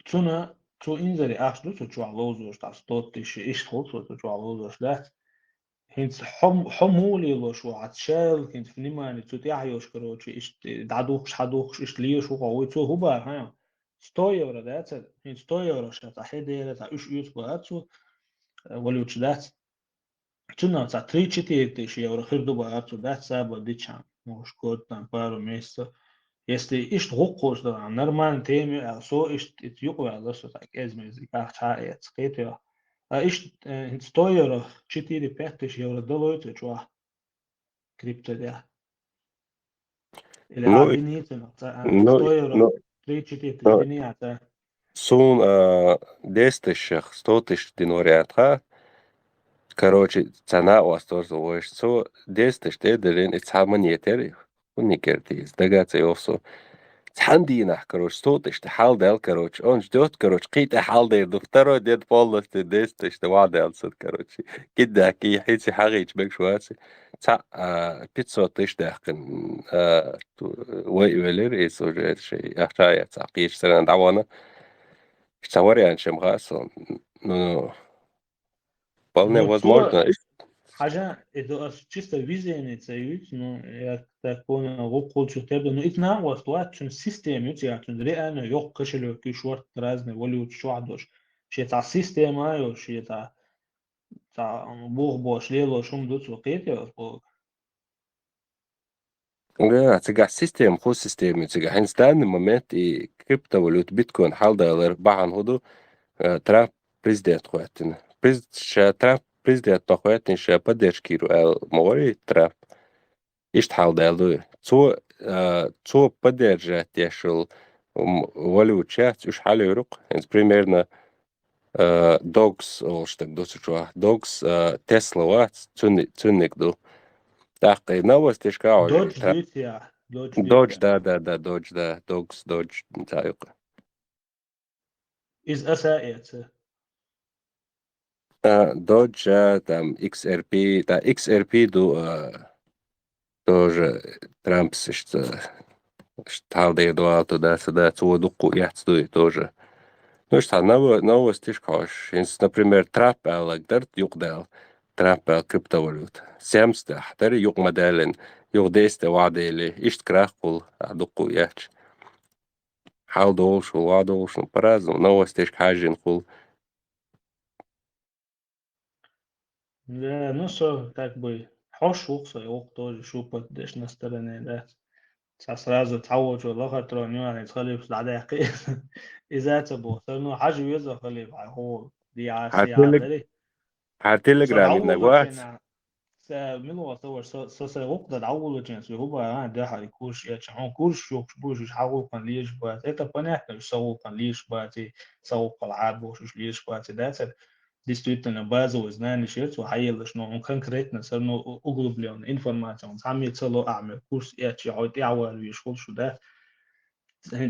تسونا تو إنزري أخذ تو جوالوزوش تاس توتيش إيش خلص تو جوالوزوش ده هنت حمولي لوش وعتشال هنت في نماني تو تيعيوش كروتش إيش دعدوخش حدوخش إيش ليش وقوي تو هو بار ها 100 يورو ده هنت 100 يورو شات حدا تا إيش يوت باتو ولوش ده تسونا تا 3-4 يورو خير دو باتو ده سبب دي شان может, год, там, пару месяцев. Если ишь гуккуш, да, нормально теме, а со ишь юква, да, что так, язык, как чает, скейтер. А ишь стоит 4-5 тысяч евро долларов, чего крипто, да. Или Ну, обвинительно, ну, стоит 3-4 тысяч винят, да. сун 10 тысяч, 100 тысяч динорят, короче, цена у вас тоже выше. Со 10 тысяч, это самое нетери. Он не кертис, дагаться его. Цандина, короче, 100 тысяч, حال دال, короче. Он ждет, короче, какие-то حال دال. Второй дед полностью 10 тысяч, وعدال, короче. كده كي حيتي حاجة بك شواتي. 500 тысяч داخل ويولر يسوي شيء أحتاج تعقيش سنة دعوانا. تصوري عن شيء مخاص. Ну, вполне Ну, возможно. حاجة إذا чисто везение царит, ну, я так понял, гуккул чутебда, ну, это нам вот платим системе, я тут реально yok кошелек и шорт разные, волю чуадош, что это система, что это бог бош лело шум дуц вакете, Да, цыга систем, ху системе, цыга. Хинстан момент и криптовалют биткоин халда бахан худу Трамп президент хуятин. Трамп президент хуятин ша поддержки мори Трамп. Ишт халда лу. Цо поддержать яшел валют уж халюрук. Примерно Dogs, что так Dogs Tesla ват цунник ду. Так, новость ишка додж дитя, Dodge, да, Dodge, да, Dodge, так. из асаэца. Dodge, там, XRP, да, XRP, тоже Трамп, что талдые два туда-сюда, цудуку, яцдуй тоже. Ну что, новость ишкаш. Например, Трамп, лагдар, юкдал, Трамп, криптовалют. 70, тары юк моделин, юк 10 вадели, ишт крахкул, адуку яч. حال دولش ووادولش وبراز ونوستيش حاجة نقول. Да, ну что, как бы, хош укса, юк тоже шупа, деш на стороне, да. سразу تعود والله خاطر يعني تخلي بعدها قيس إذا تبغى صرنا حاجة يزا خلي هو دي عاسية عدلي هالتليجرام صدعوا النجوات. كنا من هو صور وقت دعوا جنس هو أنا ده حري كوش يتشعون كوش يوش بوش حاول كان ليش بات إيه تبني سووا كان ليش باتي سووا قلعات بوش ليش باتي ده действительно базовые знания шерцу хайел что он конкретно все равно углублен информация он сам يتصلوا أعمل كورس يأتي عود يعول ويشغل شو ده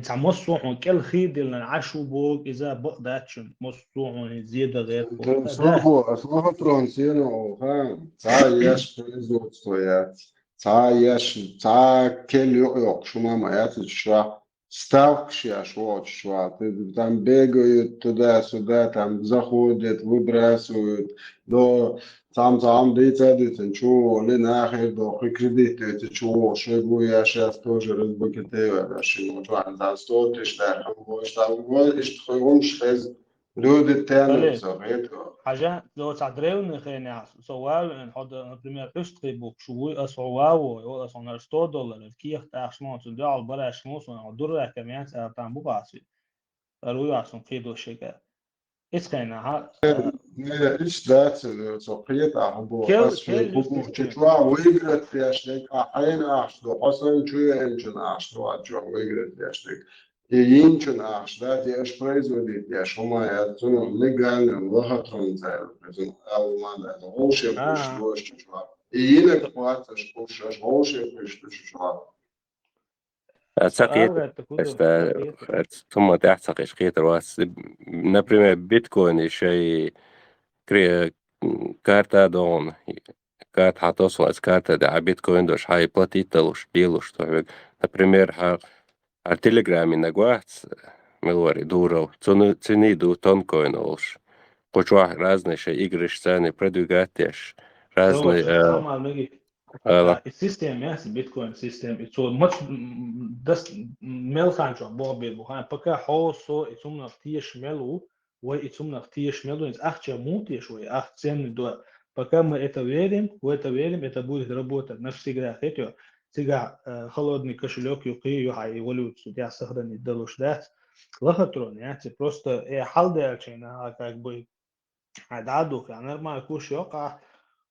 مصوع كل خيد اللي عاشوا بوق إذا بقدرش مصوع زيادة غير Да, ده сроху тронсино, ца яш производство я, ца яш, ца кель шумама я шва, ставки яш вот шва, там бегают туда-сюда, там заходят, выбрасывают, до там децадицен, чего, ли нахер, до кредиты, это чего, шегу я сейчас тоже разбогатею, решил, вот, за 100 тысяч, там, вот, и что он шез, люди тянутся, это. حاجة لو تعدريون خينا سوال إن هذا نبريمير إشتري بوك شوي أسواو يو أصلا $100 كيخ تأخشمون تدعو على برا شموس ونعدر كميات أرتام بقاسي روي عشان كيدو شيء إيش خينا ها إيش ذات سقيت أحبه بس في بوكو تطلع ويقرأ في أشتك أحين أشتو حسن شوية إنشن أشتو أجوا ويقرأ في أشتك ينشن أشتات يش производит يش هما يعطون لجان وهاتون زي أو ما ده غوش يبوش دوش تشوا يينك قواتش بوش غوش يبوش تشوا سقيت ثم تحسق شقيت راس например биткоин شيء كارتا دون كارت هتصل كارتا ده биткоин دوش هاي платителуш делуш что например التليجرام نجوات ملوري دورو цены ду тонкоин олш почва разные شيء игрыш цены продвигатешь разные السيستم ياس بيتكوين سيستم سو ماتش داس ميل خانشو بوبي بوخان بكا حوسو اتسمنا فتيش ميلو واتسمنا فتيش ميلو из ахча мути шوي ах цены до пока мы это верим это будет работать навсегда это Тига холодный кошелек юқи юхай волют судья сохранить делуш да. Лохотрон, я просто халдерчина как бы عدوك يعني نرمى كوش يقع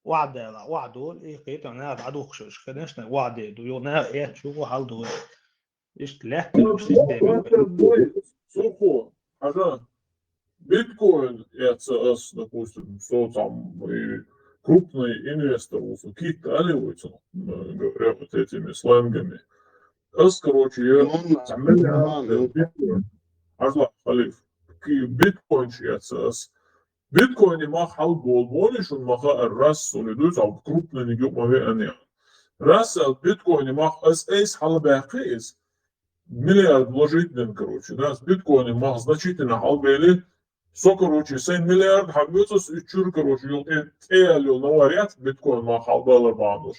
وعدة وعدول إيه قيت أنا عدوك شوش كناش وعدة دو يونا إيه شو حالدو إيش تلاقي وش تستعمل Сухо, ага, биткоин, допустим, что там и крупный инвестор, какие-то аливаются, говоря вот этими сленгами. Короче, я биткоин, халиф, биткоин биткоин мах хал болбониш он маха рас солидует ал крупный нигюк маве ания. Раз биткоин мах эйс хал бахис миллиард вложительный, короче, да, с биткоином мах значительно халбели, короче, 7 миллиард хагбется с чур, короче, алё наварят биткоин мах халбелер бандуш.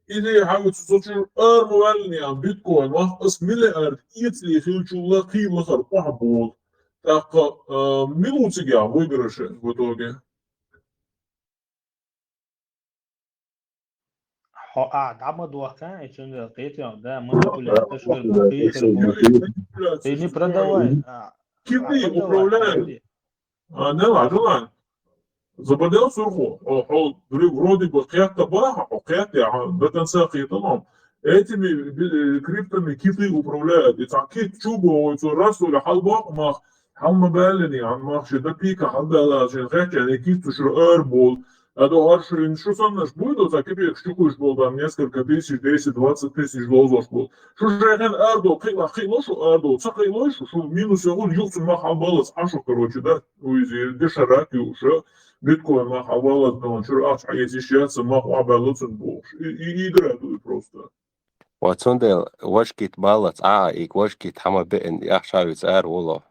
Или хагбется с чур эрмуэлни биткоин мах с миллиард итли хилчула хилахар пахбол. Так, минутига выигрыши в итоге. عمد وكان يشون القيت يوم ده манипуляция تشغل بقية ты не продавай Киты управляют. Не, заболел сухо. Вроде бы какая-то баха, какая-то до конца хитаном. Этими криптами киты управляют. И так кит чубо, раз или халбак мах, халма балени, мах шеда пика, халбала, шеда кит шер эрбол. А до аршин, что сам наш будет, так и штукуешь был там несколько тысяч, 10-20 тысяч долларов был. Что же я ардо, хило, что ардо, цахило, что минус он юлцу махабалас, ашу, короче, да, уйзи, дешараки уже, биткоин махабалас, но он что аж езжаться махабаласен был. И играют просто. Вот сондел, вошкит балац, и вошкит хамабен, я шавиц воло.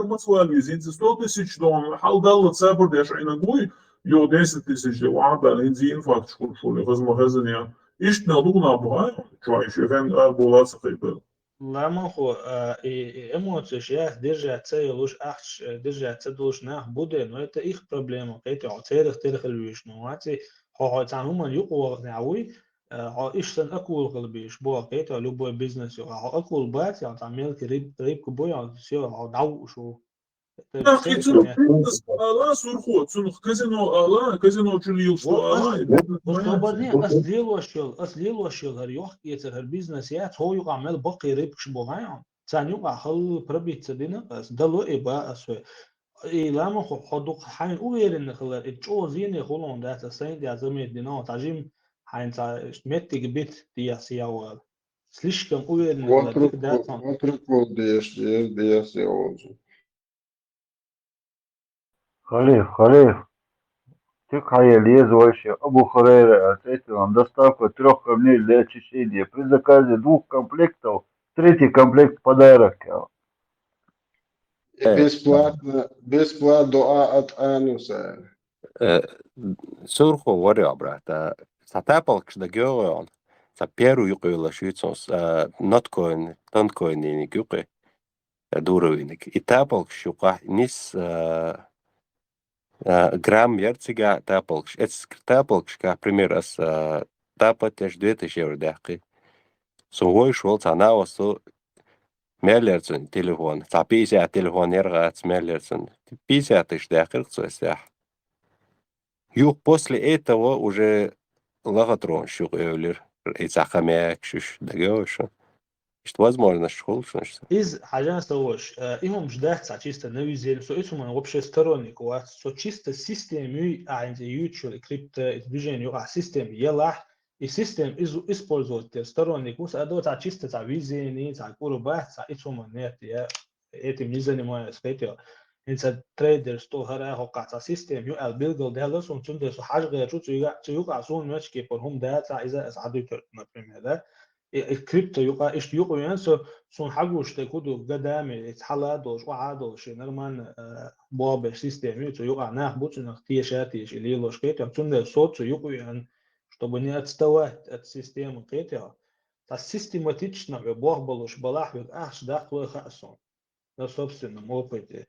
مثلا زين 100 тысяч دون حال دال تصابر داش عينا قوي يو 10 тысяч دي وعد على زين فات شكون شو اللي غزمه غزن يعني ايش نضونا بها شوي شيفان بولا سقيبل لا ما هو эмоции я держать целуш ахш держать целуш нах буде но это их проблема это عتيرخ تاريخ الويش نواتي هو تعمل يقوى نعوي إيشتن أكل قلبيش بوا قيتا لبوا بيزنس يو أكل بات يعني تعمل قريب كبوا يعني سيو دعو شو أخي لا سرخوت سنخ كازينو جليل شو وصوبني أصليلو شل هريوح يتر هالبيزنس يات هو يقع عمل بقى قريب كشبوا يعني ثاني يقع خل بربيت سدينا بس دلو إبا أسوي لا ما خو حدوق حين أوير إن خلال الجو زين يخلون ده تسين ده زميل دينا تعجيم حين متى جبت دي سياوال слишком уверенно Ватруквал диас яозу. Халиф, ты лез вообще. Абу Хурейра ответил нам доставка 3 камней для очищения. При заказе 2 комплектов, 3-й комплект подарок. Бесплатно дуа от Ануса. Сурхо варя, брат. Сатапалкш да геон. Sa peru juqilla švitsons notkoin tontkoinin juqi duruinik. Itapalkš juqa nis грамм ярцига тапалкш. Эц тапалкш, как пример, as тапатеш 2000 евро дахи. Сугой шел цана со миллиарден телефон. Са 50 телефон яргац миллиарден. 50 тысяч дахи цвестях. Юг после этого уже лагатрон шук эвлер. إذا شوش دقيقة что возможно школ из حاجة سووش إهم جداه чисто новизель so это мы вообще сторонник у вас so чисто систему عندي YouTube крипто движение у систем ела и систем использовать сторонник у это чисто за визион за курбат за это мы нет я этим не занимаюсь это إنسان تريدر ستو هرا هو قاعد سيستم يو البيلجل ده لسون تندر سو حاجة غير شو تيوقع سون ماتش كيبر هم ده إذا أسعدوا تركنا بريم هذا الكريبتو يوقع إيش يوقع ينسو سون حاجوش تكودو قدامي يتحلى دوش وعادوش نرمان بواب سيستم يو يوقع ناخ بوتش نختيشات إيش اللي لوش كيتو تندر صوت يوقع يعني чтобы не отставать от системы كيتو та систематично бог балуш балах ах да клой хасон на собственном опыте.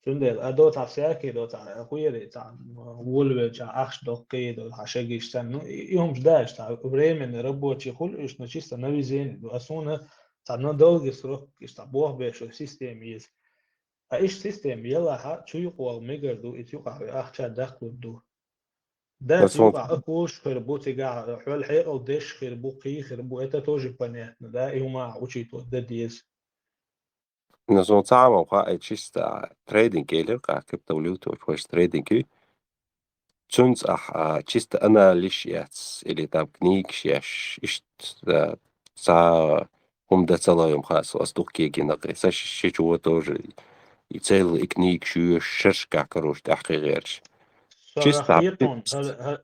شندل أدوت عساكي دوت أخويري تاع وولو تاع أخش دقي دوت عشاقيش تانو يوم جداش تاع بريمن ربو تشيخول إيش نشيست نبي زين وأسونا تاع ندوغ سروك إيش تاع بوه بيشو سيستم يز إيش سيستم يلا ها شو يقوى ميجر دو يتوقع أخ تاع دخل دو ده بس هو تيوقع أكوش خربو تيجا حول حير أو ديش خربو قي خربو إتا توجي بنات ده يوما وشيتو ده ديز نزون تعمل قا تشيستا تريدينج كيلر قا كريبتوفالوتا وش تريدينج تشونز تشيستا أنا ليش ياتس اللي تام كنيك شيش إشت سا هم ده تلاهم خاص أصدق كيجي نقي ساش شيء هو توجي يتسال إكنيك شو شركة كروش تحقيق غيرش чисто صراحيتهم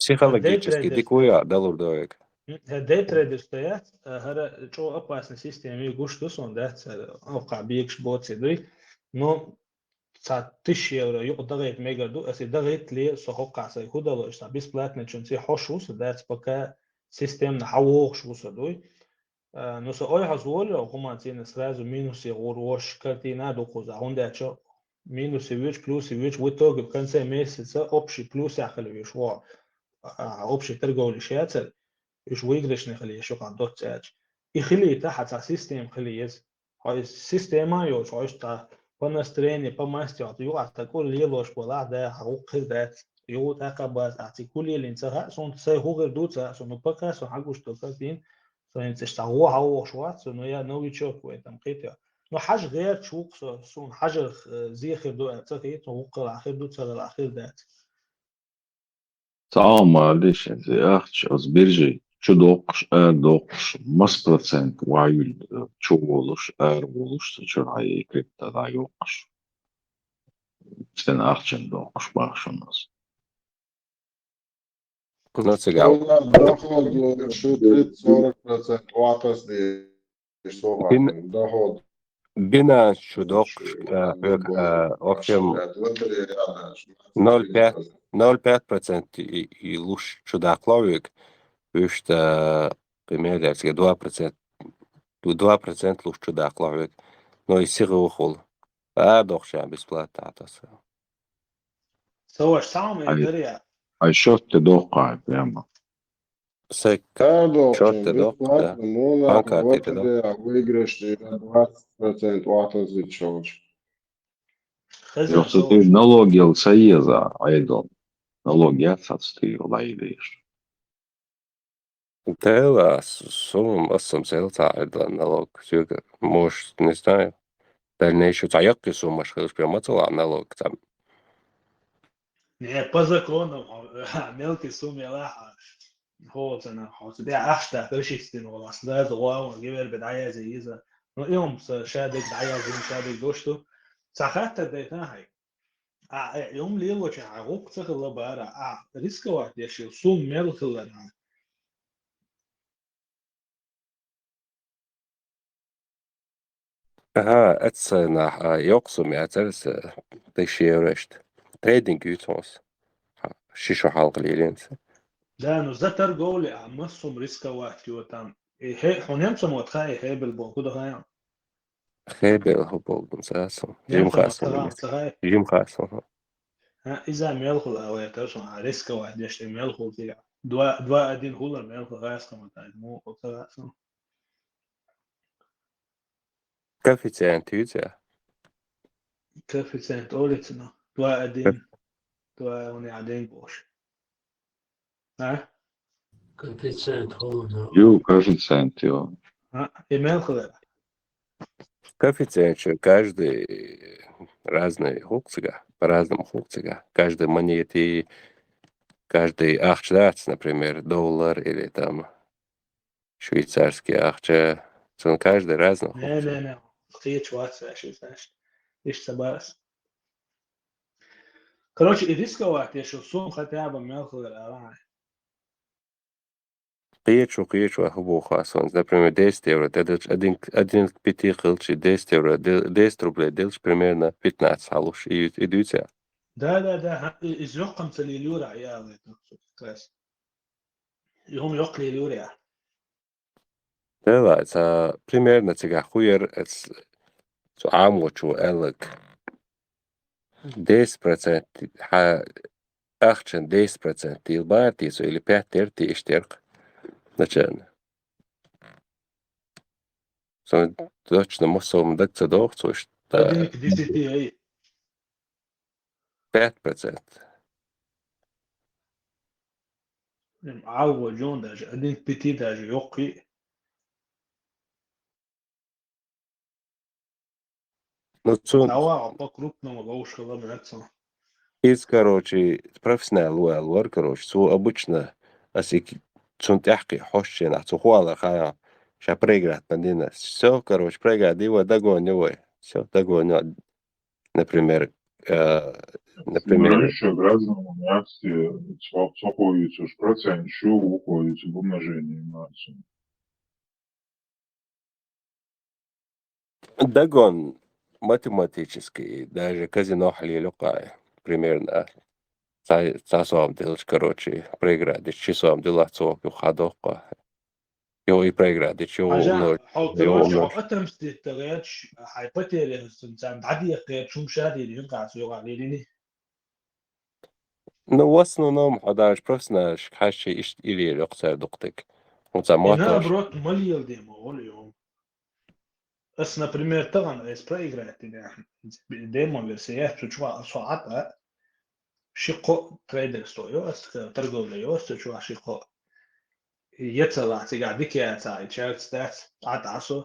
психологически дикуя دلور دويك هدي تريدر стоят هذا شو опасная система يقولش توصل ده أوقع بيكش بوت سدري но за 1000 евро يقدر ميجر دو أسي دغيت لي سحوق عسى هودا لو إشتا بيسبلاتنا شنسي حشوس ده بقى سيستم نحوق شو سدوي но со ой حزول هما تين сразу минус يغوروش картина до коза هوندا شو минус вич плюс вич в итоге в конце месяца общий плюс يخلي شو общий торговый счет إيش ويقدرش نخليه شو قاعد دوت ساج يخليه تحت على سيستم خليز هاي السيستم أيوة شو إشتا بنستريني بماستي عطيو عطا كل يلوش بلا ده حقوق ذات يو تاكبات عطي كل اللي انتهى سون تسي هو غير دوت سون بكا سون حقوش توكاتين سون انتشتغوا هو شوات سون يا نوي تشوك ويتم قيتها نو حاج غير تشوق سون حاجة زي خير دو اعتقيت وقل الأخير دو تسال الأخير ذات معلش زي أختش أصبرجي شو دوقش مس процент وعيل شو ولش ولش شو هاي كريبتا دا يوقش سن أختشن دوقش باخش الناس نتسجع دоход شو 30-40% واپس دي دоход بنا شو دوق общем 0,5% يلوش شو داقلويك ويشتا примерно 2% 2% луч чудо клавит, но и сига ухол. Дохша бесплатно атаса. سوى سام الدريا أي شوت دوقع прямо. Сек شوت دوق банка тебе выигрыш 20% واپس дичош. Yoksa ты налоги Союза айдол. Налоги отсутствие лайдешь. Тела сумм أصلا تعرض налог. Может, не знаю. Дальнейшую таяк сумма шхилш прямо цела налог там. Не по закону мелкие суммы لاحة هو أنا حاط ده أحسن ترشيستين والله ده زغوا وجبر بدعية زي إذا يوم شادك دعية زين شادك دوشتو ساعات ده هاي يوم ليه وش عقوق تغلى بارا ريسك واحد يشيل سوم ملك لنا أتصنع يقسم يعترس تشي رشت تريدينج يوتوس شيشو حلق ليلين ده نزتر جولي عمسهم ريسك واحد يوتام هي حنيم سموت خاي هي بالبوكو ده خاي خيبة هو بولدن ساسو جيم خاصة جيم خاصة إذا ميلخل أو يترسم ريسك واحد يشتري ميلخل فيها دوا أدين هولا ميلخل غايس كمان مو أكثر كافيتين تيوتيا كافيتين أوليتنا دوا أدين دوا وني عدين بوش Коэффициент холода. Коэффициент его. Имейл хлеба. Коэффициент каждый разный хукцига, по-разному хукцига. Каждый монеты, каждый ахчдац, например, доллар или там швейцарский ахча, каждый разный хукцига. Не, خطيت شوات شوفاش إيش تبارس. короче الريسك واحد يشوف سوم خطابة ميل خلابا. Qiychu hubo khasons, например, 10 евро, один к 5 хилчи 10 евро, 10 рублей делаешь примерно 15 халуш, и идете. Да, из рقم تليلورا عيال كلاس. يوم يقلي لوريا. Да, это примерно тебя хуер, это عام وشو قالك 10% أخشن 10% البارتيس или 5 اشترك начально. Så точно måste det så då så Один к 10 5%. عاو جون داج один к 5 داج يوقي Ну, سوا покрупно ловушка лабраться. из, короче, профессионал вор, короче, су обычно, если цун тяхки хошчина, цу хуала хая, ща проиграть надина. Все, короче, проиграть его догоню, все, догоню. Например, Раньше гражданам акции свободится в процент, еще уходит в умножение нации. догон математический, даже казино халилюкая, примерно. Цасом делаешь, короче, проиграть, часом делать сок, ходока. Его и проиграть, его حاجة умножить, حو его كروش حو умножить. أتم ستيتغيرش حيبتي سنسان عادي قيت شو مشاهدي اللي ينقع سيوغا ليلي Ну, в основном, даже просто حاجة или لقصة دقتك. Вот сама إنها тоже. بروت مليل ديمو أول يوم بس например طبعا إس проиграть ديمو версия чучва ساعات شيقو تريدر ستويو أس ترجو ليو استشوا شيقو يتسلا تيجاديك يا تاي تشارت ستات عطاسو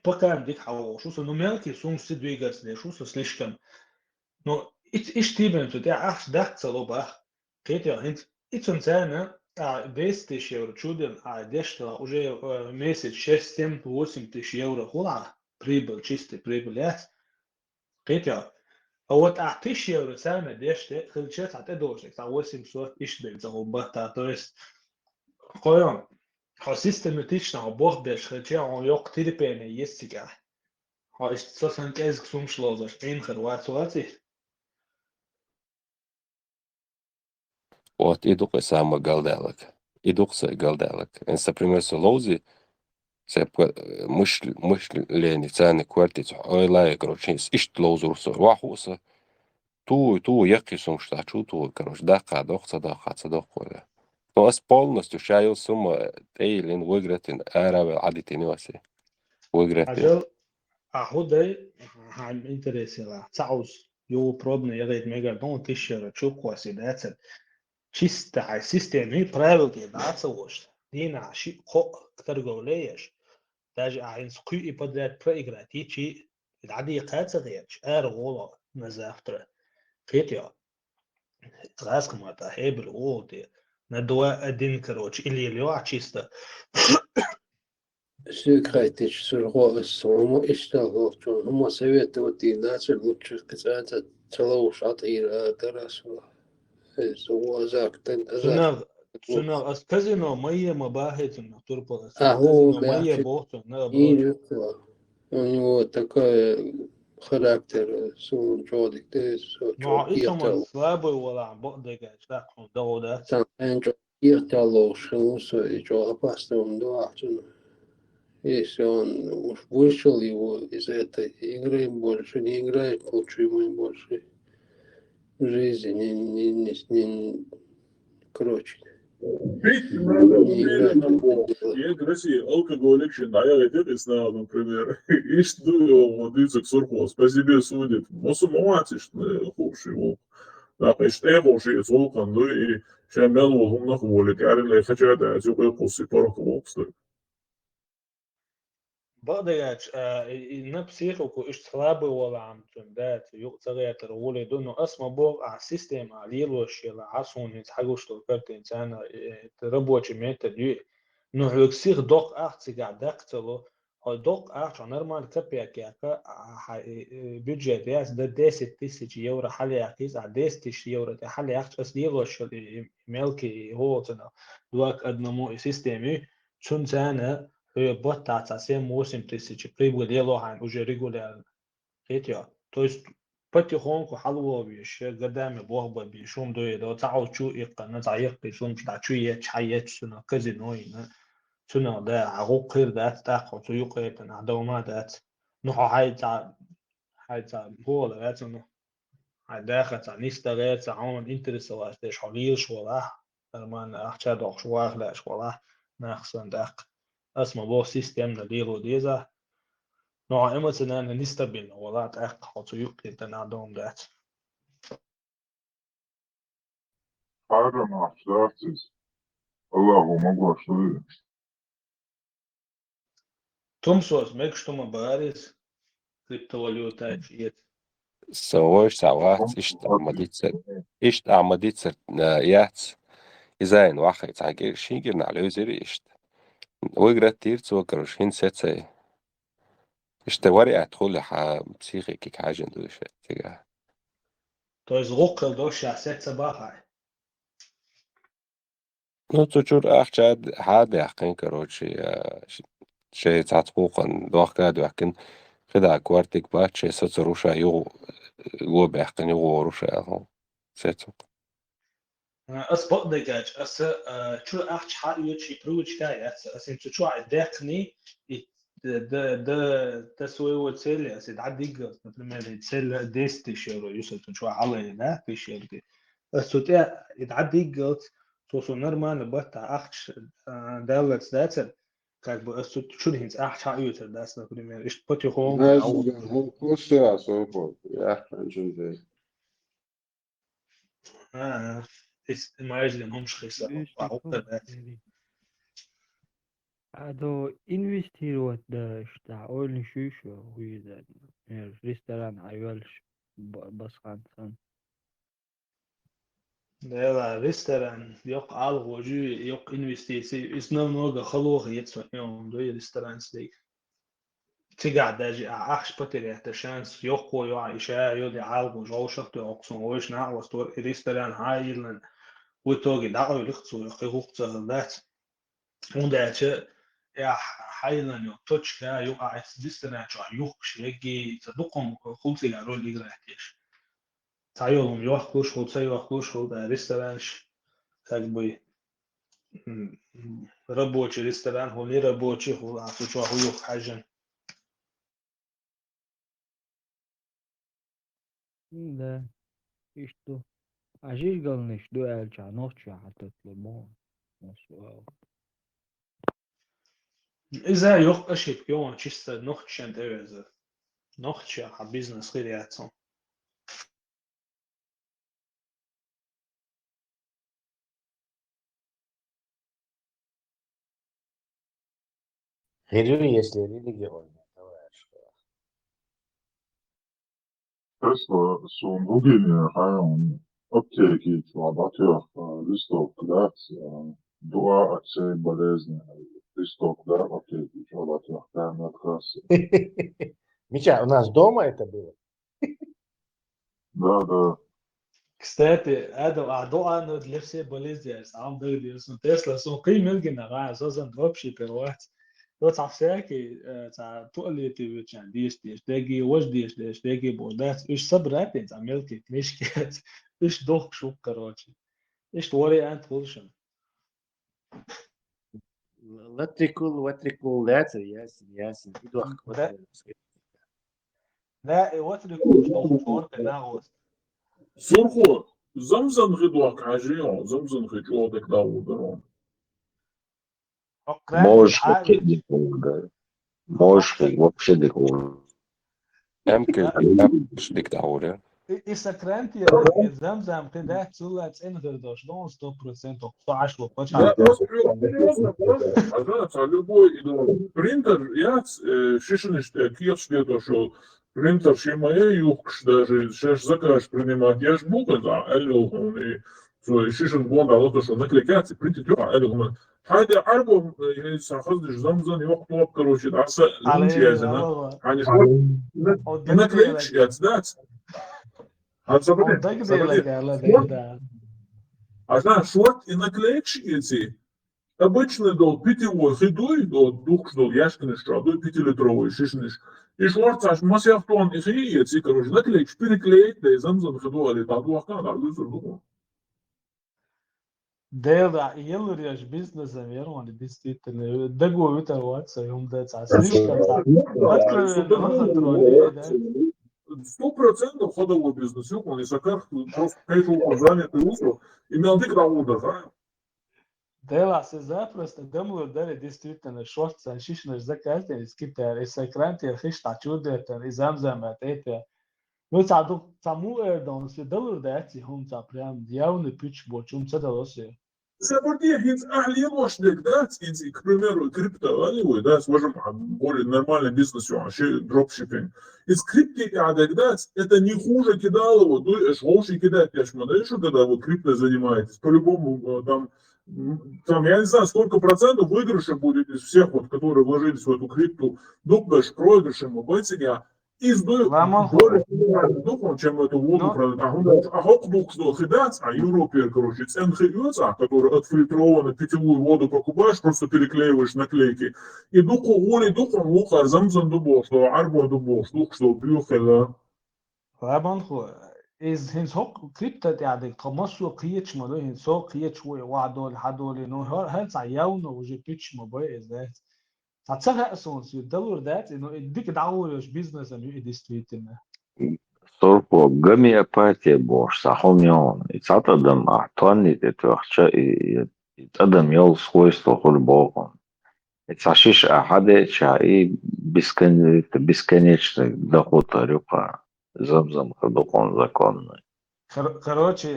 пока дик حو شو سو نوميركي سون سيدويغاس لي شو سو слишком но ich tiben zu der 8 dacht so bach geht ja hin ich und seine 200 евро чуден дешла уже месяц 6-8 тысяч евро хула прибыль чистый прибыль geht ja а вот 1000 евро сами деште хлчет от дождик за 800 ишбек за обата то есть коем систематично бог беш хлче он yok тирпене есть сега ist so ein Käse zum Schluss ein Хорватия Вот, и духе само галделок. И дух се галделок. Инс, например, со лози, се мышление, цены, квартиц, ой, лай, короче, ишт лозу русо, вахуса, ту, яки сум штачу, ту, короче, даха, дохца. Но ас полностью шайл сумма, эйлин, выигратин, аравел, адитин, васи. Выигратин. عجل أهودي عم إنتريسي لا تعوز يو بروبنا يغيد ميجا دون تشير تشوك واسيدات чисто а системы правил кидаться вошь дина ши хо كترجوليش даже عين سقي يبدأ проиграть يجي العادي قاعد غيرش غولا نزافتر قيتيا غاز كما تهيب الغول ندوا أدين كروش اللي чисто Секретич сургоос омо иштагоо чон омо советовать и начал лучше сказать целого шата и тарасу سنة أستاذنا مية مباحث تربة هو أستاذنا مية بوحة у него такой характер сум чодик ты но إيشمان слабый ولا عم بقدر أشتاق دعوة сам энджо иртало шелусо и чо опасным дуачно. Если он уж вышел его из этой игры, больше не играет, лучше ему больше жизни не короче. Есть в России алкоголик, я это например, и что водится к сурхоз, по себе судит. Но сумматишь, хуже его. Так, и что я больше из волкан, ну и шамбян волкан на хволит. Я реально хочу это, я после порох волкстой. بقدر نفسيخو إيش слабый ولا عم تندات يقتغي ترولي دونه اسمه بوق على سيستم على الوش يلا عصون يتحقوش توكرت إنسان تربوش ميتا دي نو هيكسيخ دوق أختي قاعد دقتلو هو دوق أخت نورمال كبيك ياكا بيدجت ياس ده 10,000 يورو حالي ياكيس على 10,000 يورو حالي أخت أس ليلوش ملكي هو تنا دوك أدنمو سيستمي شون سنة боттаться 7-8 тысяч прибыль елохан уже регулярно. То есть потихоньку халвовишь годами бог бы бишум дует تعال شو إقنا تعيق بيشوم شو يتحيط شنو كازينو هنا شنو ده عقوق غير ده تأخذ شو يقيت أنا دوما ده نحو هاي تا بولا ده شنو داخل عن نستغل عون interesserar det حليل شولا man أحشاد أخشواخ لا شولا نخسن داق اسمه بو سيستم نديرو ديزا نوع مثلا نستبين ولا تأق حطو يقي تنادوم دات حاجة ما أحشدارتز الله ما قوشتوي تمسوس ميكشتوما باريس كريبتواليوتا فيت سووش ساعات إشت عمديتسر يات إزاين واحد تعجير شينجر على وزيري إشت ويقرأ تير توكروش هين ساتسي إشت ورقة أدخل بسيخي كيك حاجة ندوش تيجا То есть غوق دوش عسات صباحا نو تجور أخشاد حاد يحقين كروشي شيء تعتقوقا دوخ كاد وحكن خدا كوارتك بات شيء ستروشا يو بيحقن يو روشا هو سيتوق أس بقدجاج أس شو أحش حق يوتشي بروج كاي أس أنت شو عدقني ده تسوي وتسيل أس تعدي جز مثلا تسيل ديست شيرو يوصل شو على لا في شير دي أس تودي يتعدي جز توصل نرمان بطة أحش دالت ذاتر كان بس شو هنت أحش حق يوتر ده أس مثلا إيش بتي هون أو هم كوشتنا سوبر يا حنجون زي إس ما يجي لهم شخصة وعقدة ذات Also investiert da ordentlich Schüche, wie gesagt. Ja, Restaurant, Ayvelsch, Baskansan. لا ريستوران يق algo ju يق investitie is nou nog geloof jetzt wat يوم دوي ريستوران ستيك تقعد داجي أحش بتري تشانس يقو يو عيشة يودي algo جو شخت يقصون ويش نعوز تور ريستوران هايلن وتوجي دعوة يلخصو يقيقوق ذات ونداتش يا هايلن يو توتش كا يو عايز ريستوران شو يوقش يجي تصدقهم خلصي قالوا لي قرأتيش تعيهم يوحكوش خل سيوحكوش خل ريستورانش كاجبي ربوتش ريستوران هو لي ربوتش هو عطو شو هو يوح حاجة Да, и что? А здесь главное, что я ночью حطيت ليمون. إذا يوح أشيب يوم تشيست نوختش أنت إذا نوختش حبيزنس غير يعتصم Говорю, если религиозно, товарищ. Tesla sun bugün hayvan аптеки лабатех листок да два отцей болезни листок да аптеки лабатех да на трассе. Митя, у нас дома это было? Да. Кстати, هذا أعضاء أنا لبسي بوليزياس عم دغدي اسمه تسلا سون قيمة الجنة غا أساسا دروب شيبر وقت لو تعرفي تاع تقولي تبي كان ديش تلاقي واش ديش تلاقي بودات إيش صبرات أنت عملت مش كده إيش دوخ شو كروتشي إيش توري أنت كلشن Ватрикул, ясен. Иду لا واتركوا شو شورت ناقص Сурхо, замзан гидуак ажион, замзан хичуодек даудерон. Можешь можешь вообще декор. شديك دعورة إذا كرنت يا زمزم كده تسوي تسأل دوش دون 100% وقطعش وقطعش Да, а знаете, любой принтер, я шишниште, кирште то, что принтер шимая юкш даже, сейчас заказ принимать, я ж бука, да, элюхун, и шишн бонда, вот то, что накликается, принтер, элюхун. هذا عربهم سأخذ زمزم يوقت وقت كروشي عسى لونش يا زنا يعني شو هناك ليش يا تدات هذا سبب а знаешь, шорт и наклеечки обычный дол питьевой хидой до двух что яшкины штрадой 5-литровый шишниш. И шорт аж масяфтон и хиец и короче наклеечки переклеить да и замзам хидой или так дуака на лузер думаю. ده يلريش بيزنس امير ديستيت دغو بتاع واتس يوم ده تاع سريش كان اذكر الخطر ده 100% ходовой бизнес, он и сакар просто кайфово занятый узел, и на дик на удах, Dela se zaprosto domlu dare действительно шорца, шишнаш закатен, из китар, из сакранти, хишта чудетен, из замзамат, это. Ну, цаду, цаму эрдон, се долу дати, хум ца прям явный пич бочум, ца долосе. Собордия хинц ахлемошник, да, и, к примеру, криптовалютой, да, скажем, более нормальный бизнес, вообще дропшиппинг. Из крипты да, это не хуже кидалово, то шоуши кидать, я смотрю, что когда вы крипто занимаетесь, по-любому там, я не знаю, сколько процентов выигрыша будет из всех, вот, которые вложились в эту крипту, думаешь, проигрышем, байтсига, из более духом, чем эту воду продать. А хокдух, что хидать, а Европе, короче, цен хидется, который отфильтрованную питьевую воду покупаешь, просто переклеиваешь наклейки. И духу воли, духом лука, замзан дубов, что арбо дубов, дух, что бьюхела. Rabanhu is hins hok kripta يعني قمصو قيتش مالو hins هو قيتش وعدول حدول إنه هل عياونه وجي بيتش مباي إزاي هتصحى أصلا الدولار ده إنه يديك دعوة مش بيزنس إنه يديستريت إنه Sorpo гомеопатия бош сахомион. И цатадам ахтуанни детвахча и цадам йол свойство хульбогон. И цашиш ахадеча и бесконечный доход рюка. Замзам ходокон законный. короче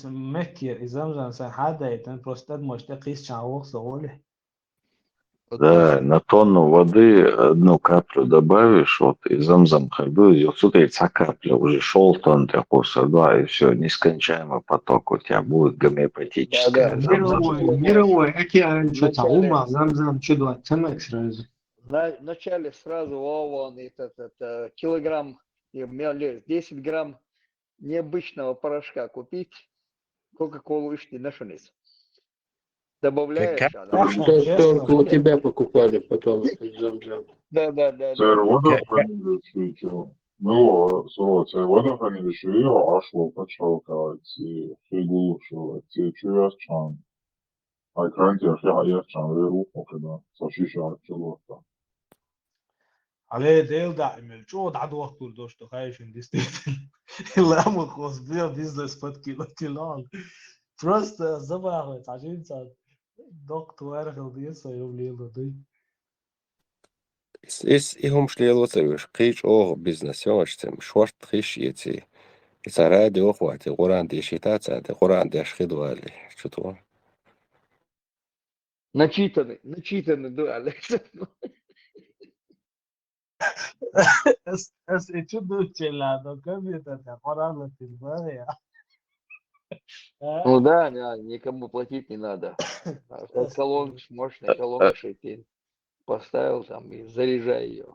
меккер из замзам сахада это просто может قيس чао соли. Да, на тонну воды одну каплю добавишь, вот и замзам ходу, и вот сюда яйца капля, уже шел тон для курса 2, и все, нескончаемый поток у тебя будет гомеопатическая замзам. Мировой, океан, что ума, замзам, чудо, цена сразу. Вначале сразу он этот килограмм, 10 грамм необычного порошка купить, кока-колу ишь на шанис. Добавляешь, Только у тебя покупали потом замзам. Да. Це водохранилище, ну, це водохранилище, ашло почалка, ці фігулушо, ці чуяшчан. А кранті ахяяшчан, вируху, когда сашиша чолота. عليه ديل دائما شو عدو وقت دوش تخايش اندستريت لا مخوص بيو بيزنس فات كيلو просто забавно عشان دكتور خلديس يوم ليلة دي Is ihum шliелоцевиш қич оғ бизнес ёштем шварт қиш ети. Исаради оғвати ғуран дешитацияды ғуран дешхидвали. Чутва? Начитанный, да, Александр. Es hecho duchelado, кабита, пора на Ну да, никому платить не надо. Колонку, мощная колонка ты поставил там и заряжай ее.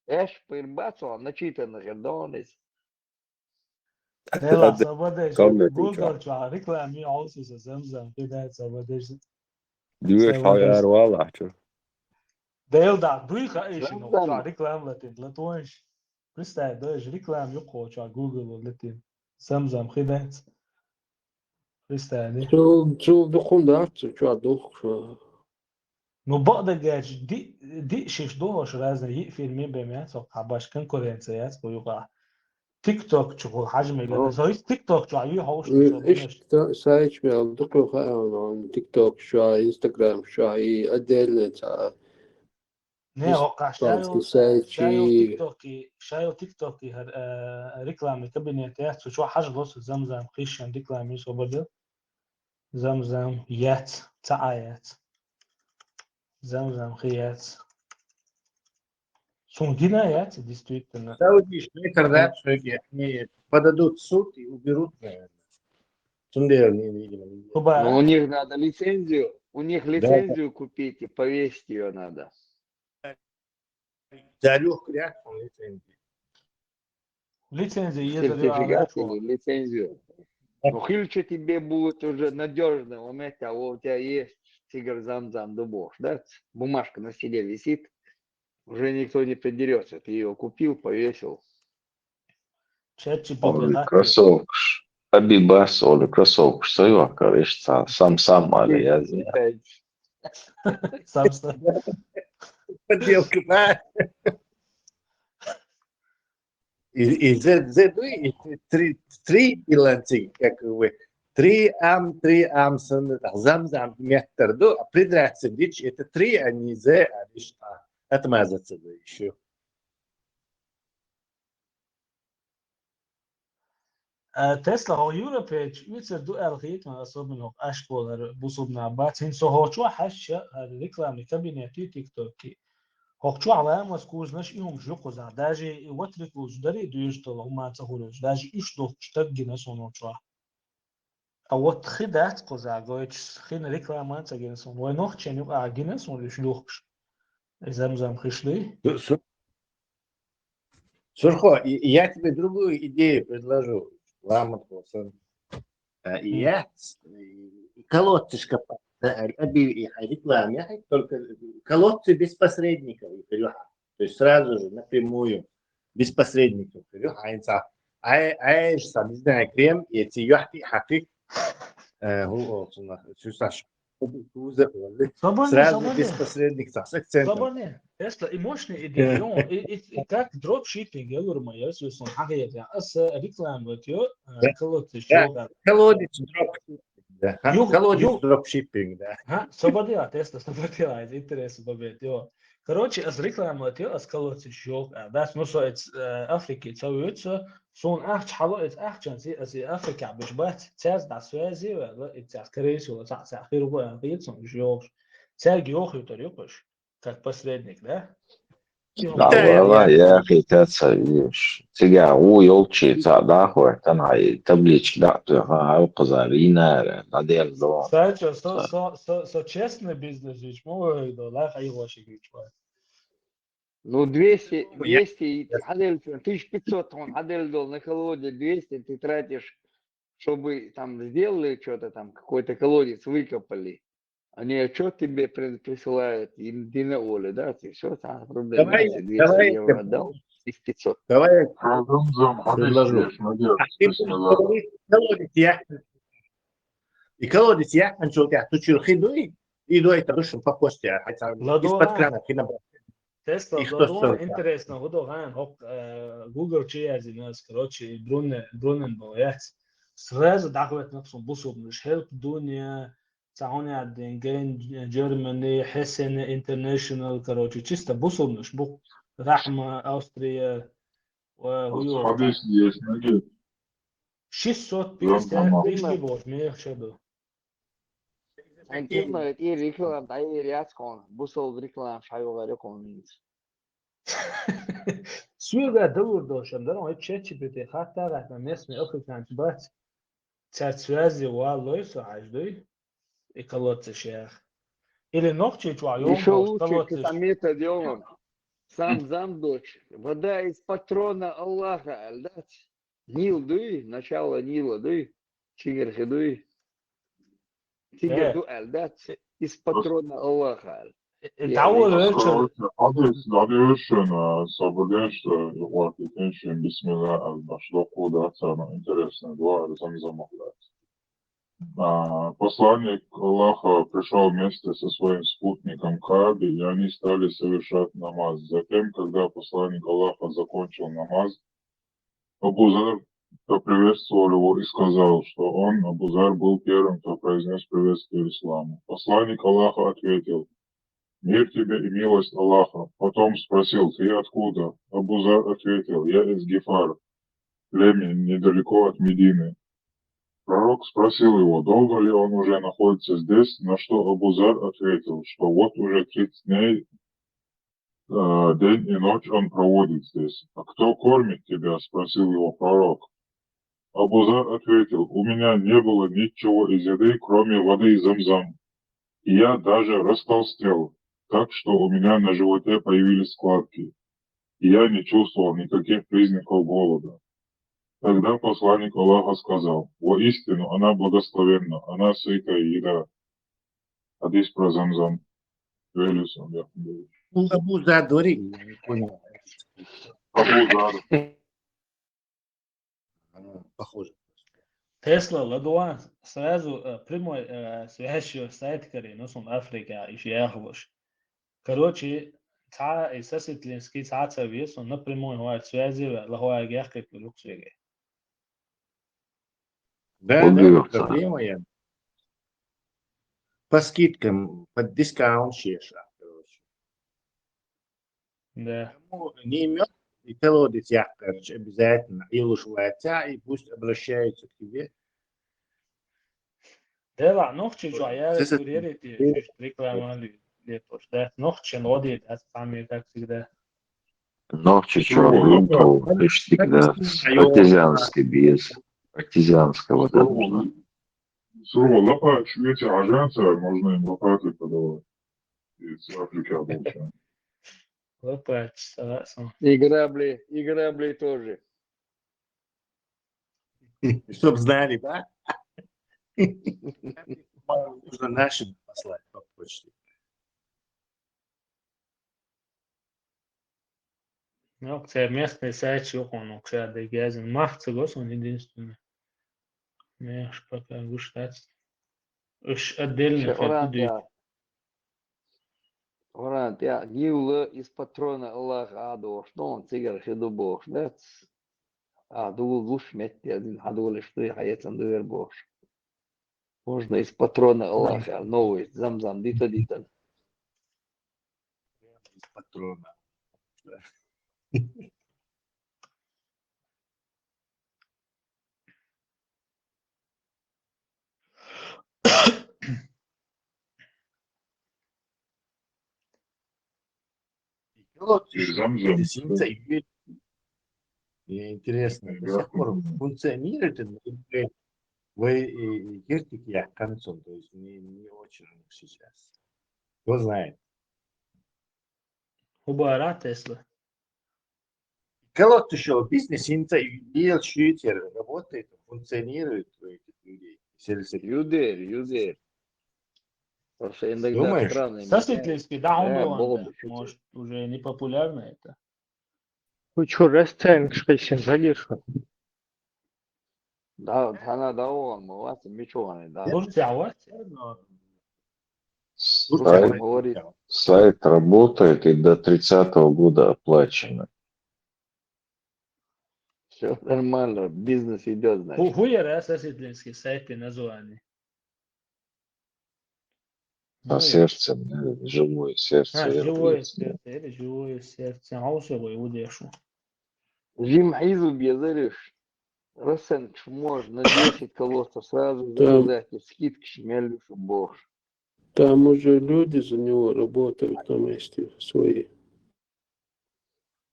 Эш, поирбацу, начитанный гадонец. Дела, свободешь, Google, рекламе, аусус, замзам, кидает, свободешь. Дюеш хаяр валла, чу. Дел, да, дуиха, эши, ну, реклам латин, латуанш. Представь, даже реклам, юко, Google, латин. Замзам, кидает. Представь, شو دخون ده شو عدوك شو Ну, بعد جاش دي شش دوش رازن يقفل مين بميات وقعباش كان كورنسيات ويقع تيك توك شو حجم جدا زي تيك توك شو عيو هوش ايش سايش من دقوا خاون تيك توك شو انستغرام شو ادل تا نه وقع شايو تيك توكي ريكلامي كابينيتات شو حاجة بص زمزم خيشان ريكلامي شو بدل زمزم يات تعايات زمزم خيات شو جنايات действительно. Саудиш, когда они подадут в суд и уберут, наверное. Сундер не видимо. Но у них надо лицензию, купить и повесить ее надо. За легкую реакцию лицензию. Сертификат или лицензию. Ну, хильче тебе будет уже надежно уметь, а у тебя есть тигр замзам дубов, да? Бумажка на стене висит, уже никто не придерется. Ты ее купил, повесил. Oli krasovks, abibas, oli krasovks, sajvakar, és сам ali jāzina. Сам. Подделка, да? И три биланцы, как вы. 3 ам зам метр до, а придраться дичь, это 3, а не зе, а лишь отмазаться да еще. Tesla هو يوروبيج يصير دو الغيت ما أصاب منه أشبه بوصبنا باتين سو هو شو حش الريكلام كابينتي تيك توكي هو شو على ما سكوز نش يوم جوكو زعداجي وتركوز داري ديجيتال هما تقولوش داجي إيش دو تشتغل نسون شو أو تخدات قزع جويتش خين ريكلامات جنسون ونوخ تشينو جنسون لشلوخش زمزم خشلي Сурхо, я тебе другую идею предложу. Ламатку, я колодцышко рекламе, только колодцы без посредников. То есть сразу же напрямую, без посредников. Не знаю, крем, и эти яхты, хаты, сразу без посредников. Свободно. Tesla emotional идея. Как дропшиппинг, я говорю, я слышал, حاجة أس реклама تيو колодцы شو колодец дропшиппинг, да. ها свободно, Tesla свободно, это интересно, побед, йо. Короче, as реклама تيو as колодцы شو, that's no so it's Africa, تسويته صون أحد حلقة أحد شانسي as Africa بجبات تاز دعسوازي ولا تاز كريس ولا تاز أخير ولا غير صون جيوش تاز جيوخ يطريقش как посредник, да? والله يا أخي تسويش تيجا هو يلشي تعداه تنعي تبليش دعته هاو قزارينا ناديل دون Сачо, со честный бизнес, ведь мы доллар а его шигить. Ну, 200, адель, 1500, он адель дол на колоде 200, ты тратишь, чтобы там сделали что-то там, какой-то колодец выкопали. Они отчет тебе присылают, и ты на воле, да, ты все, там проблема. 200 евро отдал, из 500. Давай предложу. И колодец я начал тебя тучил хидуй, и до этого вышел по посте, из-под крана хинабрал. Tesla, ладно, интересно, ودوغان هوك جوجل чиязи нас, короче, Brunnen боят. Сразу дохват نفسهم بصوا مش هيلب دنيا تعاوني عدين جين جيرماني حسن انترناشونال короче, чисто بصوا مش بوك رحمة أستريا وهيو حديث есть, наги. 650 пришли вот, мне шабу. Интернет и реклама, да и рядком, бусол реклама, шайва рекомендует. سويغا دور دوشم دارم هاي تشاتشي بيتي حتى رحمة مسمي أخي كانت بات تسوازي والله سعجدوي إكالوت شيخ или ногти твоем еще лучше китамета делом сам замдочь вода из патрона Аллаха альдать Нил дуй начало Нила дуй чигер хидуй чигер ду альдать из патрона Аллаха حديث дальше соблюдение вот intention бисмилlah дошло куда самое интересное два замахать. Посланник Аллаха пришел вместе со своим спутником Кааби, и они стали совершать намаз. Затем, когда посланник Аллаха закончил намаз, Абу Зар поприветствовал его и сказал, что он, Абу Зар, был первым, кто произнес приветствие исламу. Посланник Аллаха ответил: «Мир тебе и милость Аллаха». Потом спросил: «Ты откуда?» Абу Зар ответил: «Я из Гифар, племени недалеко от Медины». Пророк спросил его, долго ли он уже находится здесь, на что Абу Зар ответил, что вот уже 30 дней, день и ночь он проводит здесь. «А кто кормит тебя?» – спросил его пророк. Абу Зар ответил: «У меня не было ничего из еды, кроме воды Замзам, и я даже растолстел, так что у меня на животе появились складки, и я не чувствовал никаких признаков голода». Тогда посланник Аллаха сказал: «Воистину, она благословенна, она сытая еда». Хадис про Замзам. Абу Зар говори. Абу Зар. Похоже. Tesla, ладуан, сразу прямой связью сайт, который носом Африка и Шиаховыш. Короче, и сосветлинский цаца вес, он напрямую говорит связи, лохуя гехкет люксвеге. Да, да, проблема я. По скидкам, под дискаунт шеша, короче. Да. Не имет, и колодец я, короче, обязательно. И лучше и пусть обращаются к тебе. Да, ла, нохчи, что я рекурирую, чуть рекламали. Да, нохчи, лодит, это сами, как всегда. Ногчи чего, всегда партизанский без партизанского, да. Сурово, лопать, эти агенты, можно им лопаты подавать. Из Африки обычно. Лопать, согласен. И грабли тоже. Чтоб знали, да? Нужно нашим послать по почте. Ну, местный сайт, он кстати, газен махцы, он единственный. Меш, пока гуштать. Уж отдельно хоть Варант, я гиула из патрона Аллах адо, что он цигар хеду бог, да? Адул гуш метти, один адул что я хаяцан дуэр бог. Можно из патрона Аллаха, новый, замзам, дита. Из патрона. Мне интересно, до сих пор функционирует в Гертике я к концу, то есть не очень сейчас. Кто знает? Убара Тесла. Колот еще бизнес делает шьютер, работает, функционирует у этих людей. Юдер. Просто иногда Думаешь? странно. Сосветлинский, да, он может, уже не популярно это. Вы что, расценки, что еще залишь? Да, она да он, мы вас меченый, да. Сайт работает и до 30-го года оплачено. Все нормально, бизнес идет, значит. Хуя сосветлинский сайты названы. А сердце, живое сердце. Живое сердце, или живое сердце. Аусовый удешу. Жим Айзу безаришь. Расценки можно 10 колоссов сразу заказать, и скидки шмелю, бог. Там уже люди за него работают на месте свои.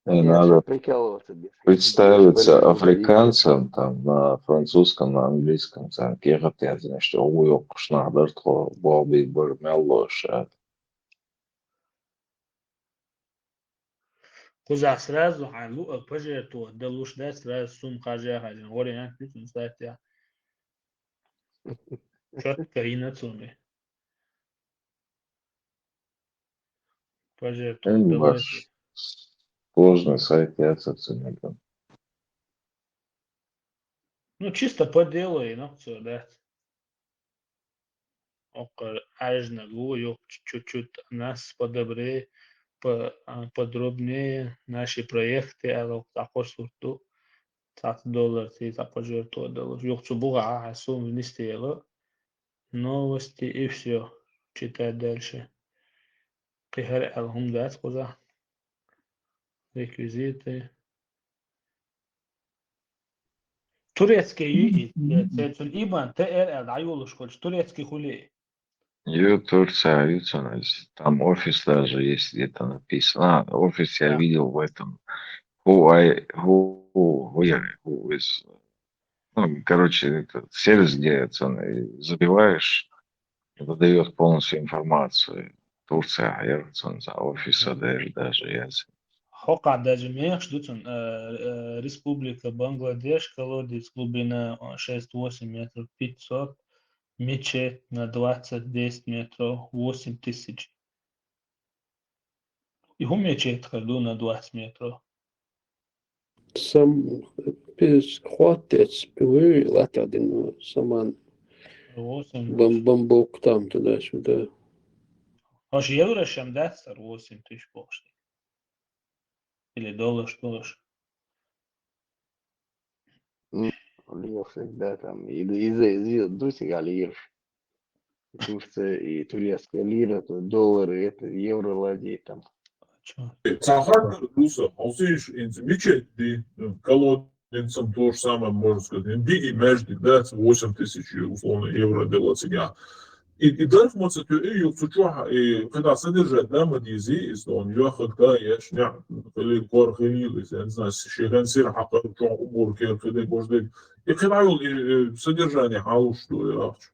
Надо представиться африканцам там на французском, на английском, там кегатят, значит, уйок шнадер, то бобби бормелоша. Куза сразу халу пожертву, да лучше дать сразу сум хажа хажа. Говорят, ты кстати, четко и на цуме. Пожертву, давайте. Сложный сайт, я оценил. Ну, чисто по делу и ну, все, да. Около ажна гую, чуть-чуть нас подобрее, подробнее наши проекты, а також сурту $30 ты пожертвовал доллар. Yok буга, сумм внести новости и все. Читать дальше. Прихар алхумдат куза. Реквизиты. Турецкий цецун ибан ТРЛ аюлуш хочешь. Турецкий хули. Турция, там офис даже есть где-то написано. Офис я видел в этом. Короче, это сервис, где забиваешь, выдает полностью информацию. Турция, офиса даже есть. Хока даже меньше, Республика Бангладеш, колодец глубина 6-8 метров, 500, мечеть на 20-10 метров, 8000. И у мечеть ходу на 20 метров. Сам хватец, вы латадин саман. Бамбук там туда-сюда. Аж евро шем да, 8000 пошли. Или доллар, что ж. Лир всегда там, из досига лир. Турция и турецкая лира, то доллары, это евро ладей там. Сахар Руса, Алсиш, Мечети, колодцем то же самое, можно сказать. Биги Междик, да, 8 тысяч, условно, евро делать себя. И дальше мы и когда содержать, да, мадизи, если он яхат, да, я шня, или кор хилил, если я не знаю, шейхан сир хакар, что уборки, когда гождик. И когда содержание, что я хочу.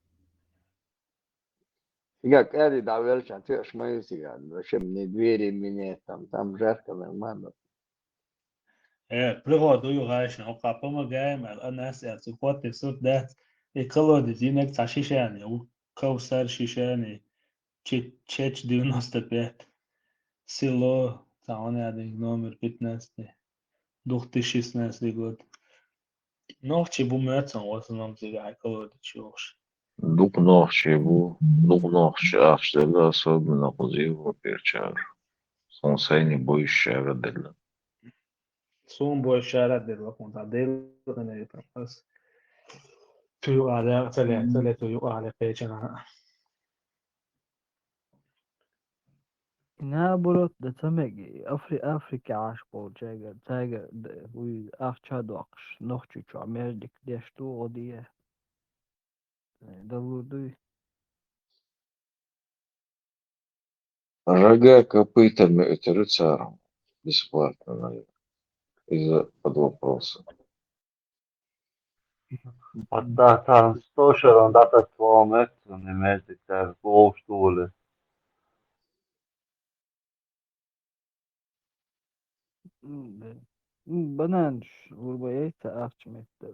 Как Эри Давельча, ты ж мою себя, зачем мне двери менять, там жарко, нормально. Пригоду югашин, окапома гаем, الناس ارتباط الصوت ده الكلود دينك تعشيشاني وكوسر شيشاني تشيتش 95 سيلو تعوني هذا номер 15 2016 год. Ночи бумятся, в основном зига колоды чёш. Дух ночи ахштела особенно кузиву перчар. Сонсай не боишься раделя. Son boy şarat dedi bak onda değil ne yapamaz. Tuyu ala tele tuyu ala peçana. إنها بلوت ده تمجي أفريقيا عاش تاجر وي أفشاد وقش نخشي شو عميردك ديش تو غدية دلودوي Рога копытами это рыцаром. Бесплатно, наверное. Из-за под вопроса. Datan stošaron data tvåmet som är med i där gåstole. بنانش وربايت أفتش متر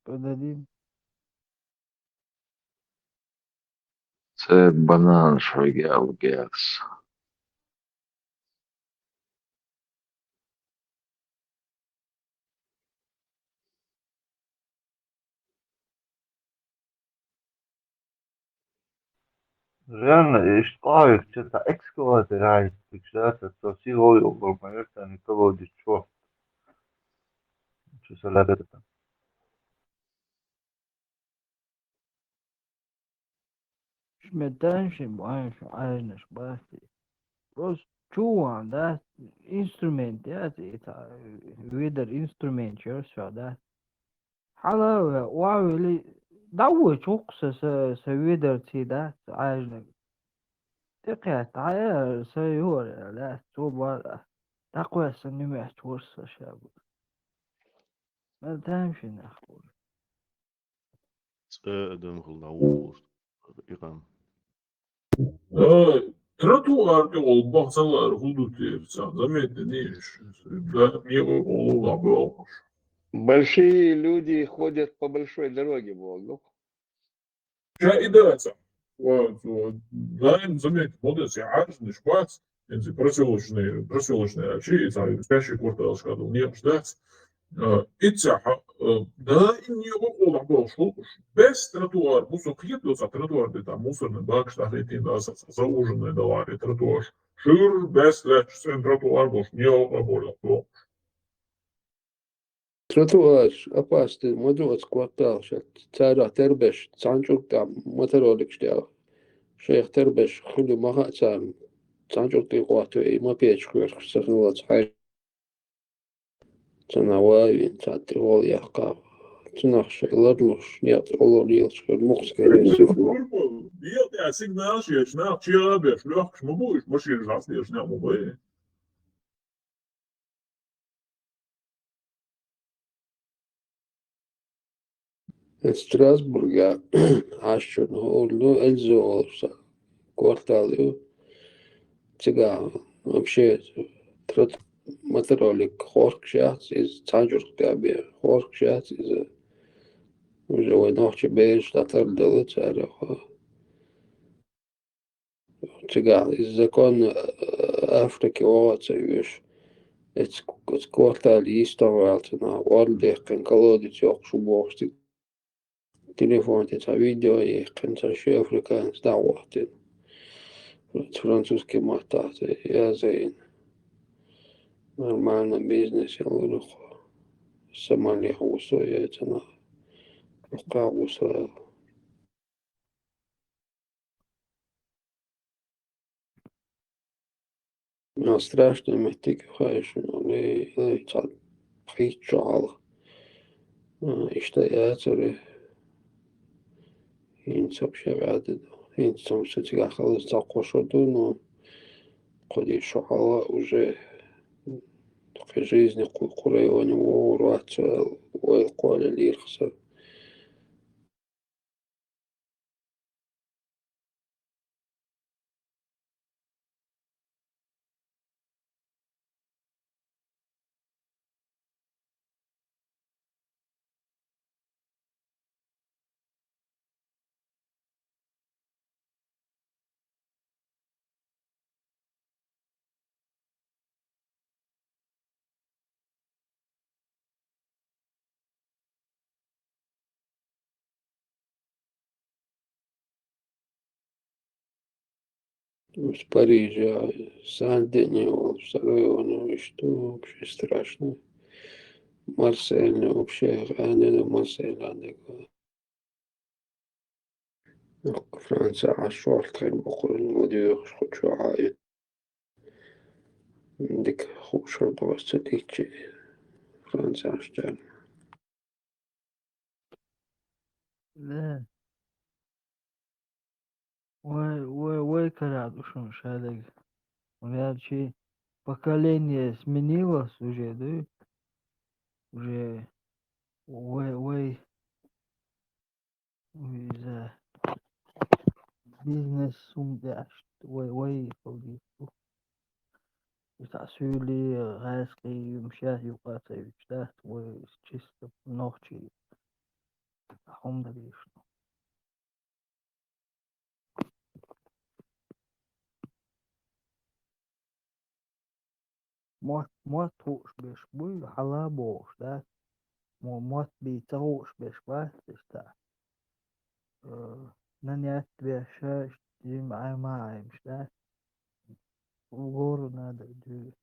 بدادين Це банан, що я гекс. Реально, и что что-то экскаватор райт, что-то то силой обормается, никого не чё. Что это? شمتانش معاش عاينش باسي بس شو ده instrument ده ويدر instrument يرسع ده حلا واوي دعوة شوقس سويدر تي ده عايزك تقع تعالى سيور لا توبا تقوى سنميت ورسة شاب ما تمشي نخبر أدم خلاص إيران Тротуар ол бақсалар худутер, заметно, да, не был. Большие люди ходят по большой дороге, Богу. И дается. Да, заметьте, молодец, я арзный шпац, эти проселочные очи, спящий квартал, когда не ждать. إتساحة ده إني أقول عبارة شلوش بس тротуар مصر كيف لو тротуар بتاع مصر نباكش تحليتين ده зауженные доллары тротуар شير بس لا تشتري тротуар بوش не أقول Тротуар опасный, мадуц квартал, шат цара тербеш, цанчук там моторолик штял. Шейх тербеш хулю маха цам, цанчук ты кварту и ма печь хверх сахнула цхай. Цанаваевин, цатри вол яхкав. Цнах шейладлуш, нет, олор елшкер мухскер сифу. Я сигнал, что я шнах, чья беш, лёгк, шмубуешь, машин жасный, я шнах мубай. Страсбурга ашчун холну эльзолса кварталы цыган. Вообще моторолик хорк шахс из цанчук табе хорк шахс из уже вой ночи беш татар дало царя. Цыган из закон Африки оца виш. Это кварталы исторвался на варлдех кен колодец ёкшу бохсти. Телефон это видео и концерт африканец да вот французский матат я зайн нормально бизнес ялырых самалих усоятина уса но страшно мехтик хайш ле цад хичал ишта инцоп шагады инцом сетига халыс цакошоду но коди шохала уже في жизни курайони ворваться ойқоли лирхса в Париже Сардиния, второй что вообще страшно. Марсель вообще, не Марсель, Франция عالشوط بقول المدير شو عايد ديك خوش بس ديك فرنسا عشان لا Ой, коротко, шалег. Короче, поколение сменилось уже, да? Уже, ой, за бизнес сумдаш, ой, полгип. Засули, раски, мшах, юкасевич, да? Ой, чисто ночи, ахомдалиш. Мот туш беш, буй хала бош, да? Мот би тауш беш, ба? Está. Нанять вещи, им аймаем, да? В гору надо идти.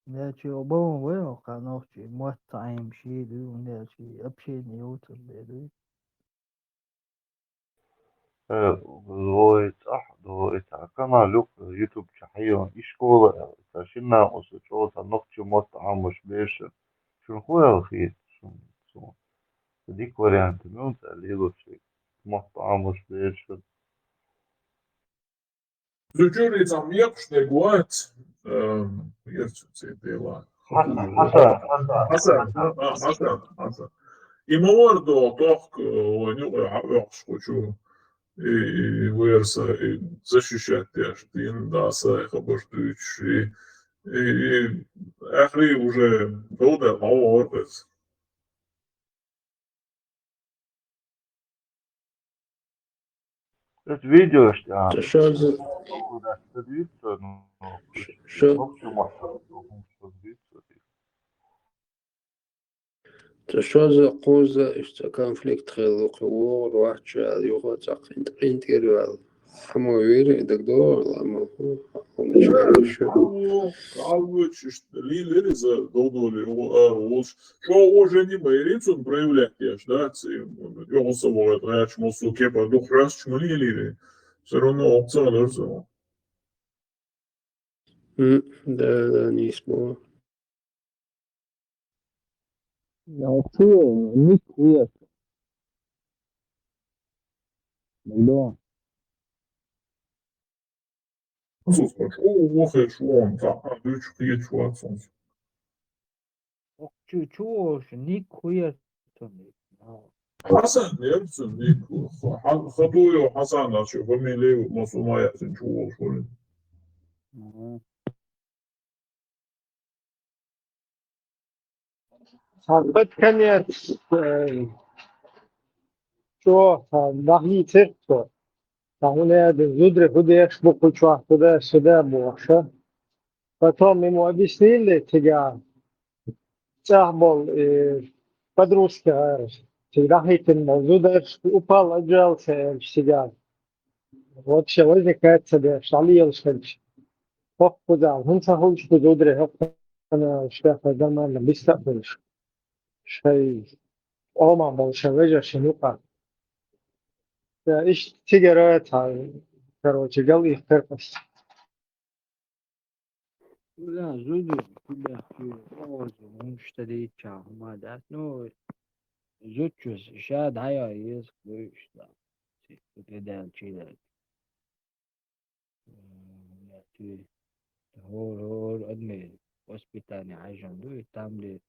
Нече обоим выел, кановчи, мот таим шиду, нече общение утро, زويت أحدو إتا كما لوك يوتيوب شحيون إشكولا إتا شنا وسوشوتا نقشي موت عمش بيش شون خويا الخيط شون ديك واريانت ميون تقليدو شي موت عمش بيش Zujuri tam iekšņē gods, ir citīlā. Hasan. И молодо тох, хочу и вырса, и защищать теж, тин даса, хабаштуч, и ахри уже долго мало ордес. Это видео, что что за садится, что ногти масса, что за коза, что конфликт хелок вор, вача, его цахин интервал. Хамо вири, так до, лама, Kalvıç işte lileri za dodoli olmuş. Şu уже не мэрицун проявлять яш, да, yoksa bu arada yaş mosu kepa duhras çmuli lileri. Все равно опцион örse. да, не смог. вообще не квест. Да. Nasıl şu vaxe şu an ta düç kıyı şu an son. Чего ж, нихуя Hasan dersin dik haduyo Hasan açıyor. Familya masuma yapsın şu olsun. Под конец, что нагнитер, что там у меня зудры худеешь, букву туда-сюда больше. Потом ему объяснили, тебя был по-русски, всегда хитин, зудры упал, отжался, всегда. вообще возникает себе шали елшельч. Хох куда, он сахуч кудудре, хох она шляпа нормально, быстро будешь. Шей, ома больше вежа шинука. Иш сигарета, короче, гал их перпас. لا زوجي كلها في أوز ومشتري شاف ما دات نو زوجوس شاد هيا يز كويش دا كده كده تي هور أدمي وسبيتاني عايشان دو تعمل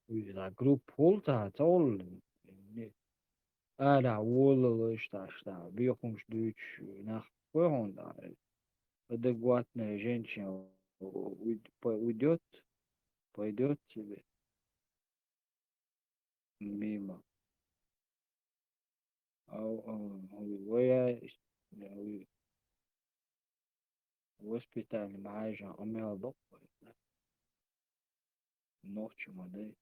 لا جروب هولتا تول أنا ولا شتا بيخونش دوش نخ كوهون دا адекватная женщина пойдет тебе мимо. وسبيتال معايا أمي أضوء نوتش مدي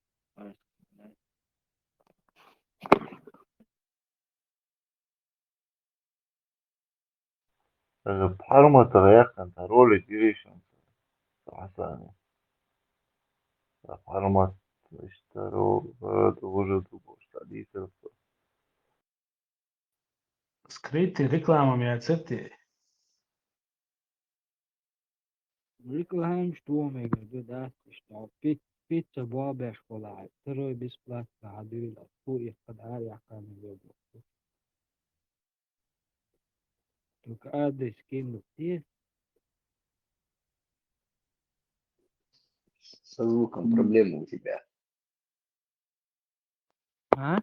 بحرمة تغيق أنت رولي جريش حساني بحرمة اشتروا وجدوا بوشتالي سلطة Skriti reklāmām jācirti. Реклама что мега да что пицца бабе школа второй бесплатно адвила хуй подарок я кому только адрес кинул те Со звуком проблемы у тебя. а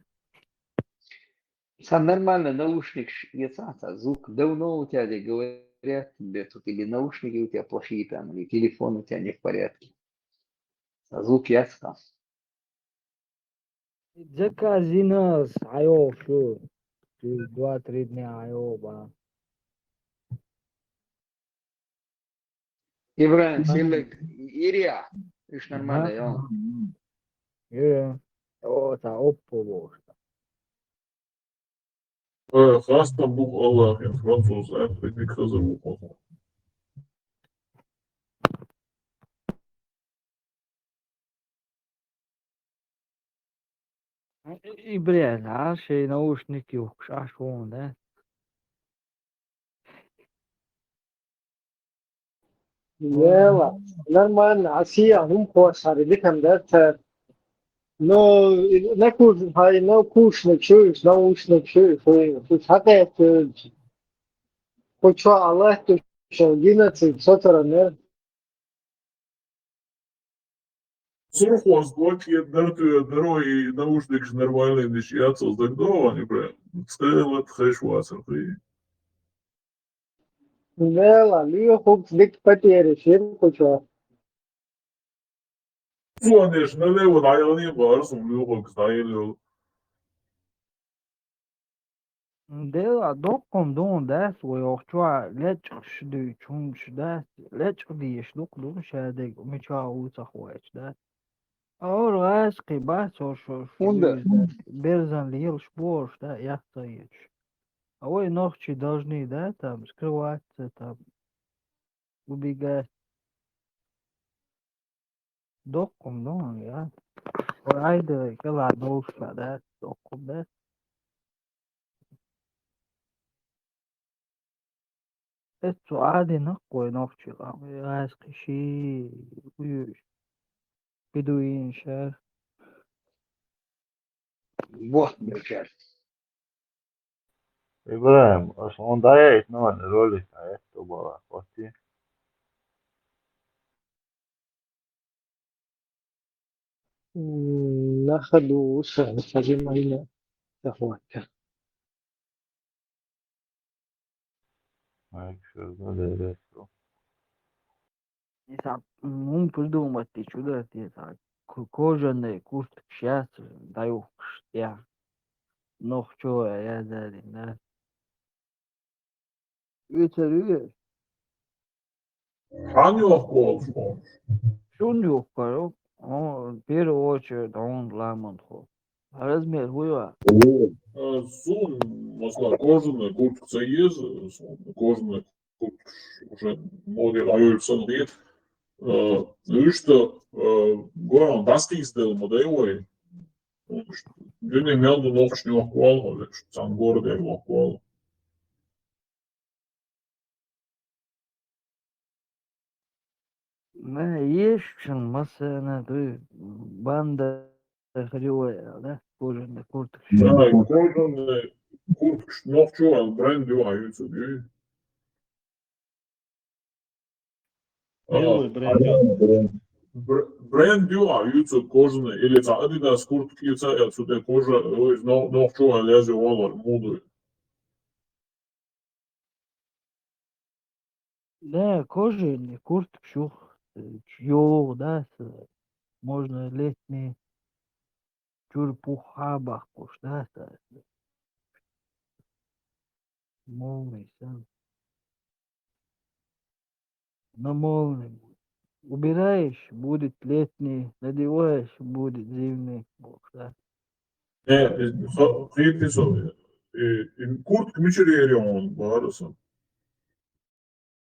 Сам нормально, наушник шьется, звук давно у тебя говорят тебе тут, или наушники у тебя плохие там, или телефон у тебя не в порядке. Звук ясно. заказинас айо шо 2-3 дня айо ба Ибраим, Селек, Ирия, ишь нормально, я. о та оппо Хasta bu Allah ya Fransız bir kızı bu. и блядь наши наушники шашон да Ела, нормально, Асия, хумпосари, дикам дата. Но не куш, хай, не кушник чуешь, наушник чуешь, тут хата чуешь. Хочу Аллах, tu что 11 сотора, не? Сурхоз блокет дороги наушник нормальный нищаться с догдовани прям. Целый хэшвасер ты. Ела, лио хук дик потери, шир хочу. Звонишь, налево наявне барсом любок стояли. Dela dokkum don das wo jag tror lätt du chum das lätt di shluk don shade micha usa khwach das اور عشقی بس و Унда. берзан лил шпор да я стоишь а вы ночи должны да там скрываться там убегать докум ну я айда кала душа да докум да это عادي نقوي نوخشي عشقي شي بدوين شهر Вот, сейчас. إبراهيم أصلا ضايعت نوع الرولي حياته تبغى أخواتي ناخذ سهل فجمعنا تخواتك. ما يكسر ده ريسو Nisam prидумати чудо так кожаные куртки сейчас даю я но что я дали да это Анёв колфо. шуню в первую очередь он ламонхо размер хуева. Сум, масла, кожаный куртка есть, кожаный куртка уже модель аюльсон лет. Что горан баски издал модель, Dünning melden nog snel kwal, dus aan gorde nog kwal. ما يشكن مثلا ты банда хрюя, да? Кожаный куртка. Да, кожаный куртка nog чувал, бренд юаются, да? Белый бренд. Бренд юаются кожаный, или это Adidas куртки, это отсюда кожа, nog чувал лезе валар, моду. Да, кожаный куртка, чё, да, можно летний тюрпухабах, да, молный, сам. На молный. Убираешь, будет летний, надеваешь, будет зимний, да. Kritisch in kort kmütje on, barasın.